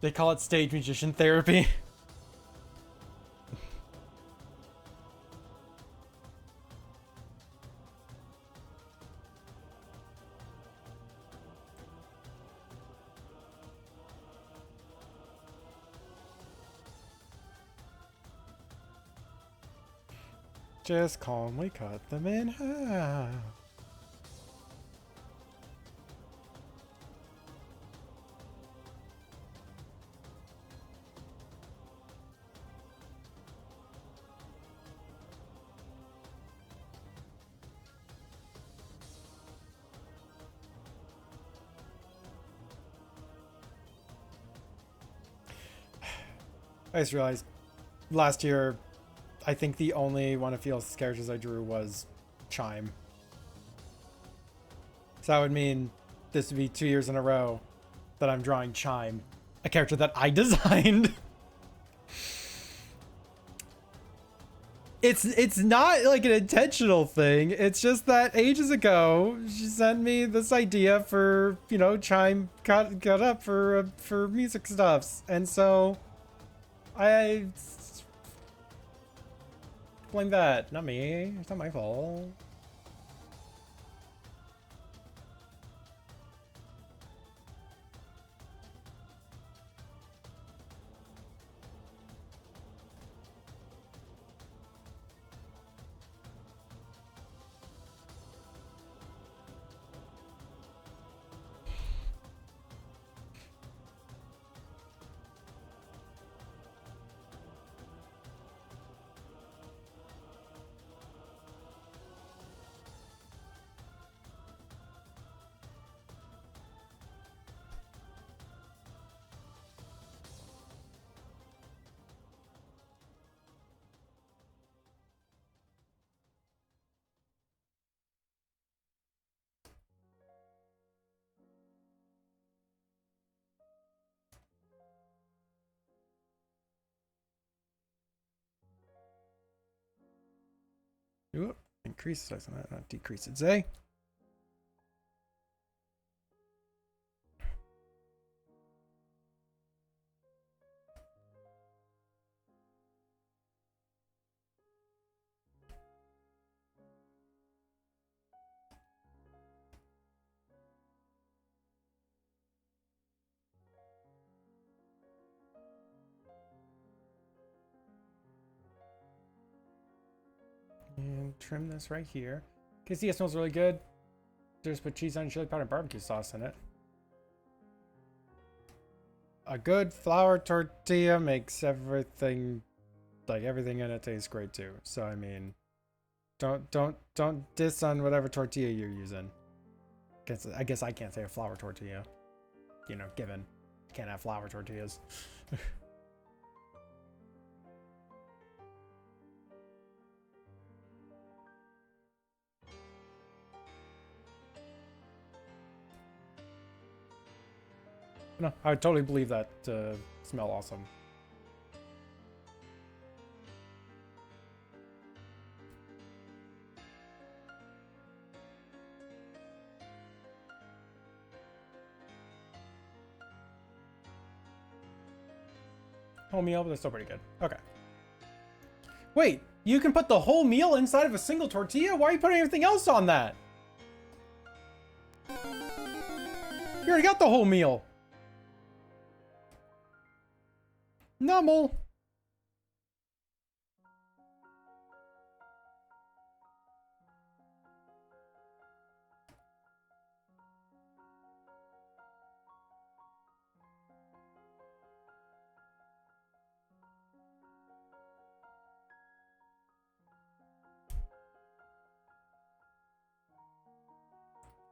They call it stage musician therapy. Just calmly cut them in half. I just realized last year, I think the only one of Felix's characters I drew was Chime. So that would mean this would be 2 years in a row that I'm drawing Chime, a character that I designed. It's not like an intentional thing. It's just that ages ago she sent me this idea for, you know, Chime got up for music stuffs, and so I blame that. Not me. It's not my fault. Oop, increase the size on that, not decrease it. Zay. trim this right here. Quesadilla smells really good. Just put cheese on, chili powder, and barbecue sauce in it. A good flour tortilla makes everything, like everything in it tastes great too. So I mean, don't diss on whatever tortilla you're using. I guess I can't say a flour tortilla. You know, given you can't have flour tortillas. No, I would totally believe that smell awesome. Whole meal, but it's still pretty good. Okay. Wait, you can put the whole meal inside of a single tortilla? Why are you putting everything else on that? You already got the whole meal. Normal.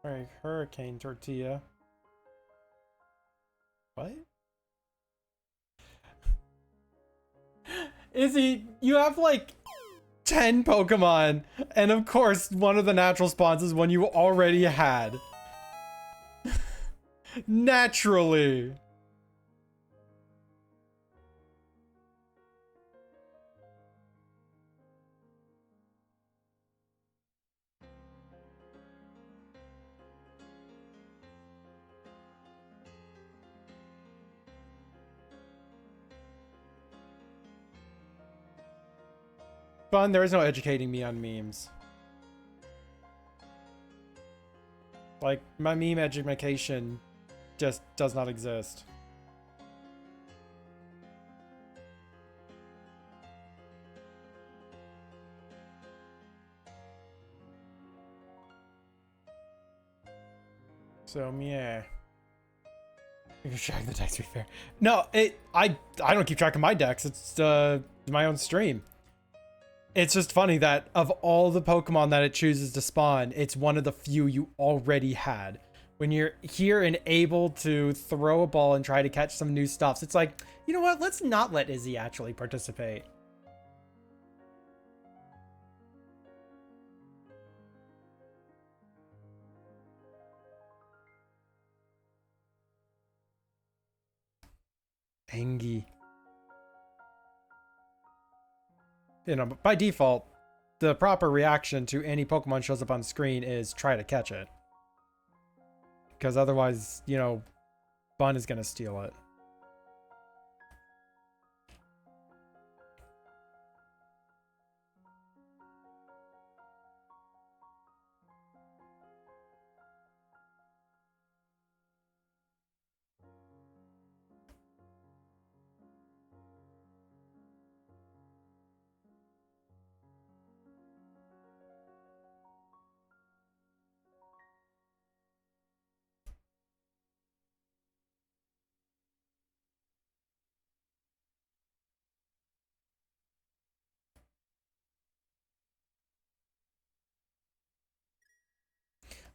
Alright, hurricane tortilla. What? Izzy, you have like 10 Pokemon, and of course, one of the natural spawns is one you already had. Naturally. Fun, there is no educating me on memes. Like, my meme education just does not exist. So, yeah. You can track the decks, to be fair. No, I don't keep track of my decks. It's my own stream. It's just funny that of all the Pokemon that it chooses to spawn, it's one of the few you already had. When you're here and able to throw a ball and try to catch some new stuffs, it's like, you know what? Let's not let Izzy actually participate. Angie. You know, by default, the proper reaction to any Pokemon shows up on screen is try to catch it. Because otherwise, you know, Bun is going to steal it.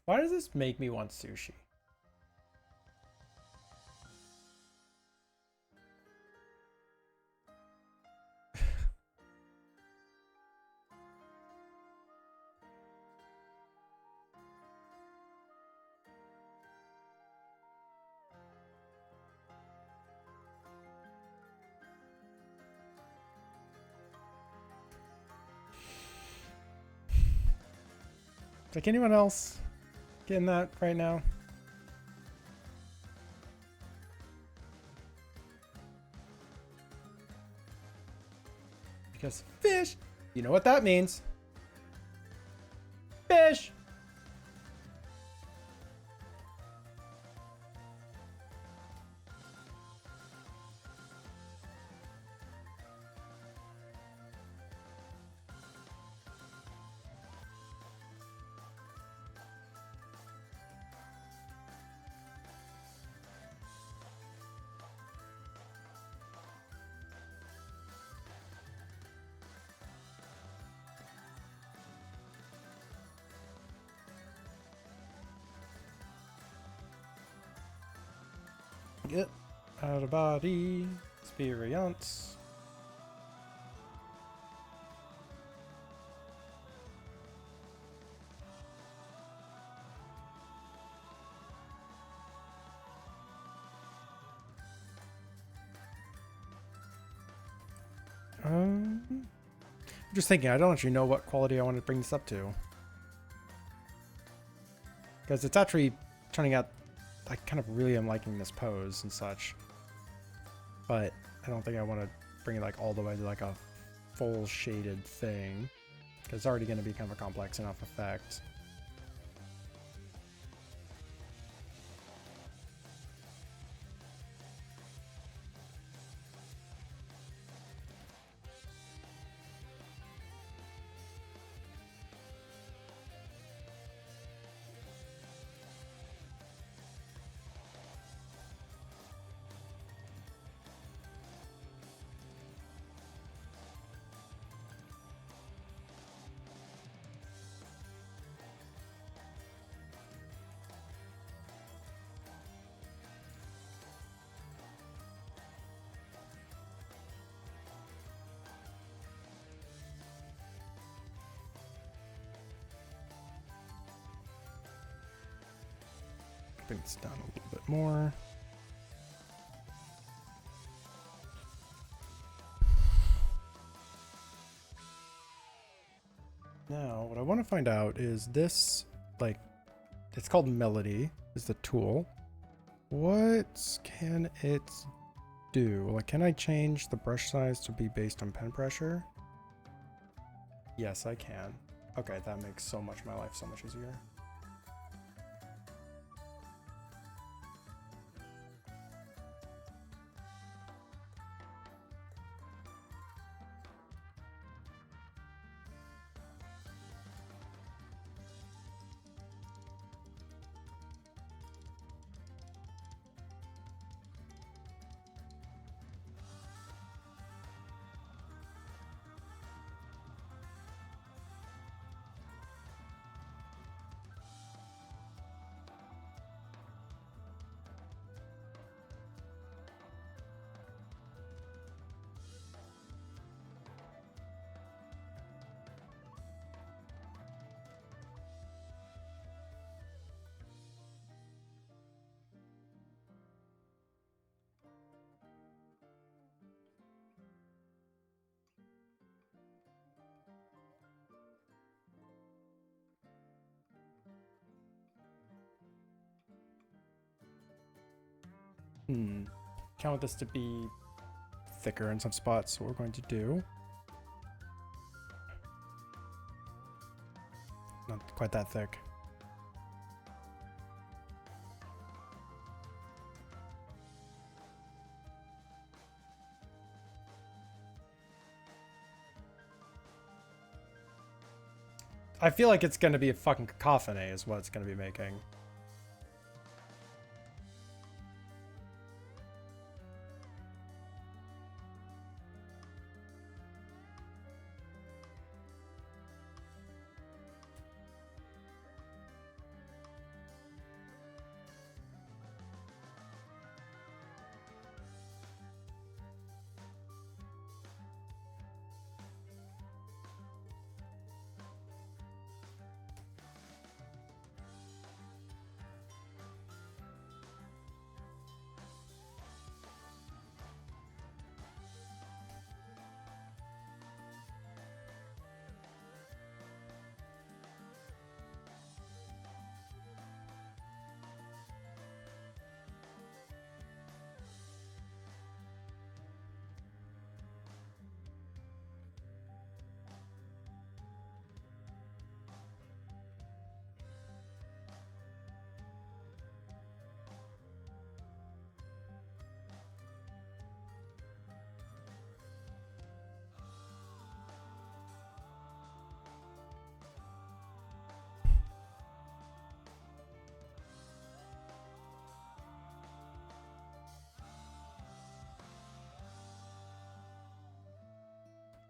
Why does this make me want sushi? Like anyone else getting that right now? Because fish, you know what that means. Fish. Get out of body experience. I'm just thinking, I don't actually know what quality I want to bring this up to. Because it's actually turning out, I kind of really am liking this pose and such. But I don't think I want to bring it like all the way to like a full shaded thing. Because it's already going to be kind of a complex enough effect. Bring this down a little bit more. Now, what I want to find out is this, like, it's called Melody, is the tool. What can it do? Like, can I change the brush size to be based on pen pressure? Yes, I can. Okay, that makes so much my life so much easier. I want this to be thicker in some spots, so what we're going to do. Not quite that thick. I feel like it's going to be a fucking cacophony is what it's going to be making.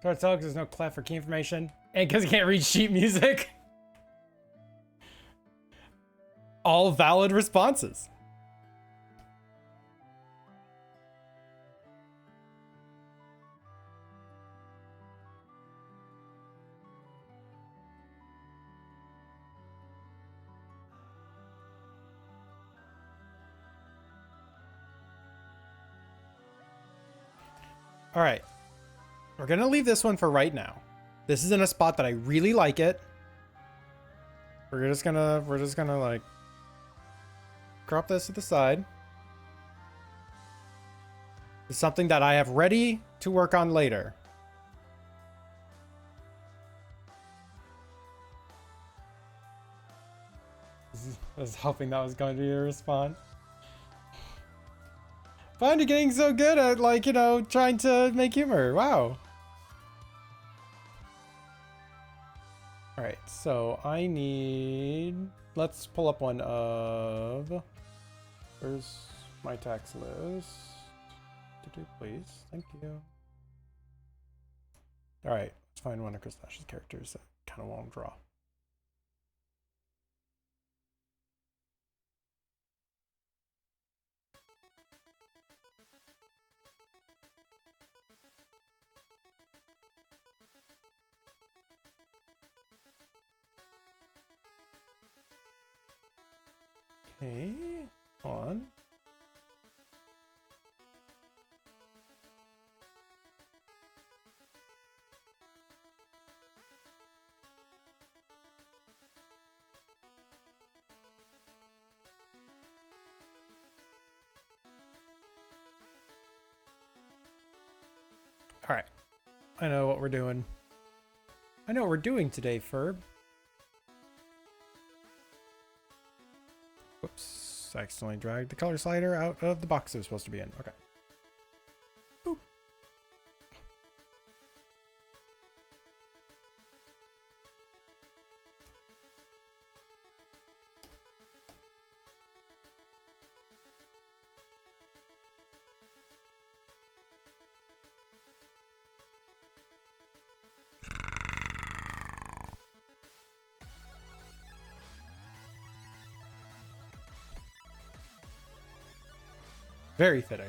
Hard to tell because there's no clef for key information. And because you can't read sheet music. All valid responses. All right. We're going to leave this one for right now. This is in a spot that I really like it. We're just gonna like crop this to the side. It's something that I have ready to work on later. I was hoping that was going to be a response. Find you getting so good at, like, you know, trying to make humor. Wow. Alright, so I need... Let's pull up one of... Where's my tax list? Please. Thank you. Alright, let's find one of Chris Nash's characters that kind of won't draw. Okay, on. All right, I know what we're doing. I know what we're doing today, Ferb. Whoops, I accidentally dragged the color slider out of the box it was supposed to be in. Okay. Boop. Very fitting.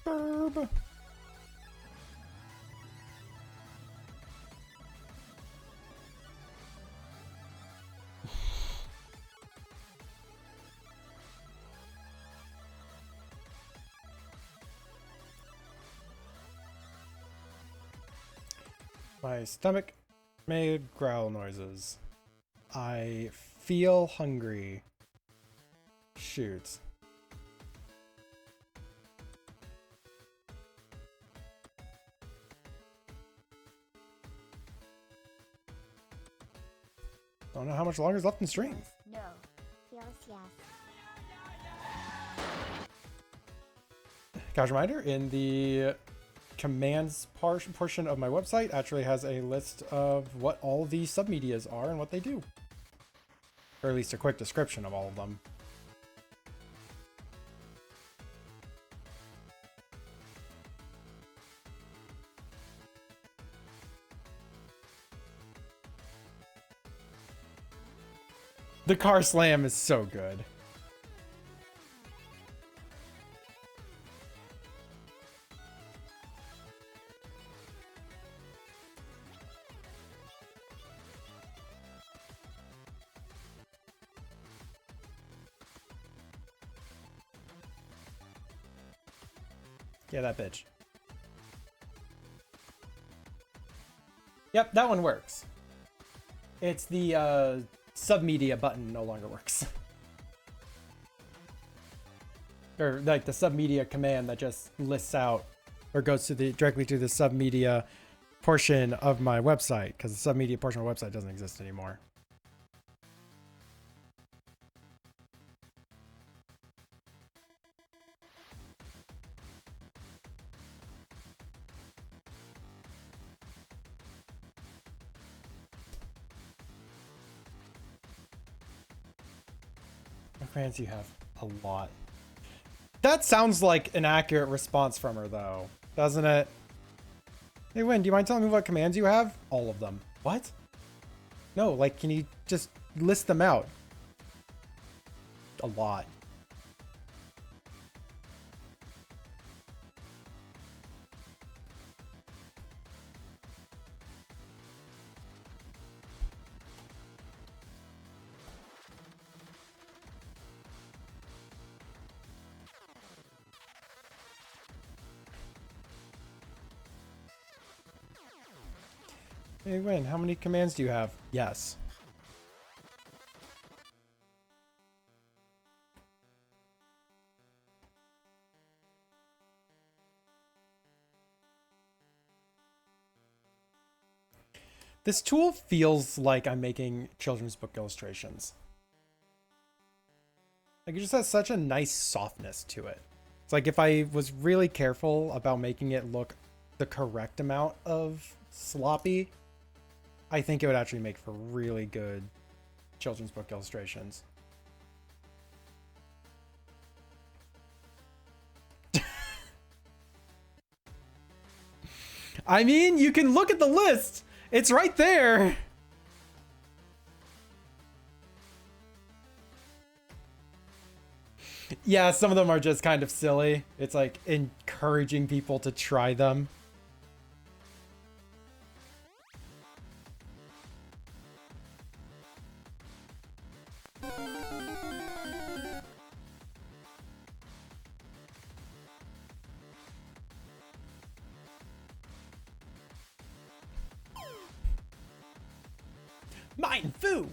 Burb. My stomach made growl noises. I feel hungry. Shoot. Don't know how much longer is left in stream. No. Yes, yes. Casual reminder, in the commands portion of my website actually has a list of what all the submedias are and what they do. Or at least a quick description of all of them. The car slam is so good. Yeah, that bitch. Yep, that one works. It's the submedia button no longer works. Or like the submedia command that just lists out or goes to the directly to the submedia portion of my website, because the submedia portion of my website doesn't exist anymore. Fans you have a lot. That sounds like an accurate response from her though, doesn't it? Hey Win, do you mind telling me what commands you have? All of them. What? No, like, can you just list them out? A lot. Hey, Win, how many commands do you have? Yes. This tool feels like I'm making children's book illustrations. Like, it just has such a nice softness to it. It's like if I was really careful about making it look the correct amount of sloppy, I think it would actually make for really good children's book illustrations. I mean, you can look at the list. It's right there. Yeah, some of them are just kind of silly. It's like encouraging people to try them. Mine foo.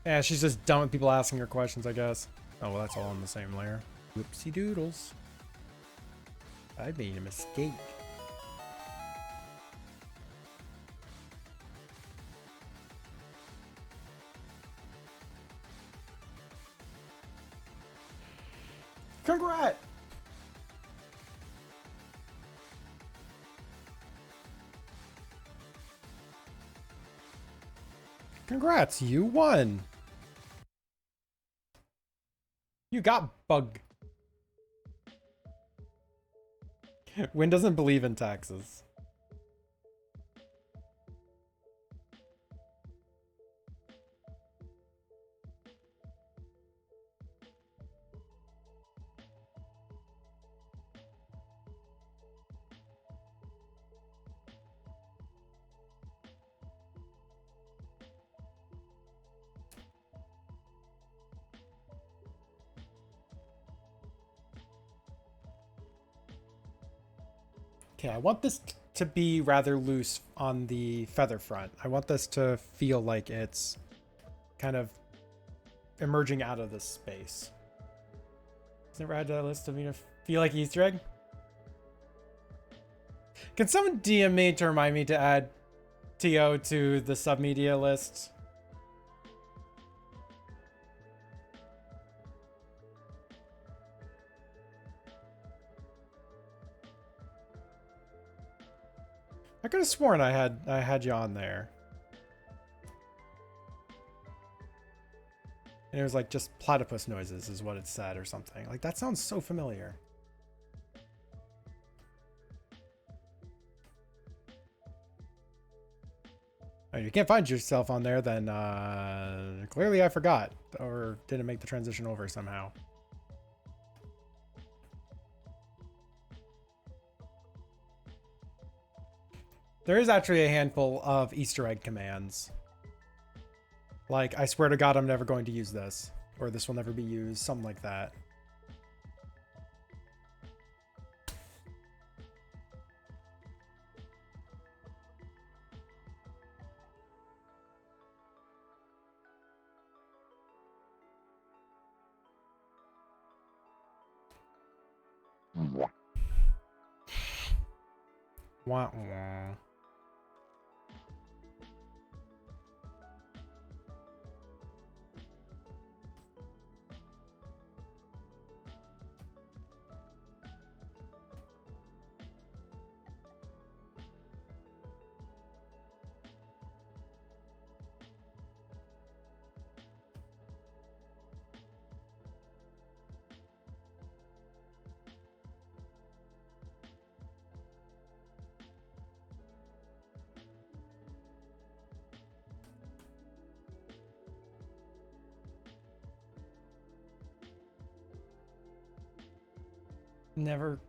Yeah, she's just done with people asking her questions, I guess. Oh, well, that's all on the same layer. Whoopsie doodles. I made a mistake. Congrats! Congrats, you won. You got bug. Win doesn't believe in taxes. Okay, I want this to be rather loose on the feather front. I want this to feel like it's kind of emerging out of this space. Never add to that list of me to feel like Easter egg. Can someone DM me to remind me to add TO to the submedia list? I could have sworn I had you on there. And it was like just platypus noises is what it said or something. Like that sounds so familiar. If you can't find yourself on there, then clearly I forgot or didn't make the transition over somehow. There is actually a handful of Easter egg commands. Like, I swear to God, I'm never going to use this. Or this will never be used. Something like that. Wah, wah. Never.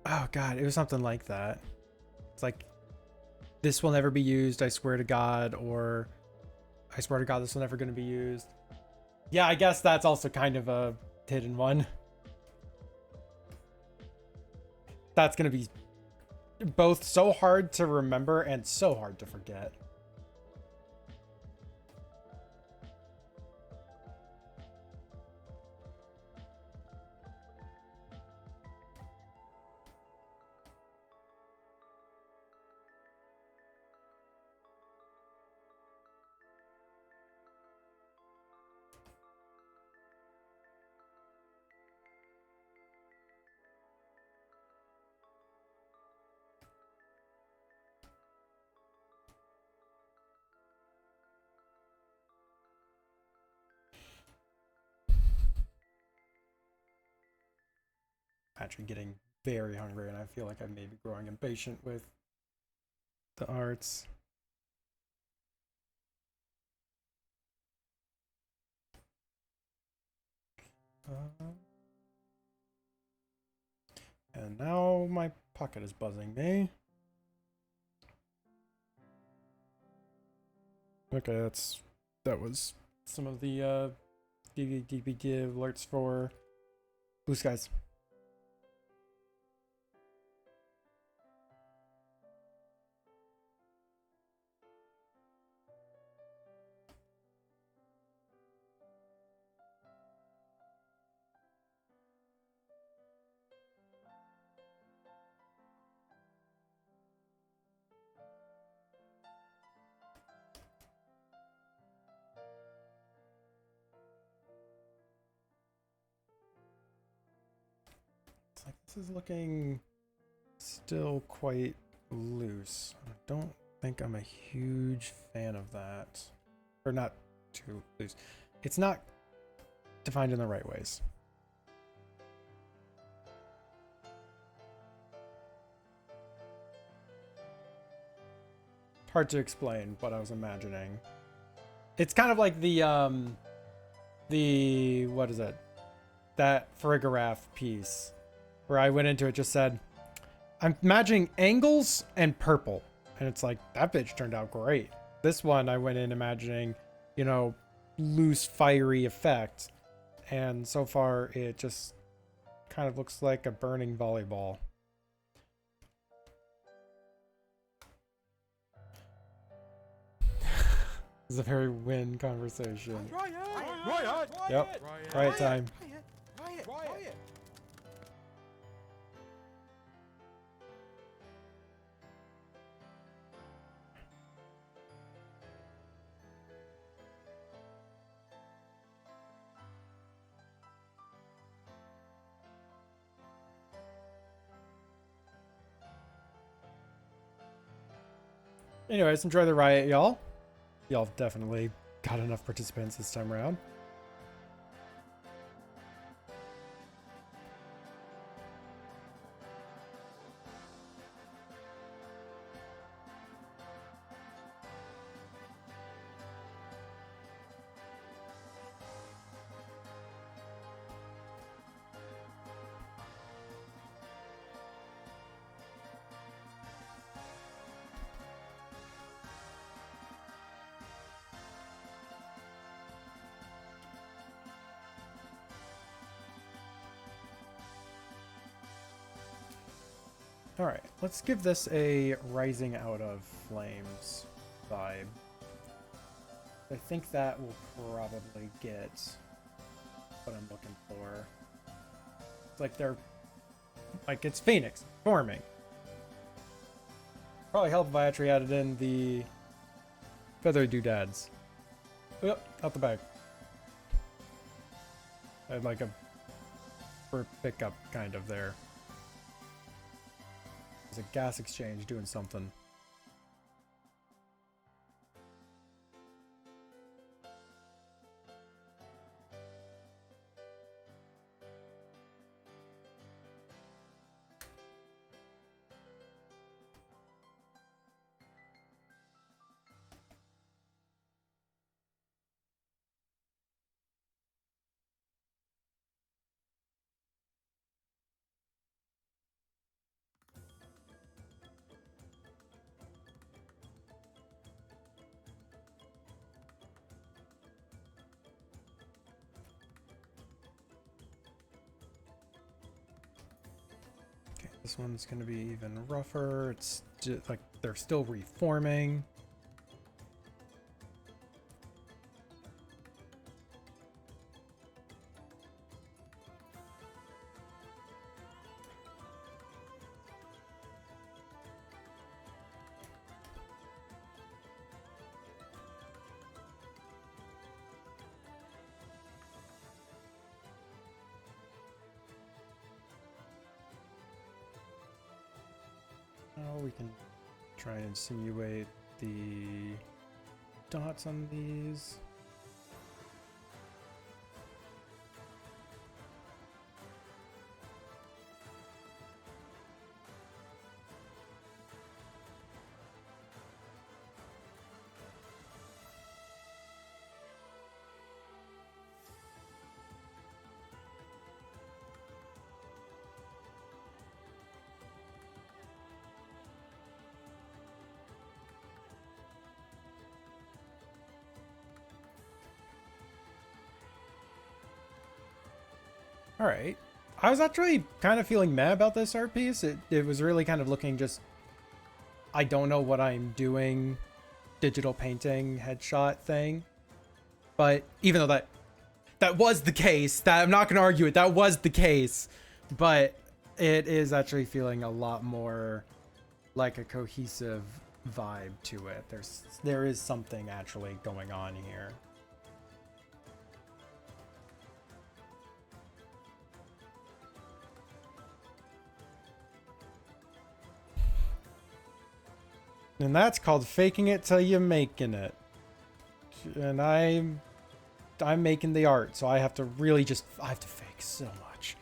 Oh God, it was something like that. It's like, this will never be used, I swear to God, or I swear to God, this will never going to be used. Yeah, I guess that's also kind of a hidden one. That's gonna be both so hard to remember and so hard to forget. Actually getting very hungry, and I feel like I may be growing impatient with the arts. And now my pocket is buzzing me. Okay, that was some of the DVD alerts for Blue Skies. It's like this is looking still quite loose. I don't think I'm a huge fan of that. Or not too loose. It's not defined in the right ways. Hard to explain what I was imagining. It's kind of like the what is it? That Farigiraf piece where I went into it, just said, I'm imagining angles and purple. And it's like, that bitch turned out great. This one I went in imagining, you know, loose, fiery effect. And so far it just kind of looks like a burning volleyball. It's a very win conversation. Riot! Yep. Riot time. Riot! Anyways, enjoy the riot, y'all. Y'all definitely got enough participants this time around. All right, let's give this a rising out of flames vibe. I think that will probably get what I'm looking for. It's like they're, like it's Phoenix forming. Probably help if I actually added in the feathery doodads. Yep, out the bag. I had like a for pickup kind of there. There's a gas exchange doing something. This one's gonna be even rougher. It's just, like they're still reforming. Oh, we can try and insinuate the dots on these. All right. I was actually kind of feeling mad about this art piece. It was really kind of looking just, I don't know what I'm doing, digital painting headshot thing. But even though that was the case, that I'm not going to argue it, that was the case. But it is actually feeling a lot more like a cohesive vibe to it. There is something actually going on here. And that's called faking it till you're making it. And I'm making the art, so I have to really I have to fake so much.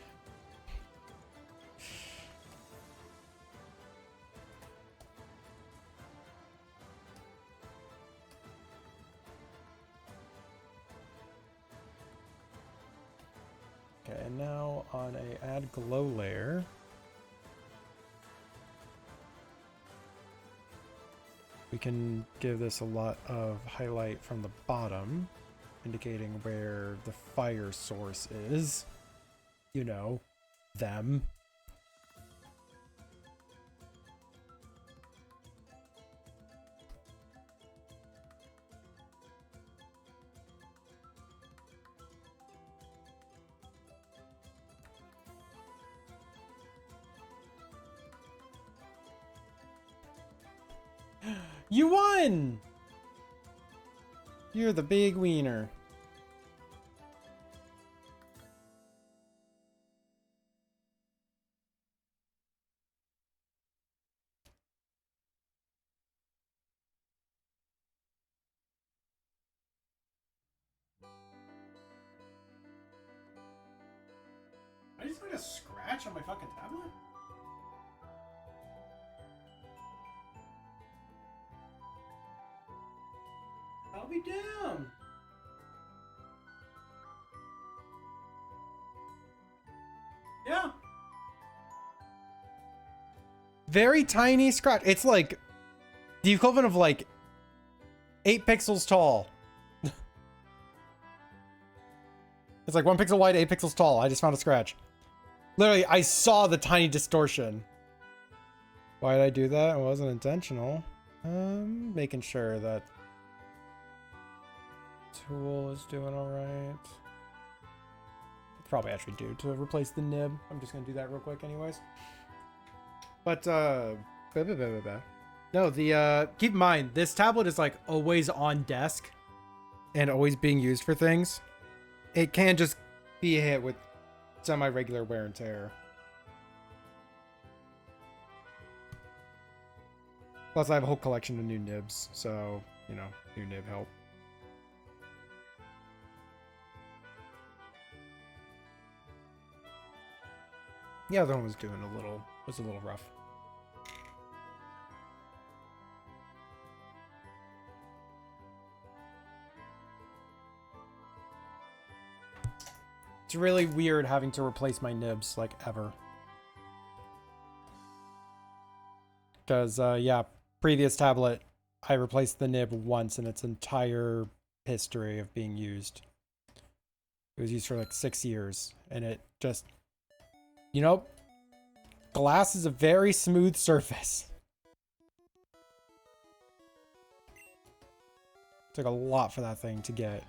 Okay, and now on a add glow layer. We can give this a lot of highlight from the bottom, indicating where the fire source is. You know, them. You won! You're the big wiener. I just got a scratch on my fucking tablet? I'll be damned. Yeah. Very tiny scratch. It's like the equivalent of like 8 pixels tall. It's like 1 pixel wide, 8 pixels tall. I just found a scratch. Literally, I saw the tiny distortion. Why did I do that? It wasn't intentional. Making sure that tool is doing all right. It's probably actually due to replace the nib. I'm just gonna do that real quick anyways. But no, keep in mind, this tablet is like always on desk and always being used for things. It can just be hit with semi-regular wear and tear. Plus I have a whole collection of new nibs, so you know, new nib help. Yeah, the other one was doing was a little rough. It's really weird having to replace my nibs, like, ever. Because, yeah, previous tablet, I replaced the nib once in its entire history of being used. It was used for, like, 6 years, and it just, you know, Glass is a very smooth surface. Took a lot for that thing to get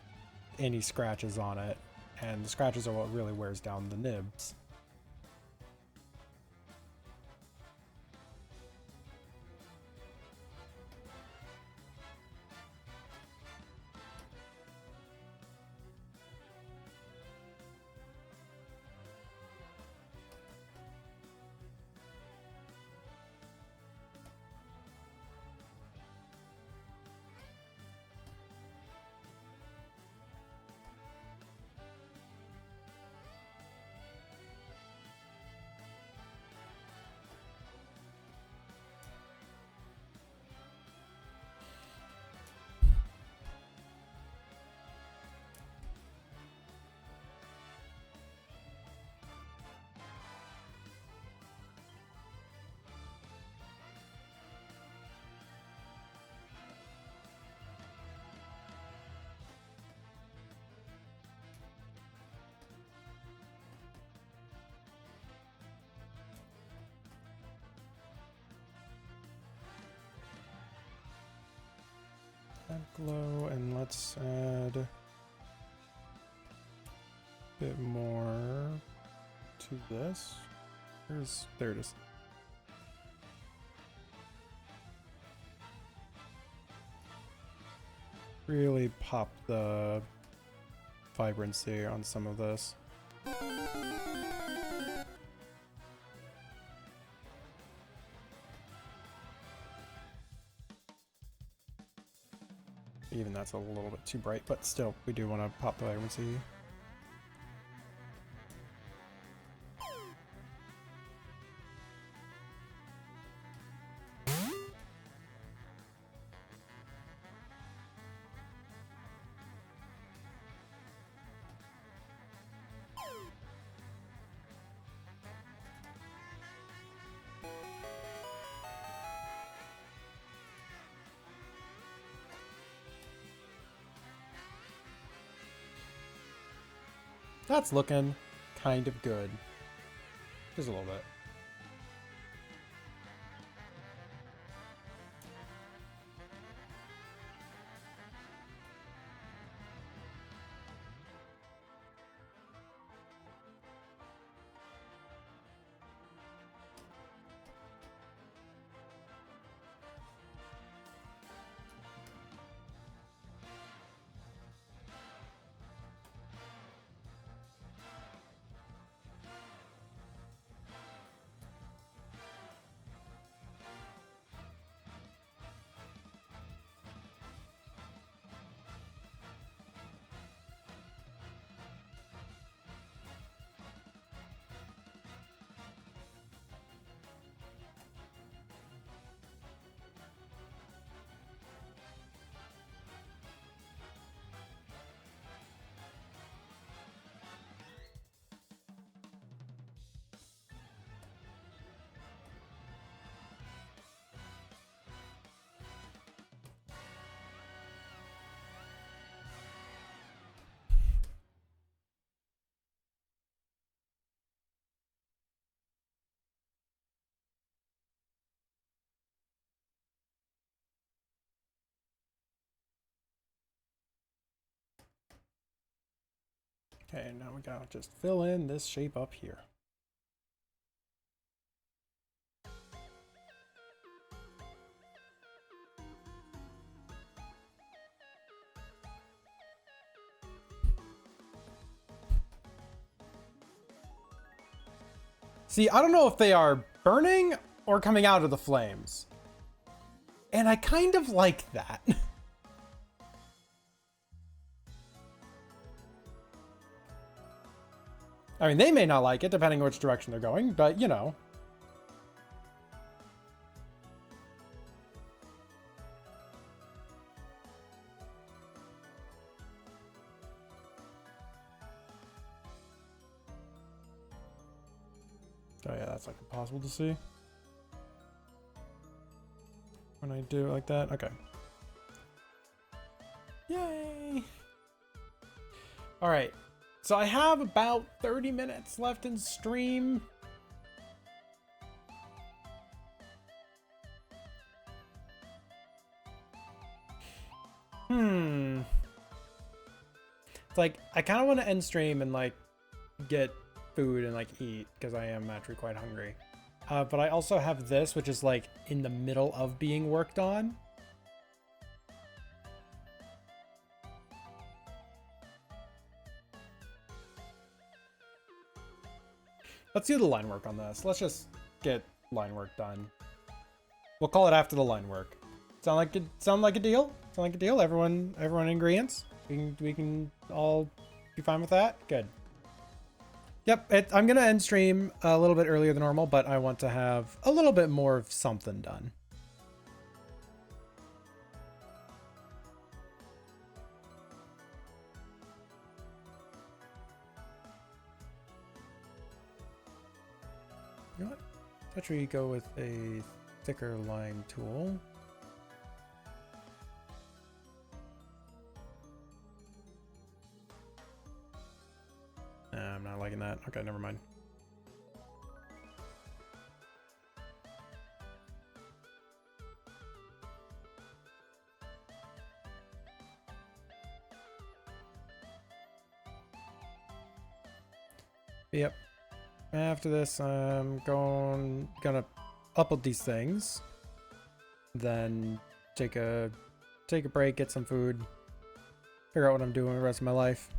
any scratches on it, and the scratches are what really wears down the nibs. Add glow, and let's add a bit more to this. There it is. Really pop the vibrancy on some of this. Even that's a little bit too bright, but still, we do want to pop the vibrancy. That's looking kind of good. Just a little bit. Okay, now we gotta just fill in this shape up here. See, I don't know if they are burning or coming out of the flames. And I kind of like that. I mean, they may not like it, depending on which direction they're going, but, you know. Oh yeah, that's like impossible to see. When I do it like that, okay. Yay! All right. So I have about 30 minutes left in stream. It's like, I kind of want to end stream and like get food and like eat because I am actually quite hungry. But I also have this, which is like in the middle of being worked on. Let's do the line work on this. Let's just get line work done. We'll call it after the line work. Sound like a deal? Sound like a deal? Everyone in agreeance? We can all be fine with that? Good. Yep, I'm gonna end stream a little bit earlier than normal, but I want to have a little bit more of something done. You know what? Let's actually go with a thicker line tool. Nah, I'm not liking that. Okay, never mind. Yep. After this, I'm gonna upload these things, then take a break, get some food, figure out what I'm doing the rest of my life.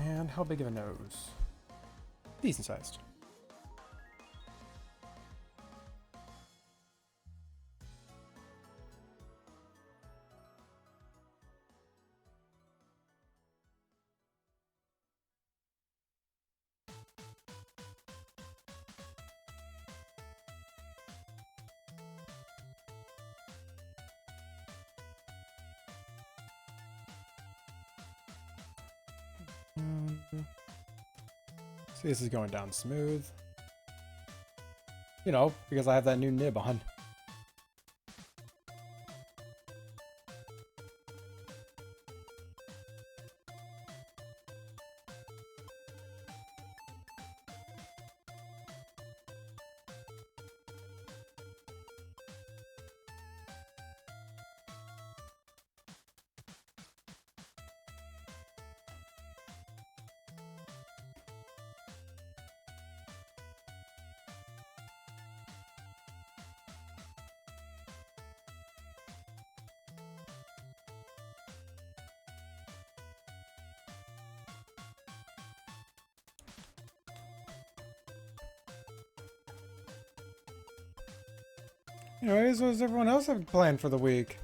And how big of a nose? Decent sized. See, this is going down smooth. You know, because I have that new nib on. Anyways, what does everyone else have planned for the week?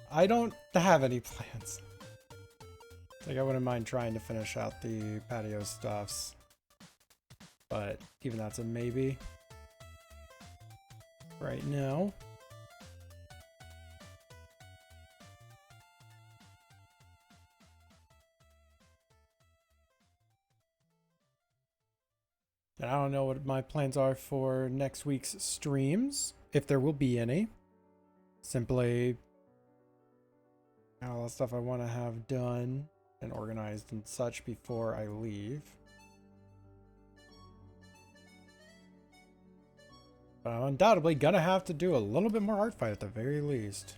I don't have any plans. Like, I wouldn't mind trying to finish out the patio stuffs, but even that's a maybe right now. And I don't know what my plans are for next week's streams, if there will be any. Simply all the stuff I want to have done and organized and such before I leave. But I'm undoubtedly gonna have to do a little bit more art fight at the very least.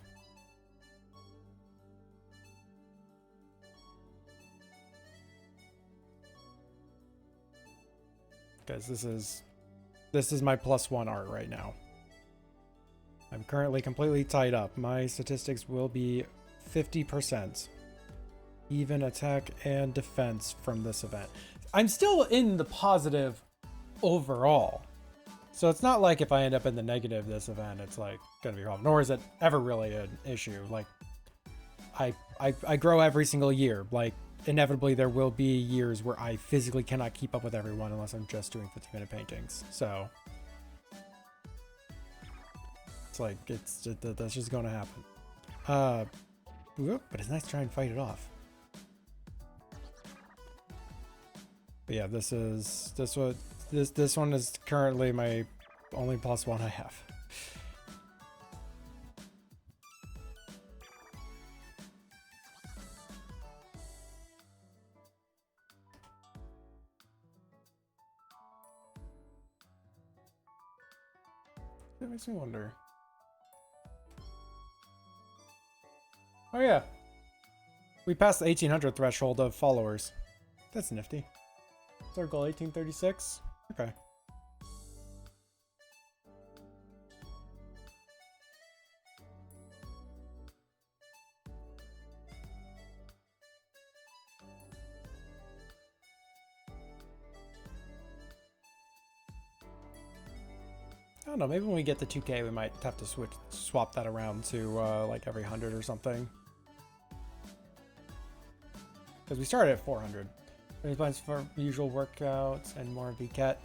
Because this is my +1 art right now. I'm currently completely tied up. My statistics will be 50%. Even attack and defense from this event. I'm still in the positive overall. So it's not like if I end up in the negative this event, it's like gonna be a problem. Nor is it ever really an issue. Like I grow every single year. Like inevitably there will be years where I physically cannot keep up with everyone unless I'm just doing 50-minute paintings. So it's like that's just gonna happen. But it's nice to try and fight it off. But But yeah, this one is currently my only +1 I have. That makes me wonder. Oh yeah. We passed the 1800 threshold of followers. That's nifty. Circle 1836. Okay. I don't know, maybe when we get to 2K we might have to swap that around to like every 100 or something. Because we started at 400. Any plans for usual workouts and more VCAT?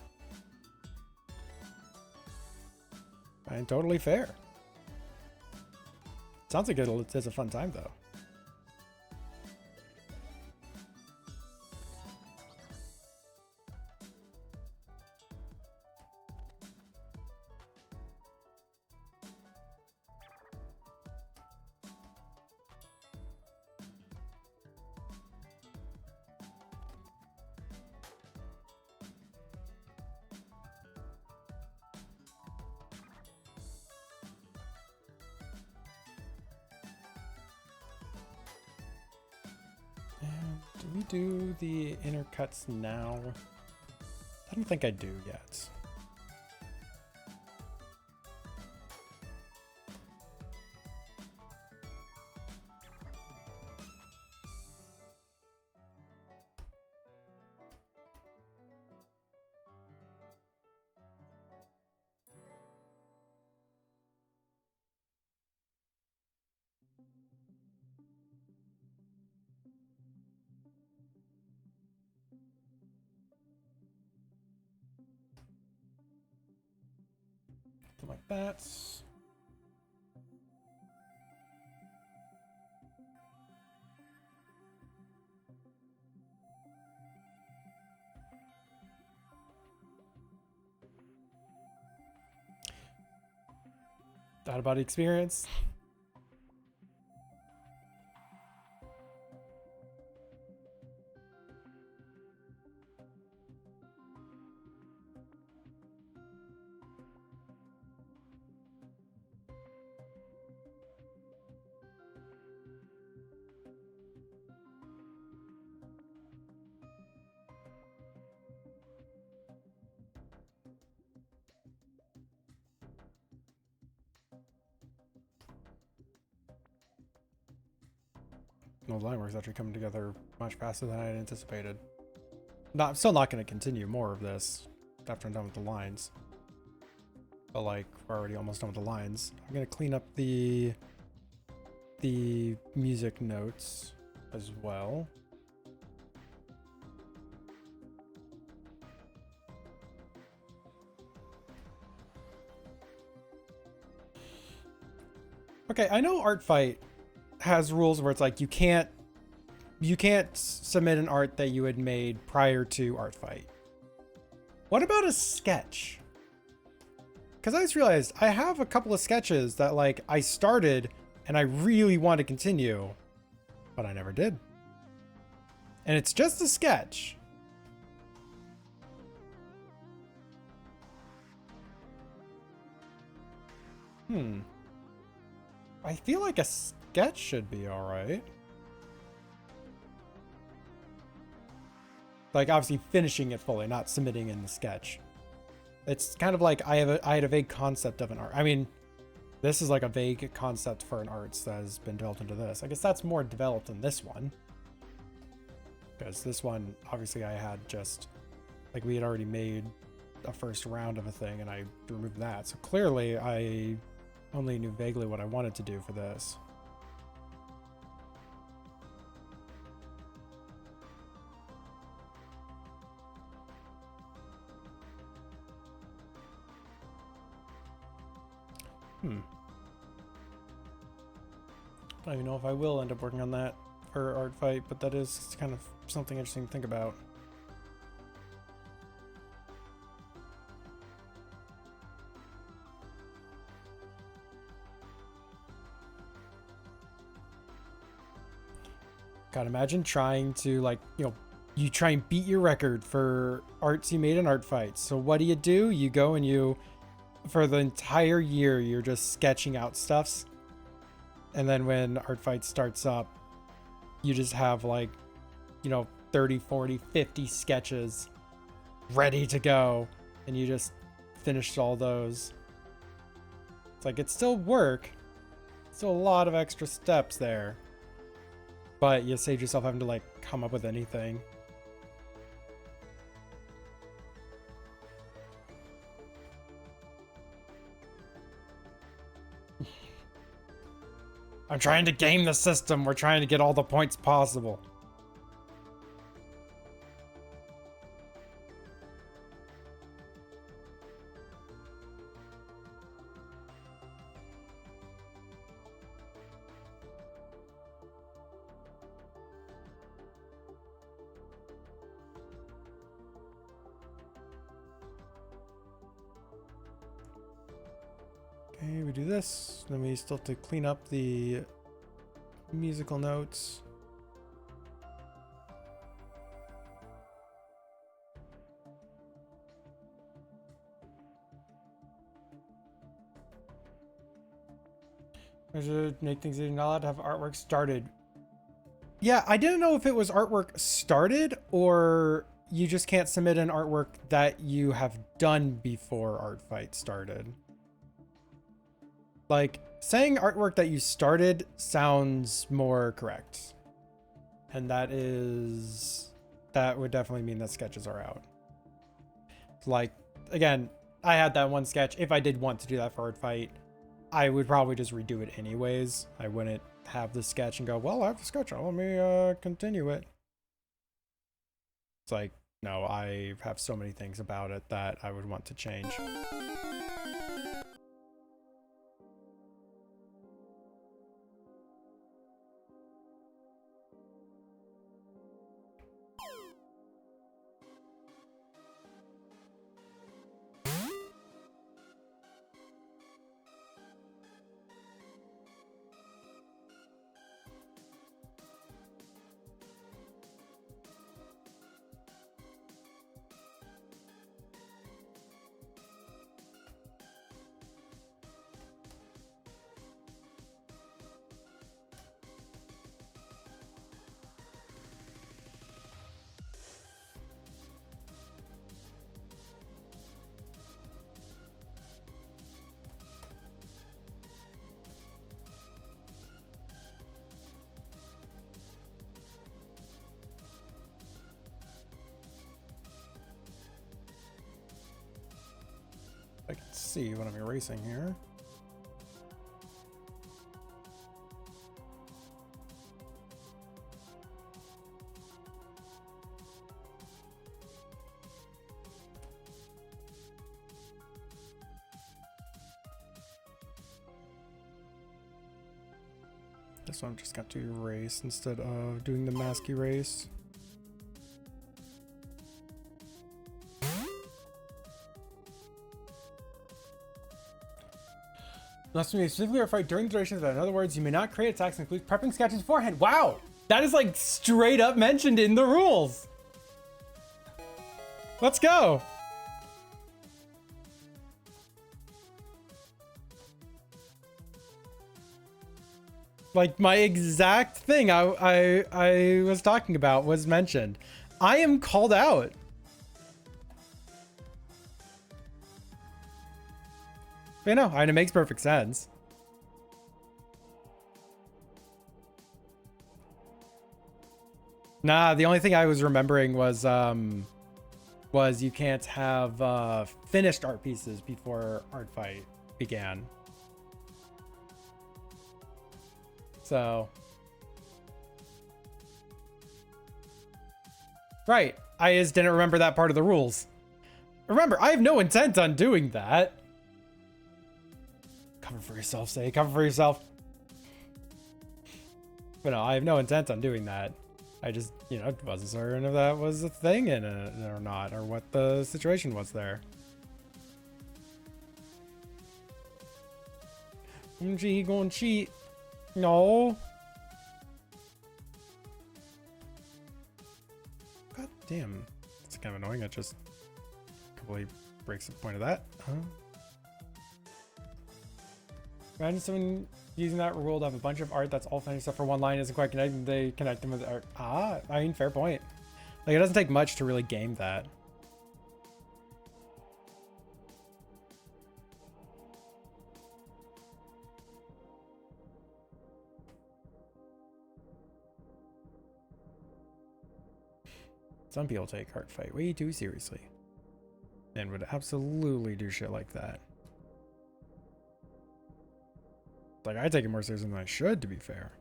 And totally fair. Sounds like it's a fun time though. Do we do the inner cuts now? I don't think I do yet. Something like that. Thought about experience. No, line work's actually coming together much faster than I had anticipated. I'm still not going to continue more of this after I'm done with the lines. But like, we're already almost done with the lines. I'm going to clean up the music notes as well. Okay, I know ARTFIGHT has rules where it's like you can't submit an art that you had made prior to ARTFIGHT. What about a sketch? Because I just realized I have a couple of sketches that like I started and I really want to continue, but I never did. And it's just a sketch. I feel like a sketch should be all right. Like obviously finishing it fully, not submitting in the sketch. It's kind of like I had a vague concept of an art. I mean, this is like a vague concept for an arts that has been developed into this. I guess that's more developed than this one. Because this one, obviously I had just, like we had already made a first round of a thing and I removed that. So clearly I only knew vaguely what I wanted to do for this. I don't even know if I will end up working on that for ARTFIGHT, but that is kind of something interesting to think about. Gotta imagine trying to, like, you try and beat your record for arts you made in art fights. So what do? You go and you, for the entire year, you're just sketching out stuffs. And then when art fight starts up, you just have like, 30, 40, 50 sketches ready to go. And you just finished all those. It's like, it's still work. Still a lot of extra steps there. But you saved yourself having to like come up with anything. I'm trying to game the system. We're trying to get all the points possible. Okay, we do this. Then we still have to clean up the musical notes. I should make things easy, not allowed to have artwork started. Yeah, I didn't know if it was artwork started or you just can't submit an artwork that you have done before Art Fight started. Like, saying artwork that you started sounds more correct. And that would definitely mean that sketches are out. Like, again, I had that one sketch. If I did want to do that for Art Fight, I would probably just redo it anyways. I wouldn't have the sketch and go, well, I have the sketch. Let me continue it. It's like, no, I have so many things about it that I would want to change. I can see what I'm erasing here. This one just got to erase instead of doing the mask erase. Must be specifically fight during the duration of that. In other words, you may not create attacks that include prepping sketches beforehand. Wow! That is like straight up mentioned in the rules. Let's go. Like my exact thing I was talking about was mentioned. I am called out. You know, and it makes perfect sense. Nah, the only thing I was remembering was you can't have finished art pieces before Art Fight began. So, right, I just didn't remember that part of the rules. Remember, I have no intent on doing that. Cover for yourself, say. Cover for yourself. But no, I have no intent on doing that. I just, wasn't certain if that was a thing in it or not, or what the situation was there. He gonna cheat. No. Damn. It's kind of annoying. It just completely breaks the point of that. Huh? Imagine someone using that rule to have a bunch of art that's all finished except for one line isn't quite connected. They connect them with art. Ah, I mean, fair point. Like, it doesn't take much to really game that. Some people take ARTFIGHT way too seriously and would absolutely do shit like that. Like, I take it more seriously than I should, to be fair.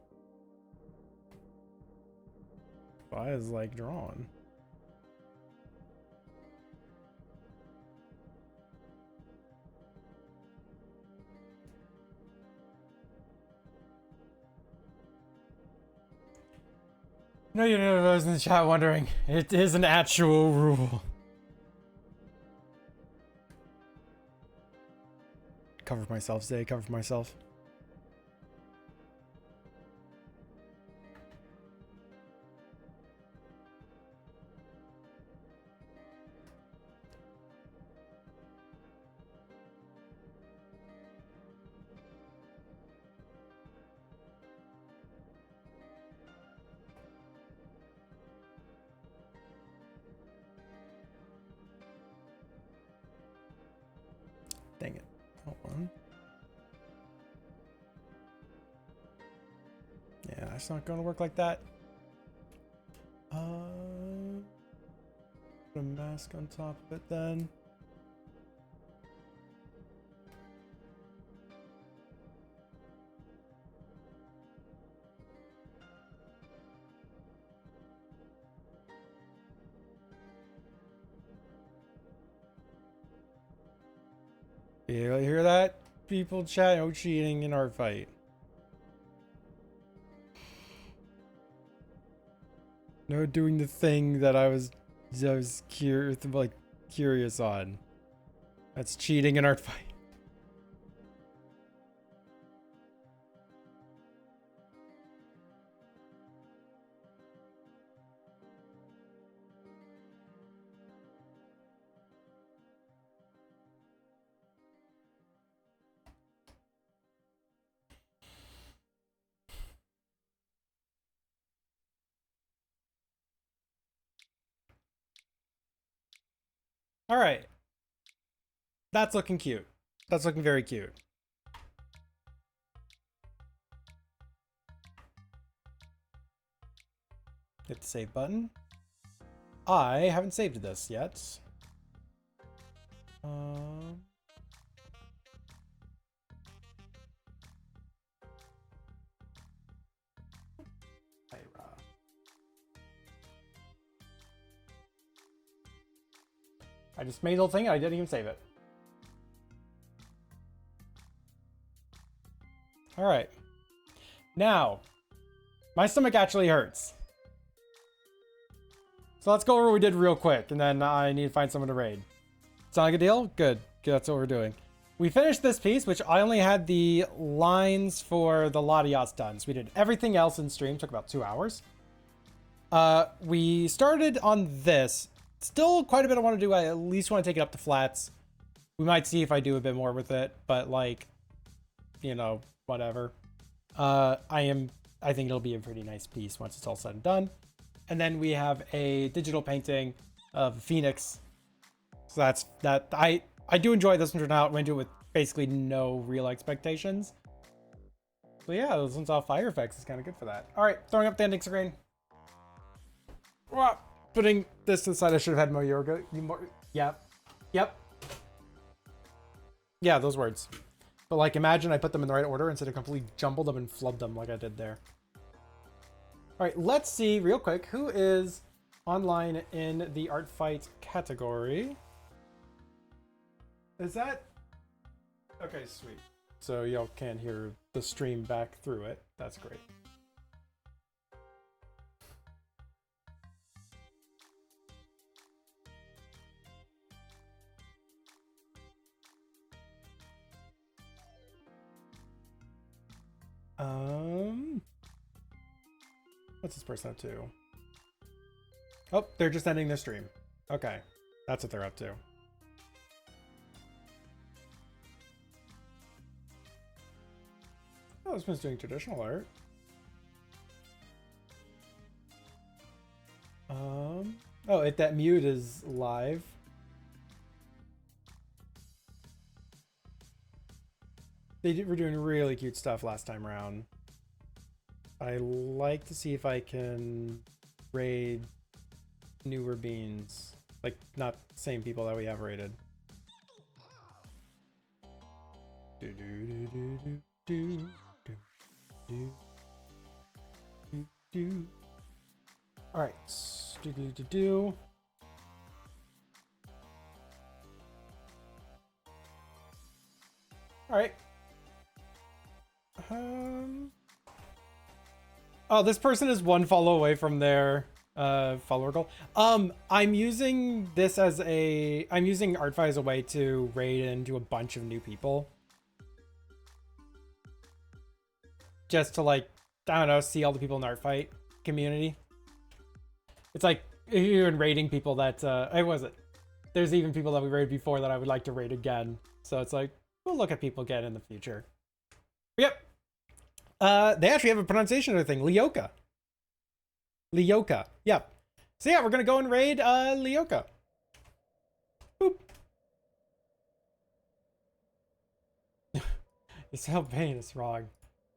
Why is like drawn? No, you know those in the chat wondering. It is an actual rule. Cover for myself, Zay. Cover for myself. Dang it. Hold on. Yeah, it's not gonna work like that. Put a mask on top of it then. You hear that? People chat, no cheating in our fight. No doing the thing that I was curious on. That's cheating in our fight. All right. That's looking cute. That's looking very cute. Hit the save button. I haven't saved this yet. I just made the whole thing. I didn't even save it. All right. Now, my stomach actually hurts. So let's go over what we did real quick, and then I need to find someone to raid. Sound like a deal? Good. Good, that's what we're doing. We finished this piece, which I only had the lines for the Latias done. So we did everything else in stream. Took about 2 hours. We started on this. Still quite a bit I want to do. I at least want to take it up to flats. We might see if I do a bit more with it, but like, you know, whatever. I think it'll be a pretty nice piece once it's all said and done. And then we have a digital painting of Phoenix. So that's that. I do enjoy this one out. Went into it with basically no real expectations. So yeah, this one's all fire effects is kind of good for that. All right, throwing up the ending screen. Putting this to the side. I should have had more yoga. Yep. Yeah, those words. But like, imagine I put them in the right order instead of completely jumbled them and flubbed them like I did there. All right, let's see real quick who is online in the ARTFIGHT category. Is that... Okay, sweet. So y'all can hear the stream back through it. That's great. What's this person up to? Oh, they're just ending their stream. Okay. That's what they're up to. Oh, this one's doing traditional art. Oh, that mute is live. They were doing really cute stuff last time around. I like to see if I can raid newer beans. Like, not same people that we have raided. Do do do do do do do do do. All right. Do do do do. All right. Oh, this person is one follow away from their follower goal. I'm using this as I'm using ARTFIGHT as a way to raid into a bunch of new people. Just to, like, I don't know, see all the people in the ARTFIGHT community. It's like even raiding people that there's even people that we raided before that I would like to raid again. So it's like, we'll look at people again in the future. Yep. They actually have a pronunciation of the thing. Leoka. Leoka. Yep. So yeah, we're gonna go and raid Leoka. Boop. You sound pain is wrong.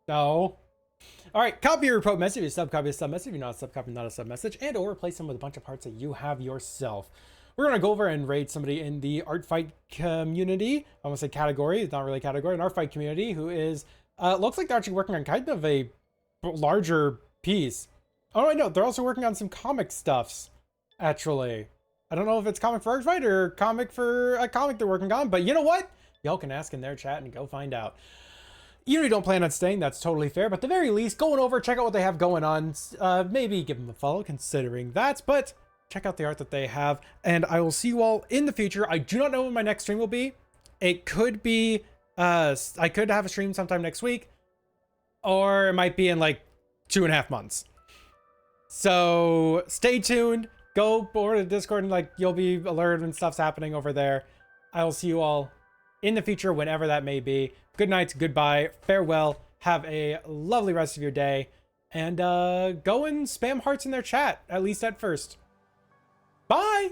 No. All right, copy your report message, a sub copy, a sub message, if you're not a sub copy, not a sub message, and or replace them with a bunch of parts that you have yourself. We're gonna go over and raid somebody in the ARTFIGHT community. I almost say category, it's not really a category, an ARTFIGHT community who is, looks like they're actually working on kind of a larger piece. Oh, I know, they're also working on some comic stuffs, actually. I don't know if it's comic for ARTFIGHT or comic for a comic they're working on, but you know what? Y'all can ask in their chat and go find out. You don't plan on staying, that's totally fair, but at the very least, going over, check out what they have going on. Maybe give them a follow considering that, but check out the art that they have, and I will see you all in the future. I do not know when my next stream will be. It could be, I could have a stream sometime next week, or it might be in like 2.5 months. So stay tuned, go over to Discord and like you'll be alerted when stuff's happening over there. I will see you all in the future, whenever that may be. Good night, goodbye, farewell, have a lovely rest of your day, and go and spam hearts in their chat, at least at first. Bye!